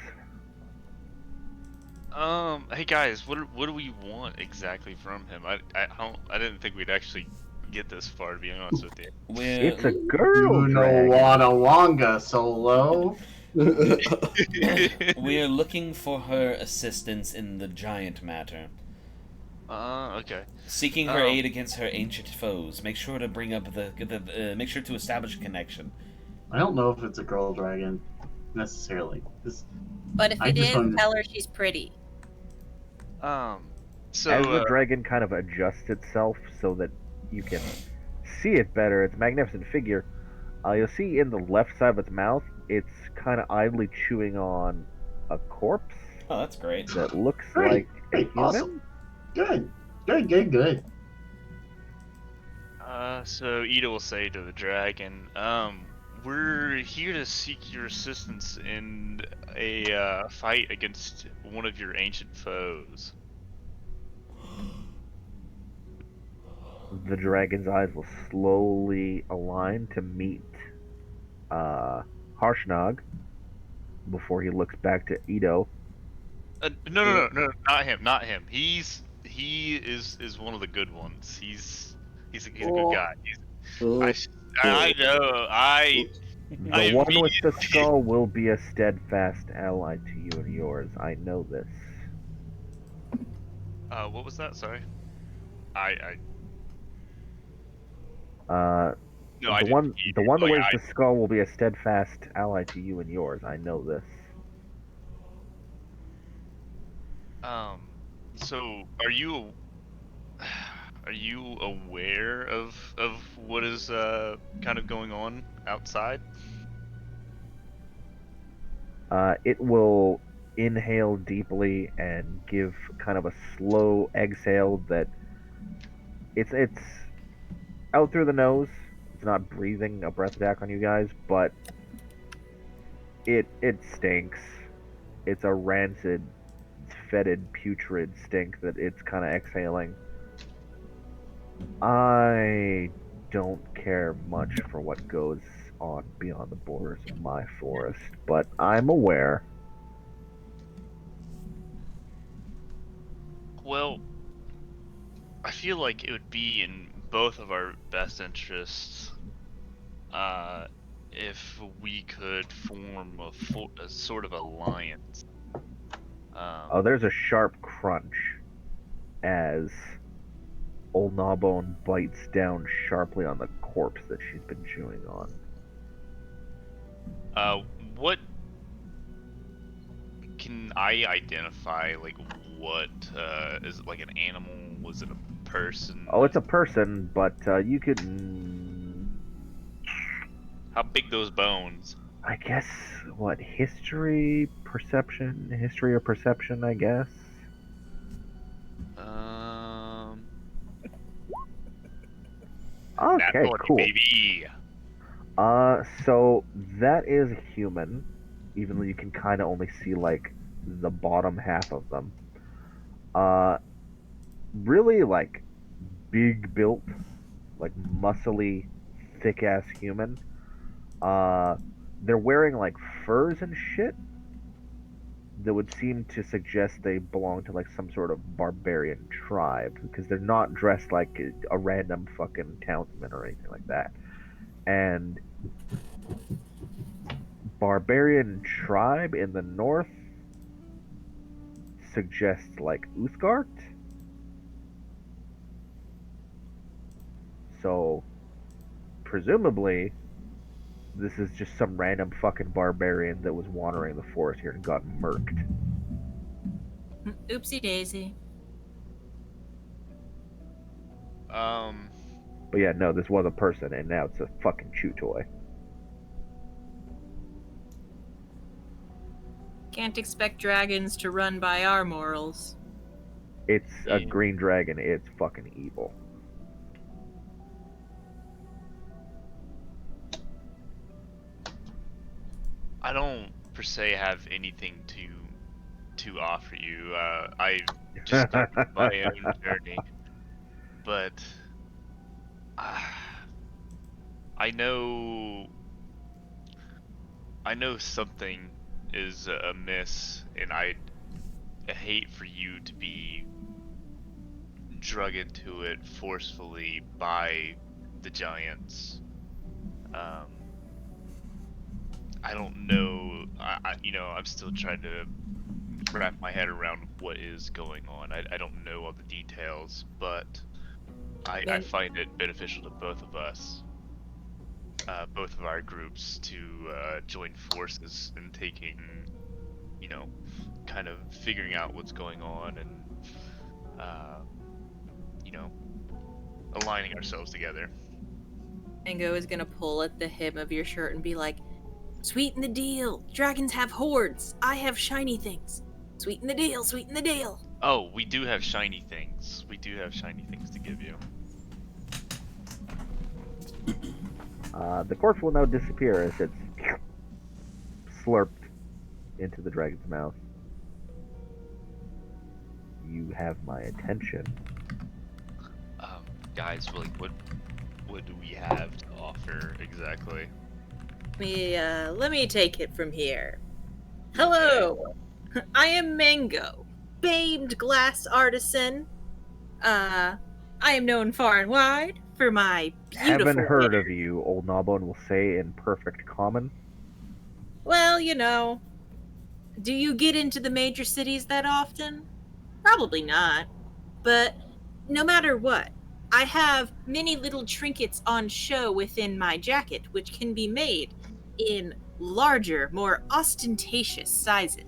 [SPEAKER 3] Hey guys, what do we want exactly from him? I didn't think we'd actually get this far, to be honest with you.
[SPEAKER 2] It's a girl
[SPEAKER 6] You know
[SPEAKER 2] dragon.
[SPEAKER 6] Wada Wonga, Solo.
[SPEAKER 1] We're looking for her assistance in the giant matter.
[SPEAKER 3] Okay.
[SPEAKER 1] Seeking her aid against her ancient foes. Make sure to bring up make sure to establish a connection.
[SPEAKER 6] I don't know if it's a girl dragon, necessarily.
[SPEAKER 5] But if
[SPEAKER 6] I
[SPEAKER 5] it
[SPEAKER 6] just
[SPEAKER 5] is,
[SPEAKER 6] wanted-
[SPEAKER 5] tell her she's pretty.
[SPEAKER 3] So
[SPEAKER 2] As the dragon kind of adjusts itself so that you can see it better, its magnificent figure, you'll see in the left side of its mouth, it's kind of idly chewing on a corpse
[SPEAKER 1] Oh, that's great.
[SPEAKER 2] that looks
[SPEAKER 6] Great,
[SPEAKER 2] like a
[SPEAKER 6] great,
[SPEAKER 2] human.
[SPEAKER 6] awesome. Good.
[SPEAKER 3] So Ida will say to the dragon, we're here to seek your assistance in a fight against one of your ancient foes.
[SPEAKER 2] The dragon's eyes will slowly align to meet Harshnag before he looks back to Ito.
[SPEAKER 3] No, not him, not him. He is one of the good ones. He's a good guy. I know. I
[SPEAKER 2] The one with the
[SPEAKER 3] immediately-
[SPEAKER 2] skull will be a steadfast ally to you and yours. I know this.
[SPEAKER 3] What was that? Sorry. I no, I
[SPEAKER 2] the
[SPEAKER 3] didn't
[SPEAKER 2] one,
[SPEAKER 3] hear
[SPEAKER 2] the
[SPEAKER 3] you.
[SPEAKER 2] one that
[SPEAKER 3] Like,
[SPEAKER 2] wears the skull will be a steadfast ally to you and yours. I know this.
[SPEAKER 3] So are you aware of what is kind of going on outside?
[SPEAKER 2] It will inhale deeply and give kind of a slow exhale that it's out through the nose. It's not breathing a breath attack on you guys, but it stinks. It's a rancid, fetid, putrid stink that it's kind of exhaling. I don't care much for what goes on beyond the borders of my forest, but I'm aware.
[SPEAKER 3] Well, I feel like it would be in both of our best interests if we could form a sort of alliance.
[SPEAKER 2] Oh, there's a sharp crunch as old Gnawbone bites down sharply on the corpse that she's been chewing on.
[SPEAKER 3] What can I identify? Like, what is it? Like an animal? Was it a person?
[SPEAKER 2] Oh, it's a person, but you could,
[SPEAKER 3] How big those bones?
[SPEAKER 2] I guess, what, history or perception, I guess. Okay,
[SPEAKER 3] Nat 20,
[SPEAKER 2] cool.
[SPEAKER 3] baby.
[SPEAKER 2] So that is a human, even though you can kind of only see like the bottom half of them. Really like big built, like muscly, thick ass human. They're wearing like furs and shit that would seem to suggest they belong to like some sort of barbarian tribe because they're not dressed like a random fucking townsman or anything like that. And barbarian tribe in the north suggests like Uthgard. So presumably this is just some random fucking barbarian that was wandering the forest here and got murked.
[SPEAKER 5] Oopsie daisy.
[SPEAKER 2] But yeah, no, this was a person and now it's a fucking chew toy.
[SPEAKER 5] Can't expect dragons to run by our morals.
[SPEAKER 2] It's a
[SPEAKER 3] Yeah.
[SPEAKER 2] green dragon, it's fucking evil.
[SPEAKER 3] I don't per se have anything to offer you. I just started my own journey, but I know something is amiss, and I hate for you to be drug into it forcefully by the giants. I don't know. I'm still trying to wrap my head around what is going on. I don't know all the details, but I find it beneficial to both of us, both of our groups, to join forces in taking, kind of figuring out what's going on and, aligning ourselves together.
[SPEAKER 5] Mango is gonna pull at the hem of your shirt and be like, "Sweeten the deal. Dragons have hordes. I have shiny things. Sweeten the deal. Sweeten the deal."
[SPEAKER 3] Oh, we do have shiny things. We do have shiny things to give you.
[SPEAKER 2] The corpse will now disappear as it's slurped into the dragon's mouth. You have my attention.
[SPEAKER 3] Guys, like, what do we have to offer exactly?
[SPEAKER 5] Let me take it from here. Hello, I am Mango, famed glass artisan. I am known far and wide for my beautiful
[SPEAKER 2] Haven't heard
[SPEAKER 5] hair.
[SPEAKER 2] of you, Old Gnawbone will say in perfect common.
[SPEAKER 5] Well, do you get into the major cities that often? Probably not. But no matter what, I have many little trinkets on show within my jacket, which can be made in larger, more ostentatious sizes.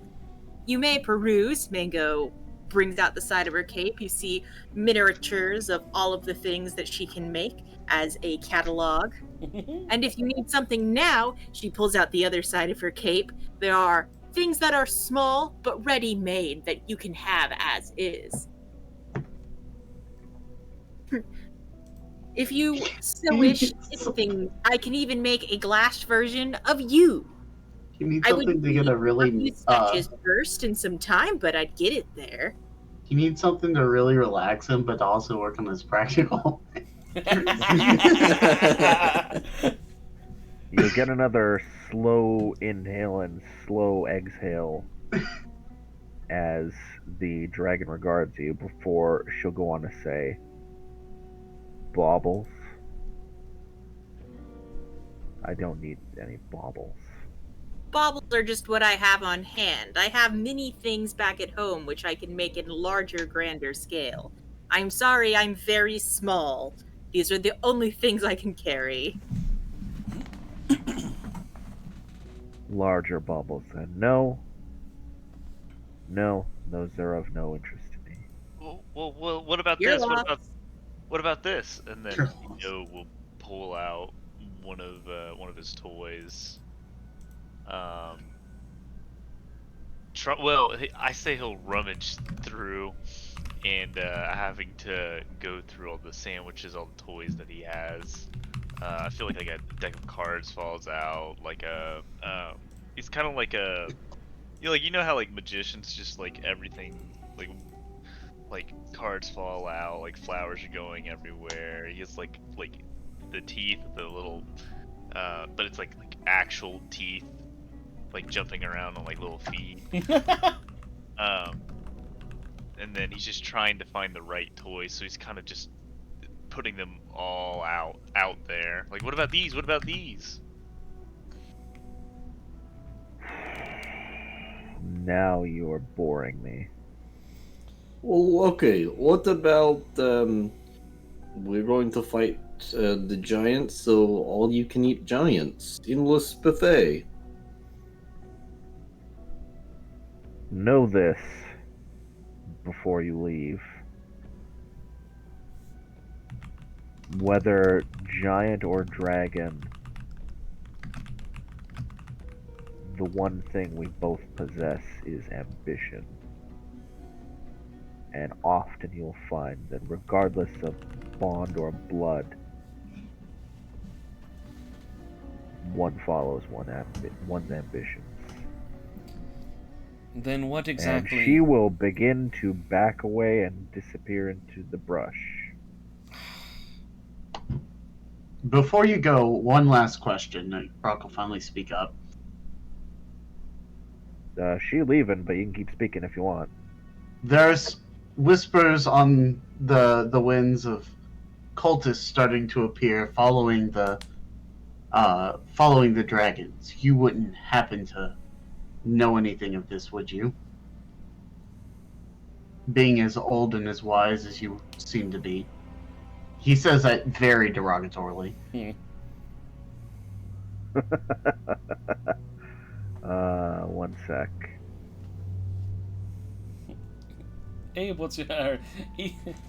[SPEAKER 5] You may peruse. Mango brings out the side of her cape. You see miniatures of all of the things that she can make as a catalog. And if you need something now, she pulls out the other side of her cape. There are things that are small but ready made that you can have as is. If you so wish anything, I can even make a glass version of you.
[SPEAKER 6] You need
[SPEAKER 5] I would
[SPEAKER 6] something to get
[SPEAKER 5] need
[SPEAKER 6] a
[SPEAKER 5] a
[SPEAKER 6] really
[SPEAKER 5] few sketches first and some time, but I'd get it there.
[SPEAKER 6] you need something to really relax him, but also work on his practical.
[SPEAKER 2] You'll get another slow inhale and slow exhale as the dragon regards you before she'll go on to say, "Baubles? I don't need any baubles."
[SPEAKER 5] Baubles are just what I have on hand. I have many things back at home which I can make in larger, grander scale. I'm sorry, I'm very small. These are the only things I can carry.
[SPEAKER 2] Larger baubles then. No. No, those are of no interest to me.
[SPEAKER 3] Well, what about
[SPEAKER 5] You're
[SPEAKER 3] this?
[SPEAKER 5] lost.
[SPEAKER 3] What about this? And then
[SPEAKER 6] You're lost.
[SPEAKER 3] will pull out one of his toys. I say he'll rummage through, and having to go through all the sandwiches, all the toys that he has. I feel like a deck of cards falls out. It's kind of like a, you know how like magicians just like everything like cards fall out, like flowers are going everywhere. He has like the teeth, the little, but it's like actual teeth, like jumping around on like little feet. Um, and then he's just trying to find the right toys, so he's kind of just putting them all out there. Like, what about these? What about these?
[SPEAKER 2] Now you're boring me.
[SPEAKER 4] Well, okay. What about we're going to fight the giants, so all you can eat giants, endless buffet.
[SPEAKER 2] Know this before you leave. Whether giant or dragon, the one thing we both possess is ambition. And often you'll find that regardless of bond or blood, one follows one's ambitions.
[SPEAKER 1] Then what exactly?
[SPEAKER 2] And she will begin to back away and disappear into the brush.
[SPEAKER 6] Before you go, one last question. Brock will finally speak up.
[SPEAKER 2] She leaving, but you can keep speaking if you want.
[SPEAKER 6] There's whispers on the winds of cultists starting to appear following the dragons. You wouldn't happen to know anything of this, would you? Being as old and as wise as you seem to be. He says that very derogatorily.
[SPEAKER 2] One sec.
[SPEAKER 1] Abe, what's your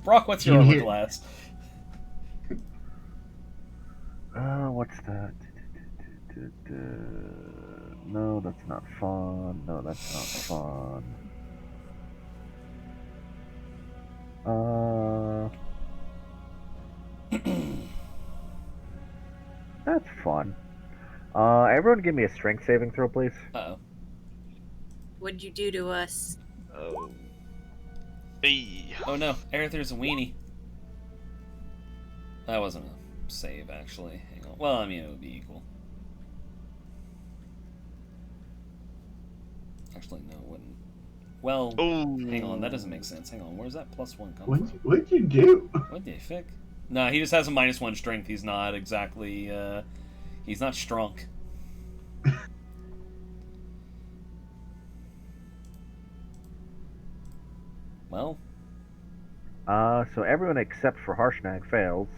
[SPEAKER 1] Brock? What's your armor class?
[SPEAKER 2] What's that? No, that's not fun. No, that's not fun. That's fun. Everyone give me a strength saving throw, please.
[SPEAKER 1] Uh-oh.
[SPEAKER 5] What'd you do to us?
[SPEAKER 3] Oh. Hey.
[SPEAKER 1] Oh no, Arether's a weenie. That wasn't a save, actually. Hang on. Well, I mean, it would be equal. Actually, no, it wouldn't. Well,
[SPEAKER 3] Oh.
[SPEAKER 1] hang on, that doesn't make sense. Hang on, where's that +1 come
[SPEAKER 6] What'd
[SPEAKER 1] from?
[SPEAKER 6] what'd you do?
[SPEAKER 1] What the fuck? No, he just has a -1 strength. He's not exactly, he's not strong. Well,
[SPEAKER 2] So everyone except for Harshnag fails.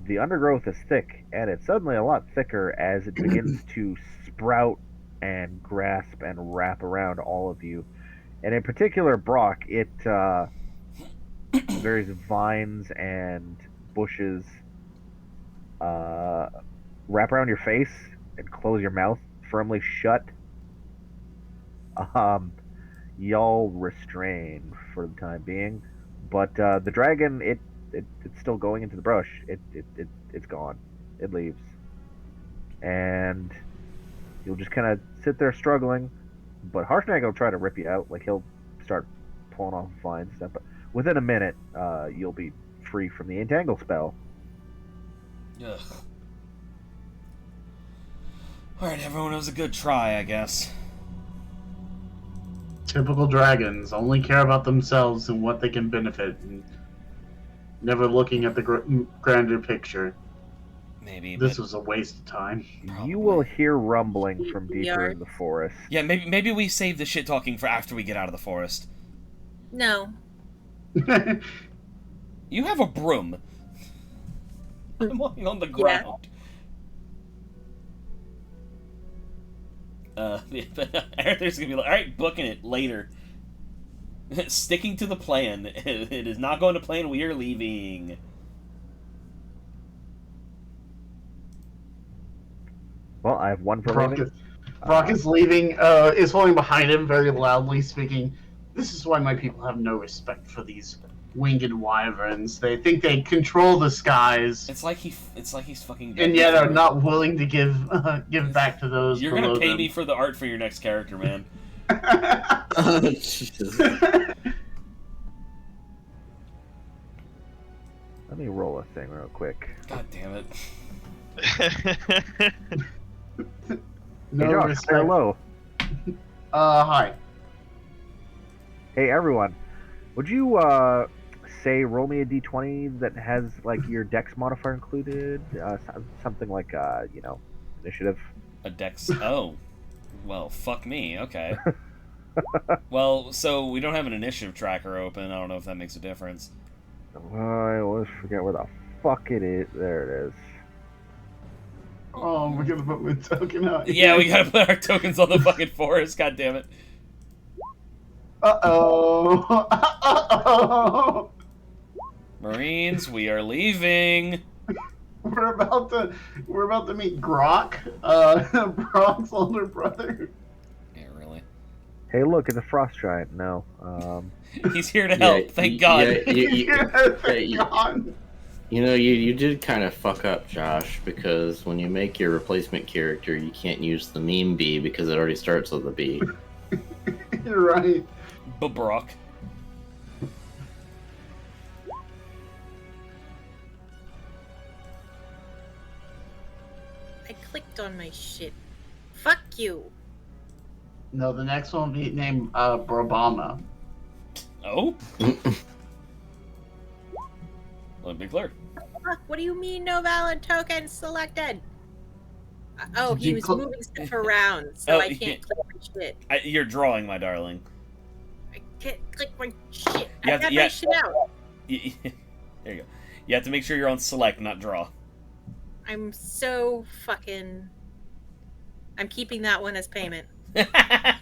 [SPEAKER 2] The undergrowth is thick, and it's suddenly a lot thicker as it begins to sprout and grasp and wrap around all of you. And in particular, Brock, various vines and bushes wrap around your face and close your mouth firmly shut. Y'all restrain for the time being, but the dragon, it's still going into the brush. It's gone. It leaves, and you'll just kind of sit there struggling. But Harshnag will try to rip you out. Like, he'll start pulling off vines and stuff. But within a minute, you'll be free from the entangle spell.
[SPEAKER 1] ugh. Alright, everyone, it was a good try, I guess.
[SPEAKER 6] Typical dragons only care about themselves and what they can benefit, and never looking at the grander picture.
[SPEAKER 1] Maybe,
[SPEAKER 6] This
[SPEAKER 1] but...
[SPEAKER 6] was a waste of time.
[SPEAKER 2] You will hear rumbling from deeper
[SPEAKER 5] Yard.
[SPEAKER 2] in the forest.
[SPEAKER 1] Yeah, maybe we save the shit talking for after we get out of the forest.
[SPEAKER 5] No.
[SPEAKER 1] You have a broom. I'm walking on the ground. Arthur's gonna be like, alright, booking it later. Sticking to the plan. It is not going to plan, we are leaving.
[SPEAKER 2] Well, I have one for
[SPEAKER 6] Brock
[SPEAKER 2] leaving.
[SPEAKER 6] is, Brock is leaving, is falling behind him very loudly, speaking, "This is why my people have no respect for these winged wyverns. They think they control the skies,
[SPEAKER 1] It's like he's fucking.
[SPEAKER 6] and yet are not willing to give back to those
[SPEAKER 1] You're
[SPEAKER 6] below
[SPEAKER 1] gonna pay
[SPEAKER 6] them."
[SPEAKER 1] me for the art for your next character, man.
[SPEAKER 4] Jesus.
[SPEAKER 2] Let me roll a thing real quick.
[SPEAKER 1] God damn it.
[SPEAKER 6] No
[SPEAKER 2] hey, Josh,
[SPEAKER 6] respect.
[SPEAKER 2] hello.
[SPEAKER 6] Hi.
[SPEAKER 2] Hey, everyone. Would you say roll me a d20 that has like your dex modifier included? Something like initiative.
[SPEAKER 1] A dex. Oh. Well, fuck me. Okay. Well, so we don't have an initiative tracker open. I don't know if that makes a difference.
[SPEAKER 2] I always forget where the fuck it is. There it is.
[SPEAKER 6] Oh, we're gonna put my token out.
[SPEAKER 1] Yeah, we gotta put our tokens on the fucking forest. God damn it.
[SPEAKER 6] Uh-oh. Uh-oh.
[SPEAKER 1] Marines, we are leaving.
[SPEAKER 6] We're about to meet Grok, Brock's older brother.
[SPEAKER 1] Yeah, really.
[SPEAKER 2] Hey, look, it's a frost giant. No.
[SPEAKER 1] He's here to help. Thank God.
[SPEAKER 6] Thank God.
[SPEAKER 4] You know, you did kind of fuck up, Josh, because when you make your replacement character, you can't use the meme B because it already starts with a B.
[SPEAKER 6] You're right.
[SPEAKER 1] Brock.
[SPEAKER 5] I clicked on my shit. Fuck you.
[SPEAKER 6] No, the next one will be named Brabama.
[SPEAKER 1] Oh? Let me be clear.
[SPEAKER 5] Fuck, what do you mean no valid tokens selected? Oh, he was moving stuff around, so
[SPEAKER 1] Oh,
[SPEAKER 5] I can't click my shit.
[SPEAKER 1] You're drawing, my darling.
[SPEAKER 5] I can't click my shit.
[SPEAKER 1] You
[SPEAKER 5] I
[SPEAKER 1] have
[SPEAKER 5] got
[SPEAKER 1] to-
[SPEAKER 5] my
[SPEAKER 1] yeah.
[SPEAKER 5] shit out.
[SPEAKER 1] There you go. You have to make sure you're on select, not draw.
[SPEAKER 5] I'm so fucking... I'm keeping that one as payment.
[SPEAKER 4] I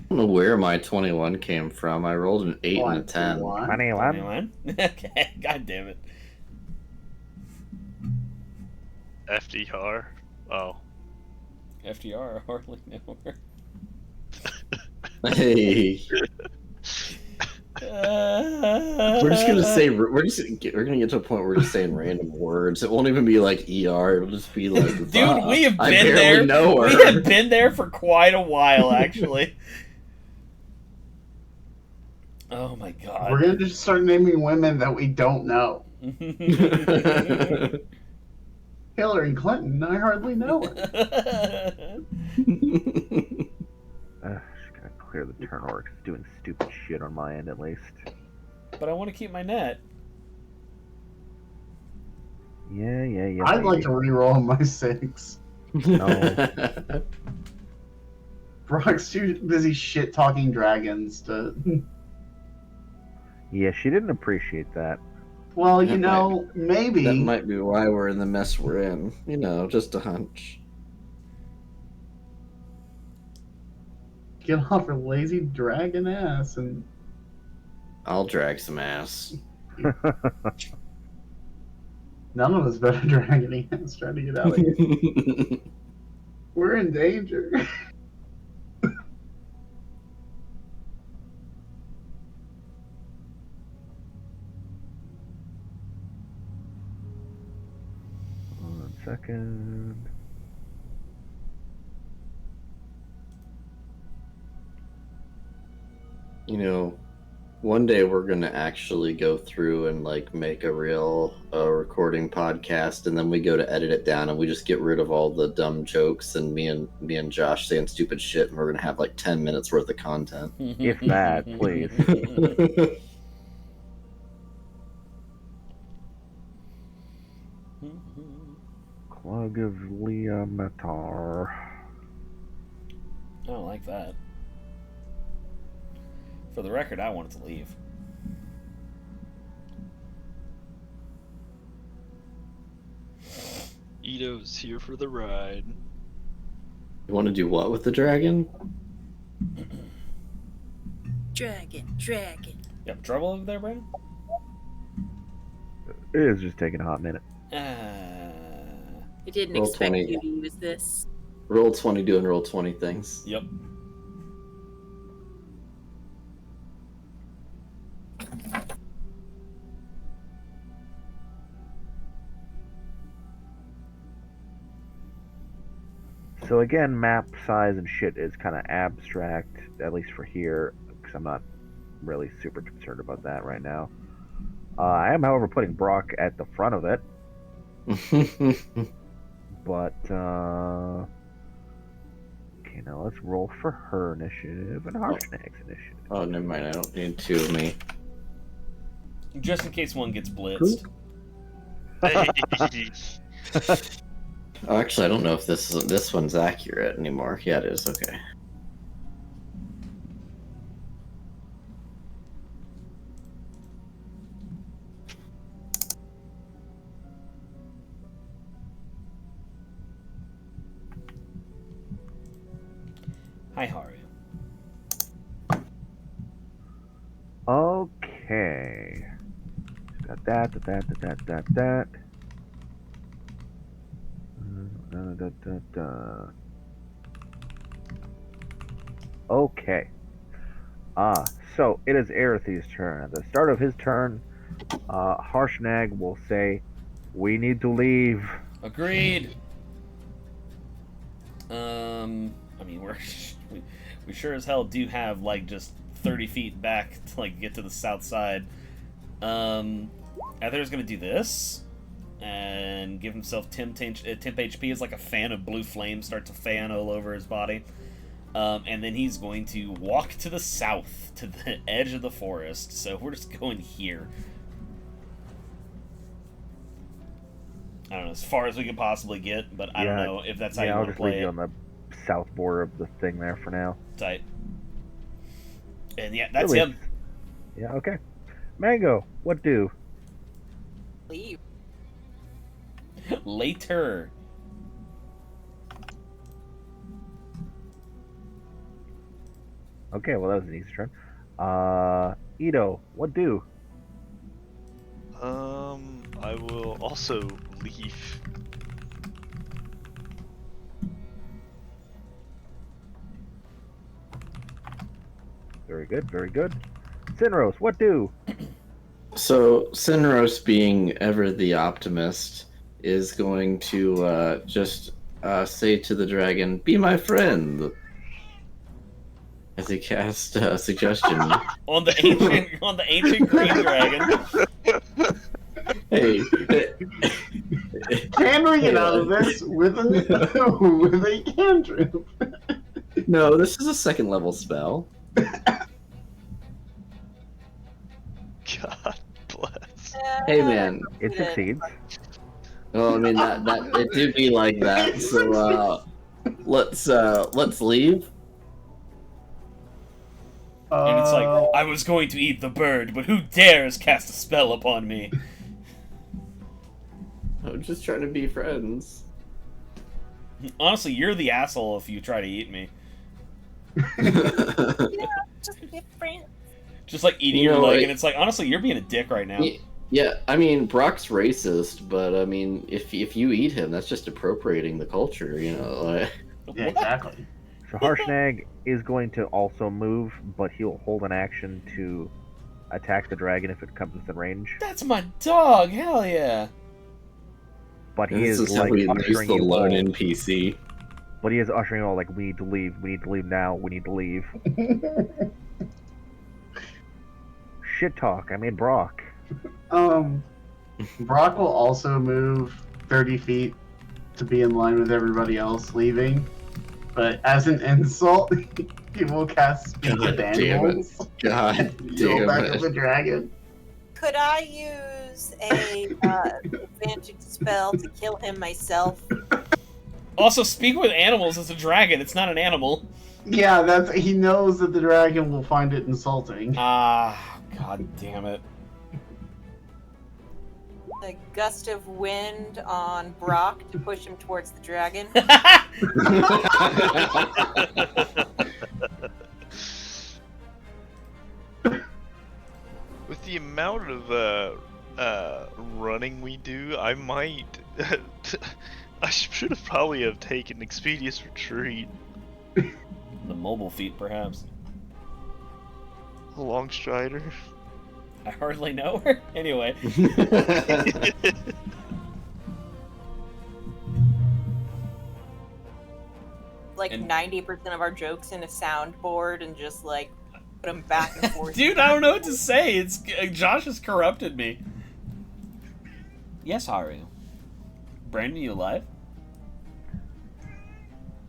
[SPEAKER 4] don't know where my 21 came from. I rolled an 8 and a 10.
[SPEAKER 2] Money one.
[SPEAKER 1] Anyone? Okay, god damn it.
[SPEAKER 3] FDR? Oh.
[SPEAKER 1] FDR, hardly nowhere.
[SPEAKER 4] Hey. We're just gonna say we're gonna get to a point where we're just saying random words. It won't even be like ER. It'll just be like,
[SPEAKER 1] Dude, we have
[SPEAKER 4] I
[SPEAKER 1] been
[SPEAKER 4] barely
[SPEAKER 1] there.
[SPEAKER 4] know her.
[SPEAKER 1] We have been there for quite a while, actually. Oh my god.
[SPEAKER 6] We're gonna just start naming women that we don't know. Hillary Clinton, I hardly know her.
[SPEAKER 2] Just gotta clear the turn order 'cause it's doing stupid shit on my end at least.
[SPEAKER 1] But I want to keep my net.
[SPEAKER 2] Yeah.
[SPEAKER 6] I'd like to reroll my 6.
[SPEAKER 2] No.
[SPEAKER 6] Brock's too busy shit talking dragons to.
[SPEAKER 2] Yeah, she didn't appreciate that.
[SPEAKER 6] Well,
[SPEAKER 4] That
[SPEAKER 6] maybe.
[SPEAKER 4] That might be why we're in the mess we're in. Just a hunch.
[SPEAKER 6] Get off her lazy dragon ass and.
[SPEAKER 4] I'll drag some ass.
[SPEAKER 6] None of us better dragging ass trying to get out of here. We're in danger.
[SPEAKER 2] One second.
[SPEAKER 4] One day we're gonna actually go through and make a real recording podcast, and then we go to edit it down, and we just get rid of all the dumb jokes and me and Josh saying stupid shit, and we're gonna have 10 minutes worth of content.
[SPEAKER 2] If that, please. Clog of Leomatar.
[SPEAKER 1] I don't like that. For the record, I wanted to leave.
[SPEAKER 3] Ito's here for the ride.
[SPEAKER 4] You want to do what with the dragon?
[SPEAKER 5] Dragon.
[SPEAKER 1] You have trouble over there, Brandon?
[SPEAKER 2] It is just taking a hot minute.
[SPEAKER 5] I didn't
[SPEAKER 4] Roll
[SPEAKER 5] expect
[SPEAKER 4] 20.
[SPEAKER 5] you to use this.
[SPEAKER 4] Roll 20 doing roll 20 things.
[SPEAKER 1] Yep.
[SPEAKER 2] So again, map size and shit is kind of abstract, at least for here, because I'm not really super concerned about that right now. I am, however, putting Brock at the front of it, but okay, now let's roll for her initiative and Harshnag's initiative.
[SPEAKER 4] Oh, never mind. I don't need 2 of me.
[SPEAKER 1] Just in case one gets blitzed.
[SPEAKER 4] Oh, actually, I don't know if this one's accurate anymore. Yeah, it is. Okay.
[SPEAKER 1] Hi, Haru.
[SPEAKER 2] Okay. Got that. Okay. So it is Aerith's turn. At the start of his turn, Harshnag will say, "We need to leave."
[SPEAKER 1] Agreed. I mean, we sure as hell do have just 30 feet back to get to the south side. Ether's gonna do this and give himself temp HP as a fan of blue flame start to fan all over his body. And then he's going to walk to the south, to the edge of the forest. So we're just going here. I don't know, as far as we can possibly get, but I don't know if that's how you
[SPEAKER 2] I'll
[SPEAKER 1] want to
[SPEAKER 2] just
[SPEAKER 1] play
[SPEAKER 2] leave you
[SPEAKER 1] it.
[SPEAKER 2] on the south border of the thing there for now.
[SPEAKER 1] Tight. And yeah, that's
[SPEAKER 2] Really?
[SPEAKER 1] him.
[SPEAKER 2] Yeah, okay. Mango, what do?
[SPEAKER 7] Leave.
[SPEAKER 1] Later.
[SPEAKER 2] Okay, well that was an easy turn. Ito, what do?
[SPEAKER 3] I will also leave.
[SPEAKER 2] Very good, very good. Sinros, what do?
[SPEAKER 4] So Sinros, being ever the optimist, is going to just say to the dragon, "Be my friend," as he casts a suggestion.
[SPEAKER 1] On the ancient green dragon.
[SPEAKER 4] Hey,
[SPEAKER 6] Can we get out of this with a cantrip?
[SPEAKER 4] no, this is a second level spell.
[SPEAKER 3] God bless.
[SPEAKER 4] Hey, man.
[SPEAKER 2] It succeeds.
[SPEAKER 4] Well, I mean that it do be like that. So let's leave.
[SPEAKER 1] And it's like, I was going to eat the bird, but who dares cast a spell upon me?
[SPEAKER 4] I'm just trying to be friends.
[SPEAKER 1] Honestly, you're the asshole if you try to eat me.
[SPEAKER 7] Just different.
[SPEAKER 1] Just like eating
[SPEAKER 4] You
[SPEAKER 1] your
[SPEAKER 4] know,
[SPEAKER 1] leg,
[SPEAKER 4] like-
[SPEAKER 1] and it's like, honestly, you're being a dick right now.
[SPEAKER 4] Yeah, I mean Brock's racist, but I mean if you eat him, that's just appropriating the culture, you know. Like...
[SPEAKER 6] Yeah, exactly.
[SPEAKER 2] So Harshnag is going to also move, but he'll hold an action to attack the dragon if it comes within range.
[SPEAKER 1] That's my dog, hell yeah.
[SPEAKER 2] But he
[SPEAKER 4] This
[SPEAKER 2] is
[SPEAKER 4] is how
[SPEAKER 2] like
[SPEAKER 4] we use
[SPEAKER 2] ushering
[SPEAKER 4] the
[SPEAKER 2] you
[SPEAKER 4] lone
[SPEAKER 2] all.
[SPEAKER 4] NPC.
[SPEAKER 2] But he is ushering you all like, we need to leave. We need to leave now. We need to leave. Shit talk. I mean Brock.
[SPEAKER 6] Brock will also move 30 feet to be in line with everybody else leaving. But as an insult, he will cast Speak
[SPEAKER 4] God
[SPEAKER 6] with
[SPEAKER 4] damn it.
[SPEAKER 6] Animals.
[SPEAKER 4] God
[SPEAKER 6] You'll
[SPEAKER 4] damn
[SPEAKER 6] back
[SPEAKER 4] it.
[SPEAKER 6] up the dragon.
[SPEAKER 7] Could I use a advantage spell to kill him myself?
[SPEAKER 1] Also, speak with animals as a dragon, it's not an animal.
[SPEAKER 6] Yeah, he knows that the dragon will find it insulting.
[SPEAKER 1] Ah, god damn it.
[SPEAKER 7] A gust of wind on Brock to push him towards the dragon.
[SPEAKER 3] With the amount of running we do, I might. I should have probably have taken Expedious Retreat.
[SPEAKER 1] The mobile feat, perhaps.
[SPEAKER 3] Long Strider.
[SPEAKER 1] I hardly know her. Anyway.
[SPEAKER 7] Like
[SPEAKER 1] And-
[SPEAKER 7] 90% of our jokes in a soundboard and just like put them back and forth.
[SPEAKER 1] Dude, I don't know what to say. It's Josh has corrupted me. Yes, Haru. Brandon, you alive?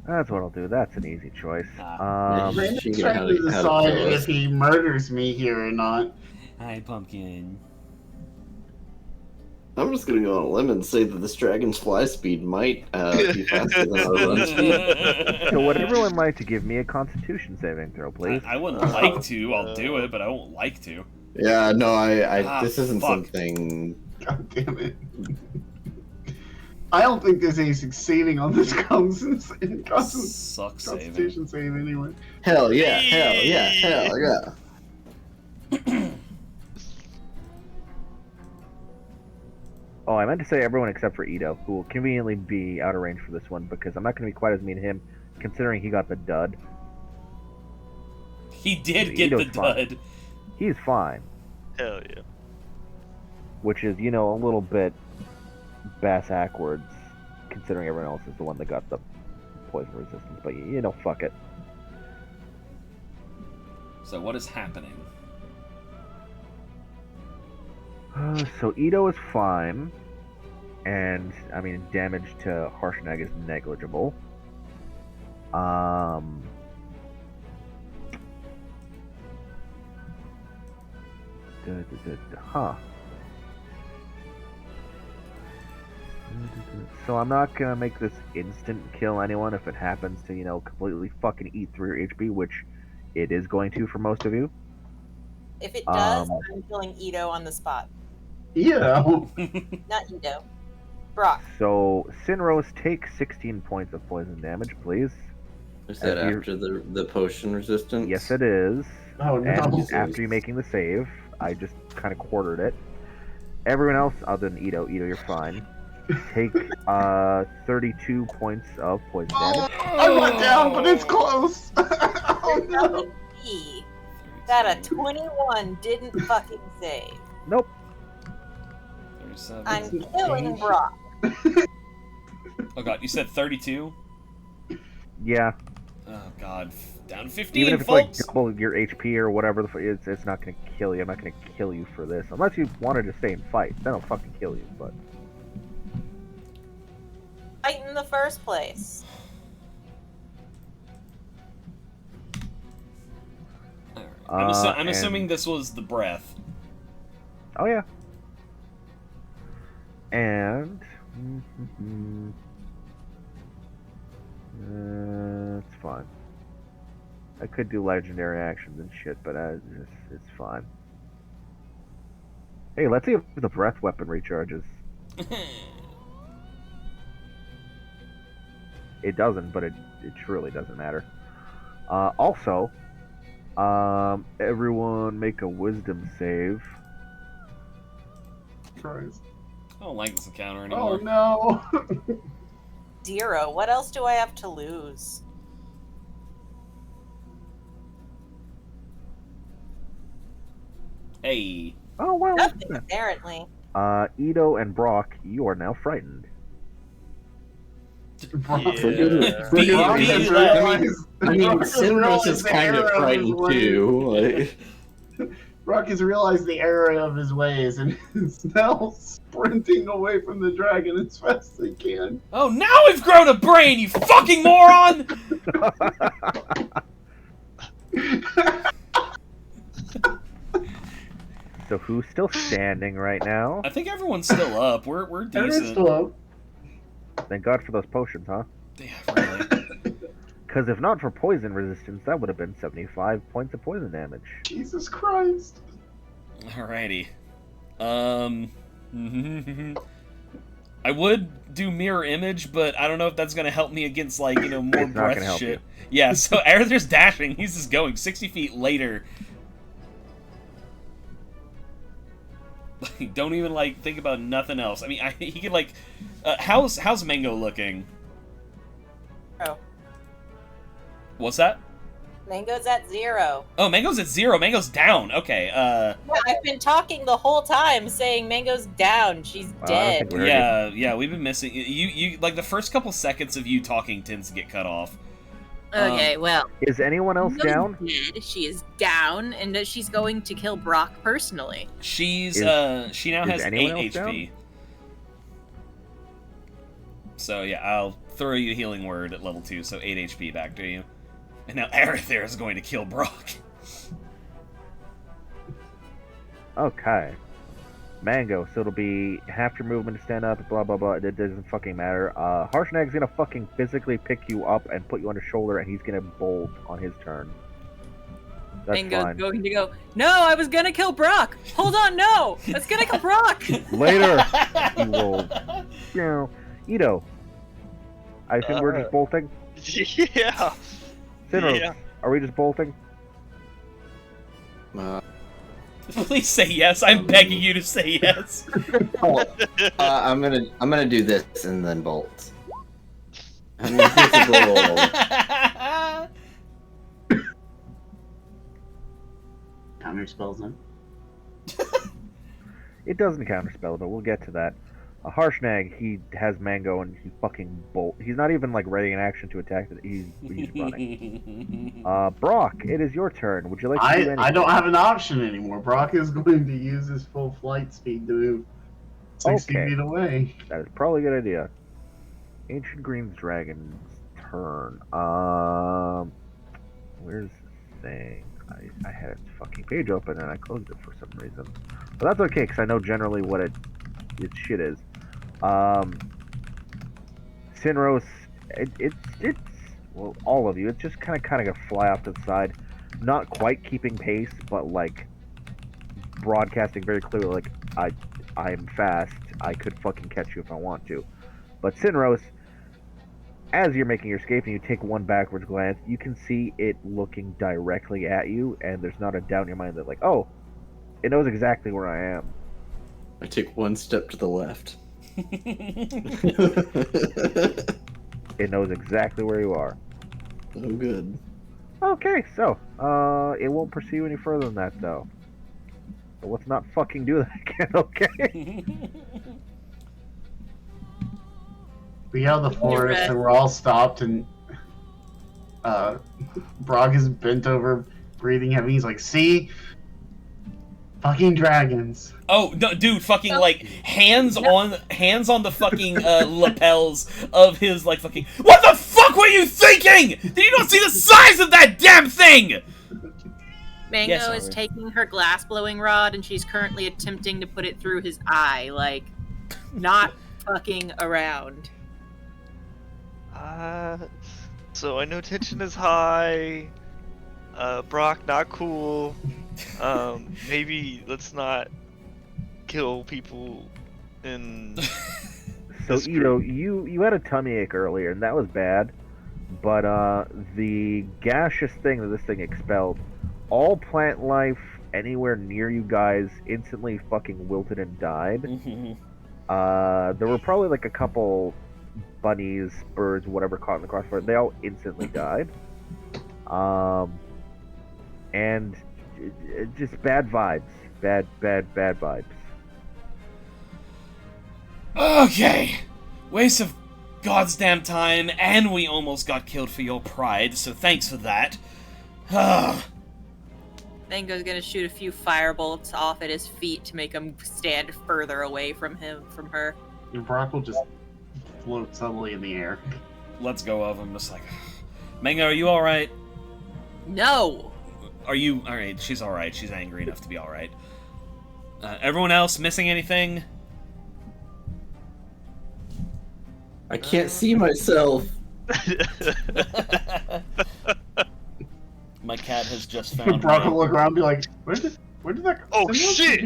[SPEAKER 2] That's what I'll do. That's an easy choice.
[SPEAKER 1] Ah.
[SPEAKER 6] Brandon's
[SPEAKER 4] She
[SPEAKER 6] trying
[SPEAKER 4] how
[SPEAKER 6] to
[SPEAKER 4] to
[SPEAKER 6] decide
[SPEAKER 4] kill us.
[SPEAKER 6] if he murders me here or not.
[SPEAKER 1] Hi, Pumpkin.
[SPEAKER 4] I'm just gonna go on a limb and say that this dragon's fly speed might be faster than our run speed.
[SPEAKER 2] So would everyone like to give me a Constitution saving throw, please?
[SPEAKER 1] I wouldn't like to. I'll do it, but I won't like to.
[SPEAKER 4] Yeah, no,
[SPEAKER 1] Ah,
[SPEAKER 4] this isn't
[SPEAKER 1] fuck.
[SPEAKER 4] something.
[SPEAKER 6] God damn it. I don't think there's any succeeding on this Constitution
[SPEAKER 1] Sucks saving.
[SPEAKER 6] save anyway.
[SPEAKER 4] Hell yeah, hell yeah.
[SPEAKER 2] Oh, I meant to say everyone except for Ito, who will conveniently be out of range for this one because I'm not going to be quite as mean to him, considering he got the dud.
[SPEAKER 1] He did get
[SPEAKER 2] Ito's
[SPEAKER 1] the
[SPEAKER 2] fine.
[SPEAKER 1] dud.
[SPEAKER 2] He's fine,
[SPEAKER 3] Hell yeah.
[SPEAKER 2] which is, you know, a little bit backwards, considering everyone else is the one that got the poison resistance. But, you know, fuck it.
[SPEAKER 1] So what is happening?
[SPEAKER 2] So Ito is fine, and I mean damage to Harshnag is negligible. Huh. So I'm not gonna make this instant kill anyone if it happens to, you know, completely fucking eat through your HP, which it is going to for most of you.
[SPEAKER 7] If it does,
[SPEAKER 2] Um,
[SPEAKER 7] I'm killing Ito on the spot.
[SPEAKER 6] Yeah.
[SPEAKER 7] Not Ito. Brock.
[SPEAKER 2] So Sinros, take 16 points of poison damage, please.
[SPEAKER 4] Is that
[SPEAKER 2] As you-
[SPEAKER 4] after the potion resistance?
[SPEAKER 2] Yes, it is.
[SPEAKER 6] Oh no.
[SPEAKER 2] And after you making the save, I just kind of quartered it. Everyone else, other than Ito, you're fine. Take 32 points of poison damage.
[SPEAKER 6] I went down, but it's close. Oh no.
[SPEAKER 7] E. That a 21 didn't fucking save.
[SPEAKER 2] Nope.
[SPEAKER 1] 37.
[SPEAKER 7] I'm
[SPEAKER 6] That's
[SPEAKER 7] killing
[SPEAKER 6] insane.
[SPEAKER 7] Brock.
[SPEAKER 1] Oh god, you said 32?
[SPEAKER 2] Yeah.
[SPEAKER 1] Oh god, down to 15,
[SPEAKER 2] Even if it's
[SPEAKER 1] folks!
[SPEAKER 2] like double your HP or whatever, it's not gonna kill you. I'm not gonna kill you for this. Unless you wanted to stay and fight. Then I'll fucking kill you, but...
[SPEAKER 7] Fight in the first place.
[SPEAKER 1] Alright. I'm
[SPEAKER 2] and-
[SPEAKER 1] assuming this was the breath.
[SPEAKER 2] Oh, yeah. And... it's fine. I could do legendary actions and shit, but it's fine. Hey, let's see if the breath weapon recharges. It doesn't, but it truly doesn't matter. Also, everyone make a wisdom save.
[SPEAKER 6] Christ.
[SPEAKER 1] I don't like this encounter
[SPEAKER 6] Oh
[SPEAKER 1] anymore.
[SPEAKER 6] no!
[SPEAKER 7] 0. What else do I have to lose?
[SPEAKER 1] Hey.
[SPEAKER 2] Oh, well.
[SPEAKER 7] Nothing, apparently.
[SPEAKER 2] Ito and Brock, you are now frightened.
[SPEAKER 6] Brock,
[SPEAKER 3] Yeah.
[SPEAKER 1] Be-
[SPEAKER 6] Brock
[SPEAKER 1] be-
[SPEAKER 6] has
[SPEAKER 1] like-
[SPEAKER 6] realized-
[SPEAKER 4] I mean,
[SPEAKER 6] Brock has
[SPEAKER 4] Simros
[SPEAKER 6] realized
[SPEAKER 4] is
[SPEAKER 6] the
[SPEAKER 4] kind of
[SPEAKER 6] error his
[SPEAKER 4] frightened
[SPEAKER 6] ways.
[SPEAKER 4] too. Like,
[SPEAKER 6] Brock has realized the error of his ways and is now sprinting away from the dragon as fast as he can.
[SPEAKER 1] Oh, now I've grown a brain, you fucking moron!
[SPEAKER 2] So who's still standing right now?
[SPEAKER 1] I think everyone's still up. We're
[SPEAKER 6] Eric's
[SPEAKER 1] decent.
[SPEAKER 6] still up.
[SPEAKER 2] Thank God for those potions, huh?
[SPEAKER 1] Yeah, really.
[SPEAKER 2] Because if not for poison resistance, that would have been 75 points of poison damage.
[SPEAKER 6] Jesus Christ.
[SPEAKER 1] Alrighty. I would do mirror image, but I don't know if that's gonna help me against, like, more
[SPEAKER 2] It's not gonna
[SPEAKER 1] breath
[SPEAKER 2] help
[SPEAKER 1] shit.
[SPEAKER 2] you.
[SPEAKER 1] Yeah, so Arthur's dashing. He's just going 60 feet later. Don't even, like, think about nothing else. I mean, he could, like... how's Mango looking?
[SPEAKER 7] Oh.
[SPEAKER 1] What's that?
[SPEAKER 7] Mango's at 0.
[SPEAKER 1] Oh, Mango's at 0. Mango's down. Okay,
[SPEAKER 7] Yeah, I've been talking the whole time saying Mango's down. She's
[SPEAKER 2] I don't
[SPEAKER 7] dead.
[SPEAKER 2] think we heard
[SPEAKER 1] yeah, we've been missing... You like, the first couple seconds of you talking tends to get cut off.
[SPEAKER 5] Okay, well,
[SPEAKER 2] Is anyone else
[SPEAKER 5] Mango's
[SPEAKER 2] down?
[SPEAKER 5] dead. She is down, and she's going to kill Brock personally.
[SPEAKER 1] She's,
[SPEAKER 2] Is-
[SPEAKER 1] she now
[SPEAKER 2] is
[SPEAKER 1] has 8
[SPEAKER 2] anyone else
[SPEAKER 1] HP. So, yeah, I'll throw you a healing word at level 2, so 8 HP back to you. And now Arethyr is going to kill Brock.
[SPEAKER 2] Okay. Mango, so it'll be half your movement to stand up, blah blah blah, it doesn't fucking matter. Harshnag's gonna fucking physically pick you up and put you on his shoulder, and he's gonna bolt on his turn. That's
[SPEAKER 5] Mango's
[SPEAKER 2] fine.
[SPEAKER 5] going to go, no, I was gonna kill Brock! Hold on, no! I was gonna kill Brock!
[SPEAKER 2] Later! He will... Ito. I assume we're just bolting?
[SPEAKER 3] Yeah.
[SPEAKER 2] Sinros,
[SPEAKER 3] Yeah.
[SPEAKER 2] are we just bolting?
[SPEAKER 1] Please say yes. I'm begging you to say yes.
[SPEAKER 4] I'm gonna do this and then bolt. I'm invisible.
[SPEAKER 6] Counter spells then.
[SPEAKER 2] It doesn't counterspell, but we'll get to that. A Harshnag, he has Mango and he fucking bolt. He's not even like ready in action to attack. He's running. Brock, it is your turn. Would you like to do anything?
[SPEAKER 6] I don't have an option anymore. Brock is going to use his full flight speed to move 60
[SPEAKER 2] Okay.
[SPEAKER 6] feet away.
[SPEAKER 2] That is probably a good idea. Ancient Green's Dragon's turn. Where's the thing? I had its fucking page open and I closed it for some reason. But that's okay, because I know generally what its shit is. Sinros, it's well, all of you. It's just kind of gonna fly off to the side, not quite keeping pace, but like broadcasting very clearly, like I'm fast. I could fucking catch you if I want to. But Sinros, as you're making your escape and you take one backwards glance, you can see it looking directly at you, and there's not a doubt in your mind that like, oh, it knows exactly where I am.
[SPEAKER 4] I take one step to the left.
[SPEAKER 2] It knows exactly where you are.
[SPEAKER 4] Oh, good.
[SPEAKER 2] Okay, so it won't pursue any further than that, though. So let's not fucking do that again, okay?
[SPEAKER 6] We have the forest, and we're all stopped, and Brock is bent over, breathing heavy. He's like, "See, fucking dragons."
[SPEAKER 1] Oh, no, dude, fucking, like, hands on the fucking, lapels of his, like, fucking... What the fuck were you thinking?! Did you not see the size of that damn thing?!
[SPEAKER 5] Mango
[SPEAKER 1] Yes,
[SPEAKER 5] is
[SPEAKER 1] Ari.
[SPEAKER 5] taking her glass blowing rod and she's currently attempting to put it through his eye, like, not fucking around.
[SPEAKER 3] So I know tension is high. Brock, not cool. Maybe let's not kill people in.
[SPEAKER 2] So,
[SPEAKER 3] This
[SPEAKER 2] Ito, you had a tummy ache earlier, and that was bad. But the gaseous thing that this thing expelled, all plant life anywhere near you guys instantly fucking wilted and died. There were probably like a couple bunnies, birds, whatever caught in the crossfire. They all instantly died. And just bad vibes. Bad vibes.
[SPEAKER 1] Okay. Waste of God's damn time, and we almost got killed for your pride, so thanks for that.
[SPEAKER 5] Mango's gonna shoot a few fire bolts off at his feet to make him stand further away from her.
[SPEAKER 6] And Brock will just float subtly in the air.
[SPEAKER 1] Let's go of him, just like... Mango, are you alright?
[SPEAKER 5] No!
[SPEAKER 1] Are you... Alright, she's alright. She's angry enough to be alright. Everyone else missing anything?
[SPEAKER 4] I can't see myself.
[SPEAKER 1] My cat has just found
[SPEAKER 6] Brock will
[SPEAKER 1] me.
[SPEAKER 6] look around and be like, where did that
[SPEAKER 3] Oh,
[SPEAKER 6] Sinros?
[SPEAKER 3] shit!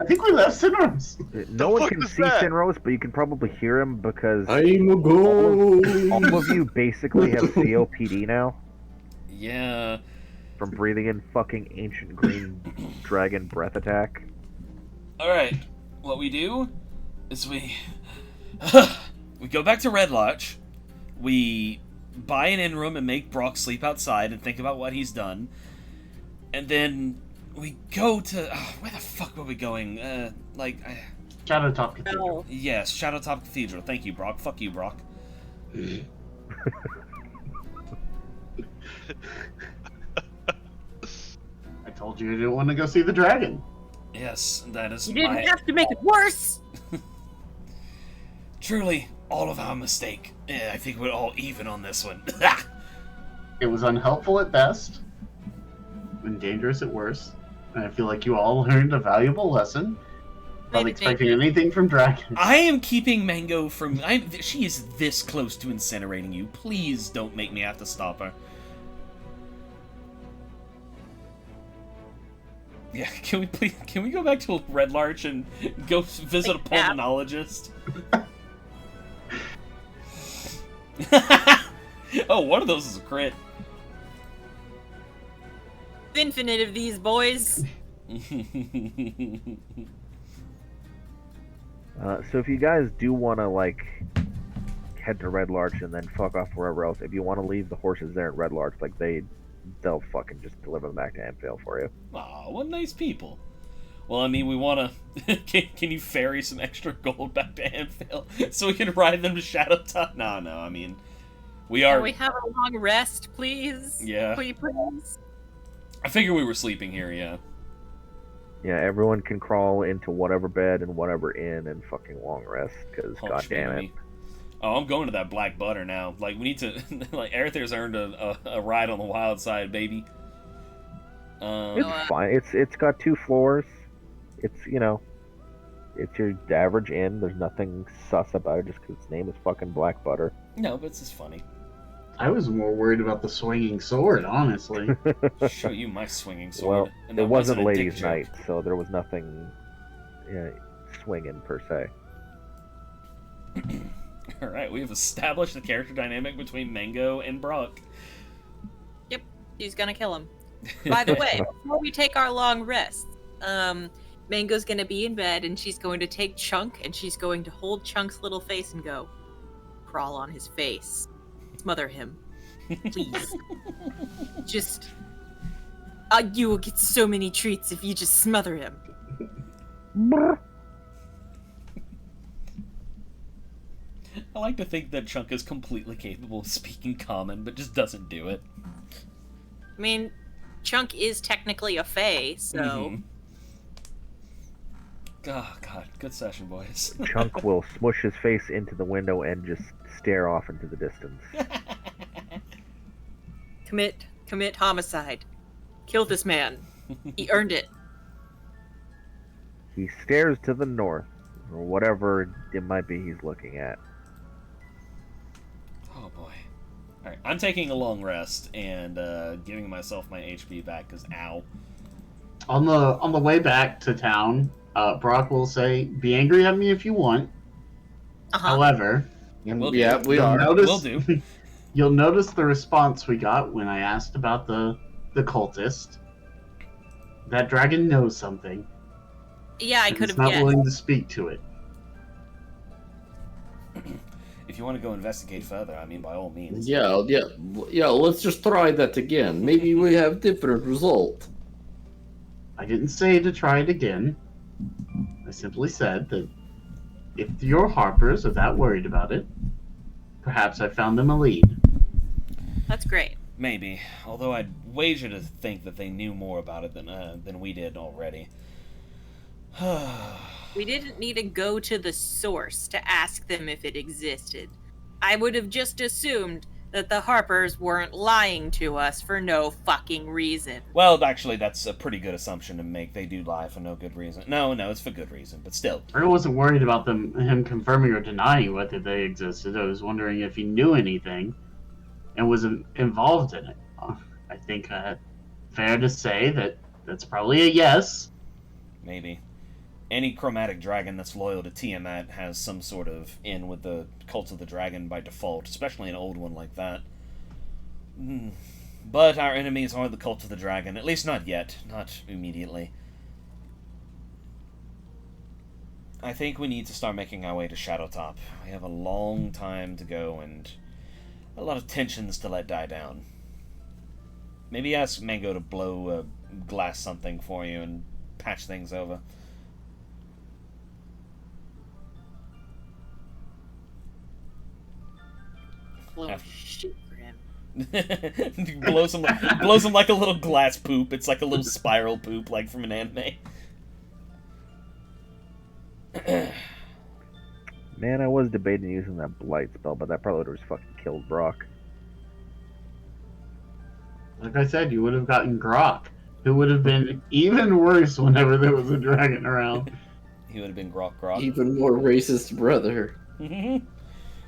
[SPEAKER 6] I think we left Sinros.
[SPEAKER 2] No one
[SPEAKER 3] fuck
[SPEAKER 2] can
[SPEAKER 3] was
[SPEAKER 2] see
[SPEAKER 3] that?
[SPEAKER 2] Sinros, but you can probably hear him because
[SPEAKER 4] I'm a ghost.
[SPEAKER 2] all of you basically have COPD now
[SPEAKER 1] Yeah.
[SPEAKER 2] from breathing in fucking ancient green dragon breath attack.
[SPEAKER 1] Alright. What we do is we go back to Red Lodge. We buy an in-room and make Brock sleep outside and think about what he's done. And then we go to... where the fuck were we going?
[SPEAKER 6] Shadowtop Cathedral.
[SPEAKER 1] Yes, Shadowtop Cathedral. Thank you, Brock. Fuck you, Brock.
[SPEAKER 6] I told you I didn't want to go see the dragon.
[SPEAKER 1] Yes, that is
[SPEAKER 5] You didn't
[SPEAKER 1] my...
[SPEAKER 5] have to make it worse!
[SPEAKER 1] Truly, all of our mistake. I think we're all even on this one.
[SPEAKER 6] It was unhelpful at best, and dangerous at worst. And I feel like you all learned a valuable lesson. Not
[SPEAKER 5] Maybe
[SPEAKER 6] expecting
[SPEAKER 5] thank you.
[SPEAKER 6] anything from dragons.
[SPEAKER 1] I am keeping Mango from... she is this close to incinerating you. Please don't make me have to stop her. Yeah, can we go back to Red Larch and go visit a
[SPEAKER 5] Yeah.
[SPEAKER 1] pulmonologist? Oh, one of those is a crit.
[SPEAKER 5] Infinite of these boys.
[SPEAKER 2] So if you guys do want to, like, head to Red Larch and then fuck off wherever else, if you want to leave the horses there at Red Larch, like, they'll fucking just deliver them back to Amphail for you.
[SPEAKER 1] Aw, what nice people. Well, I mean, we want to... can you ferry some extra gold back to Amphail so we can ride them to Shadowtop? No, I mean... We are...
[SPEAKER 5] Can we have a long rest, please?
[SPEAKER 1] Yeah.
[SPEAKER 5] Please.
[SPEAKER 1] I figure we were sleeping here, yeah.
[SPEAKER 2] Yeah, everyone can crawl into whatever bed and whatever inn and fucking long rest, because
[SPEAKER 1] Oh,
[SPEAKER 2] god damn it.
[SPEAKER 1] me. Oh, I'm going to that black butter now. Like, we need to... like, Aerithir's earned a ride on the wild side, baby.
[SPEAKER 2] It's fine. It's got 2 floors. It's, you know, it's your average inn. There's nothing sus about it just because its name is fucking Black Butter.
[SPEAKER 1] No, but it's just funny.
[SPEAKER 6] I was more worried about the swinging sword, honestly.
[SPEAKER 1] Show you my swinging sword.
[SPEAKER 2] Well,
[SPEAKER 1] and
[SPEAKER 2] it
[SPEAKER 1] that
[SPEAKER 2] wasn't
[SPEAKER 1] a dick
[SPEAKER 2] ladies'
[SPEAKER 1] joke.
[SPEAKER 2] night, so there was nothing swinging per se.
[SPEAKER 1] Alright, we have established the character dynamic between Mango and Brock.
[SPEAKER 5] Yep, he's gonna kill him. By the way, before we take our long rest, Mango's gonna be in bed and she's going to take Chunk and she's going to hold Chunk's little face and go, crawl on his face. Smother him. Please. Just... you will get so many treats if you just smother him.
[SPEAKER 2] Brr.
[SPEAKER 1] I like to think that Chunk is completely capable of speaking common, but just doesn't do it.
[SPEAKER 5] I mean, Chunk is technically a fae, so...
[SPEAKER 1] Mhm. Oh, God. Good session, boys.
[SPEAKER 2] Chunk will smush his face into the window and just stare off into the distance.
[SPEAKER 5] Commit homicide. Kill this man. He earned it.
[SPEAKER 2] He stares to the north, or whatever it might be he's looking at.
[SPEAKER 1] Oh, boy. Alright, I'm taking a long rest and giving myself my HP back, because ow.
[SPEAKER 6] On the way back to town, Brock will say, "Be angry at me if you want."
[SPEAKER 5] Uh-huh.
[SPEAKER 6] However,
[SPEAKER 1] Will do.
[SPEAKER 4] Yeah, we
[SPEAKER 6] you'll
[SPEAKER 4] are.
[SPEAKER 6] notice,
[SPEAKER 1] Will do.
[SPEAKER 6] You'll notice the response we got when I asked about the cultist. That dragon knows something.
[SPEAKER 5] Yeah, I
[SPEAKER 6] and
[SPEAKER 5] could
[SPEAKER 6] is
[SPEAKER 5] have
[SPEAKER 6] not
[SPEAKER 5] guessed.
[SPEAKER 6] willing to speak to it.
[SPEAKER 1] If you want to go investigate further, I mean, by all means.
[SPEAKER 4] Yeah. Let's just try that again. Maybe we have different result.
[SPEAKER 6] I didn't say to try it again. I simply said that if your Harpers are that worried about it, perhaps I found them a lead.
[SPEAKER 5] That's great.
[SPEAKER 1] Maybe. Although I'd wager to think that they knew more about it than we did already.
[SPEAKER 5] We didn't need to go to the source to ask them if it existed. I would have just assumed that the Harpers weren't lying to us for no fucking reason.
[SPEAKER 1] Well, actually, that's a pretty good assumption to make. They do lie for no good reason. No, it's for good reason, but still.
[SPEAKER 6] I wasn't worried about him confirming or denying whether they existed. I was wondering if he knew anything and was involved in it. I think fair to say that that's probably a yes.
[SPEAKER 1] Maybe. Any chromatic dragon that's loyal to Tiamat has some sort of in with the cult of the dragon by default, especially an old one like that. But our enemies are the cult of the dragon, at least not yet, not immediately. I think we need to start making our way to Shadowtop. We have a long time to go and a lot of tensions to let die down. Maybe ask Mango to blow glass something for you and patch things over.
[SPEAKER 5] Oh,
[SPEAKER 1] After-
[SPEAKER 5] shit, Grim.
[SPEAKER 1] blows him like a little glass poop. It's like a little spiral poop, like from an anime.
[SPEAKER 2] Man, I was debating using that blight spell, but that probably would have just fucking killed Brock.
[SPEAKER 6] Like I said, you would have gotten Grok, who would have been even worse whenever there was a dragon around.
[SPEAKER 1] He would have been Grok.
[SPEAKER 4] Even more racist brother.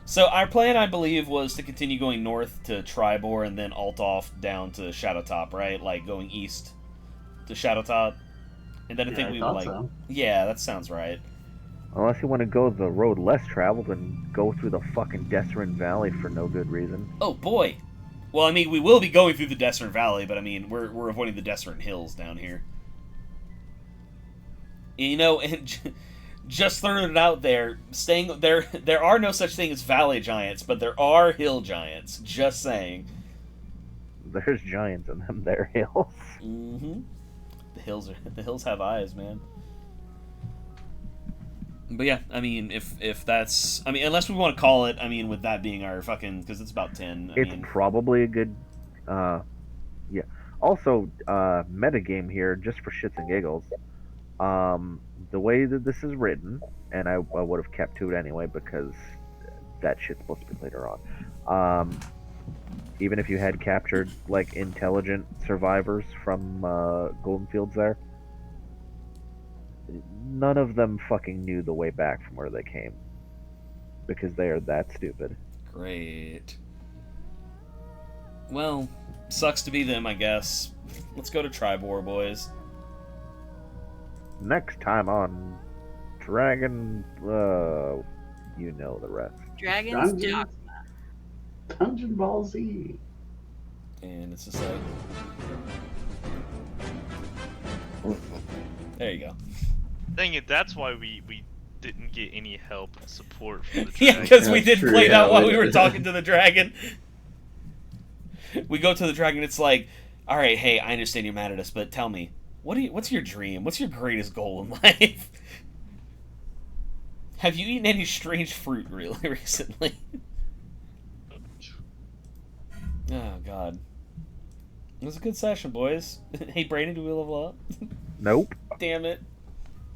[SPEAKER 1] So our plan, I believe, was to continue going north to Tribor and then alt off down to Shadowtop, right? Like going east to Shadowtop. And then I think we would
[SPEAKER 6] so.
[SPEAKER 1] Yeah, that sounds right.
[SPEAKER 2] Unless you want to go the road less traveled and go through the fucking Desserin Valley for no good reason.
[SPEAKER 1] Oh boy. Well, I mean, we will be going through the Desserin Valley, but I mean, we're avoiding the Desserin Hills down here. You know, and just throwing it out there, there are no such thing as valley giants, but there are hill giants. Just saying.
[SPEAKER 2] There's giants in them there hills.
[SPEAKER 1] Mm-hmm. The hills have eyes, man. But yeah, I mean, if that's, I mean, unless we want to call it, I mean, with that being our fucking, because it's about 10.
[SPEAKER 2] It's probably a good, yeah. Also, metagame here, just for shits and giggles. The way that this is written, and I would have kept to it anyway because that shit's supposed to be later on. Even if you had captured like intelligent survivors from Golden Fields there, none of them fucking knew the way back from where they came because they are that stupid.
[SPEAKER 1] Great. Well, sucks to be them, I guess. Let's go to Tribor, boys.
[SPEAKER 2] Next time on Dragon, you know the rest.
[SPEAKER 5] Dragon's
[SPEAKER 6] Dungeon.
[SPEAKER 5] Dogma.
[SPEAKER 6] Dungeon Ball Z.
[SPEAKER 1] And it's just like... There you go.
[SPEAKER 3] Dang it, that's why we didn't get any help and support from the
[SPEAKER 1] Yeah,
[SPEAKER 3] dragon.
[SPEAKER 1] because we
[SPEAKER 4] That's
[SPEAKER 1] did
[SPEAKER 4] true,
[SPEAKER 1] play
[SPEAKER 4] yeah,
[SPEAKER 1] that while
[SPEAKER 4] we
[SPEAKER 1] we were
[SPEAKER 4] did.
[SPEAKER 1] talking to the dragon. We go to the dragon. It's like, all right, hey, I understand you're mad at us, but tell me, what's your dream? What's your greatest goal in life? Have you eaten any strange fruit really recently? Oh God, it was a good session, boys. Hey, Brandon, do we level up?
[SPEAKER 2] Nope.
[SPEAKER 1] Damn it.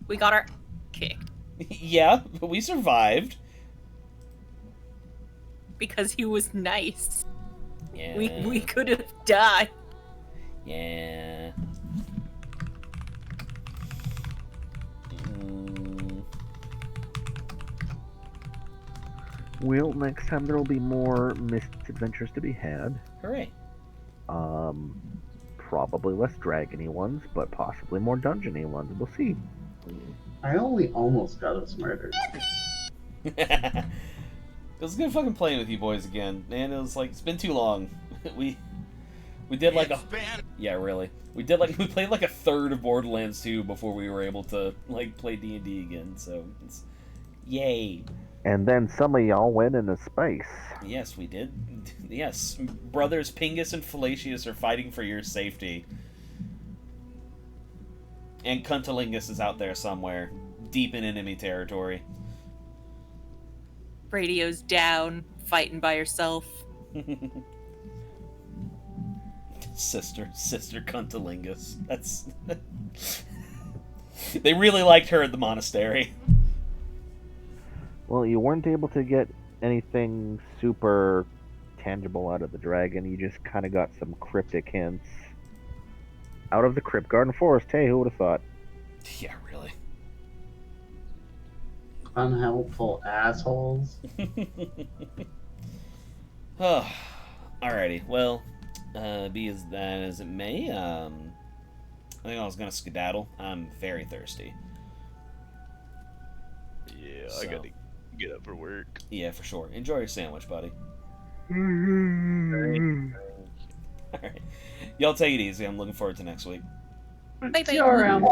[SPEAKER 5] We got our kicked
[SPEAKER 1] Yeah, but we survived.
[SPEAKER 5] because he was nice.
[SPEAKER 1] Yeah.
[SPEAKER 5] We could have died.
[SPEAKER 1] Yeah.
[SPEAKER 2] Well, next time there will be more misadventures to be had.
[SPEAKER 1] Hooray.
[SPEAKER 2] Probably less dragony ones, but possibly more dungeony ones. We'll see.
[SPEAKER 6] I only almost got us murdered.
[SPEAKER 1] It was good fucking playing with you boys again, man. It was like, it's been too long. we did like yeah, really. We played like a third of Borderlands 2 before we were able to like play D&D again. So it's yay.
[SPEAKER 2] And then some of y'all went into space.
[SPEAKER 1] Yes, we did. Yes, brothers Pingus and Fallacious are fighting for your safety. And Cuntilingus is out there somewhere, deep in enemy territory.
[SPEAKER 5] Radio's down, fighting by herself.
[SPEAKER 1] Sister Cuntilingus. That's... They really liked her at the monastery.
[SPEAKER 2] Well, you weren't able to get anything super tangible out of the dragon. You just kind of got some cryptic hints. Out of the Crypt Garden Forest, hey, who would have thought?
[SPEAKER 1] Yeah, really.
[SPEAKER 6] Unhelpful assholes.
[SPEAKER 1] Oh, alrighty. Well, be as that as it may. I think I was gonna skedaddle. I'm very thirsty.
[SPEAKER 3] Yeah,
[SPEAKER 1] So.
[SPEAKER 3] I gotta get up for work.
[SPEAKER 1] Yeah, for sure. Enjoy your sandwich, buddy. Alright. Y'all take it easy. I'm looking forward to next week.
[SPEAKER 5] Bye-bye.
[SPEAKER 6] See you around.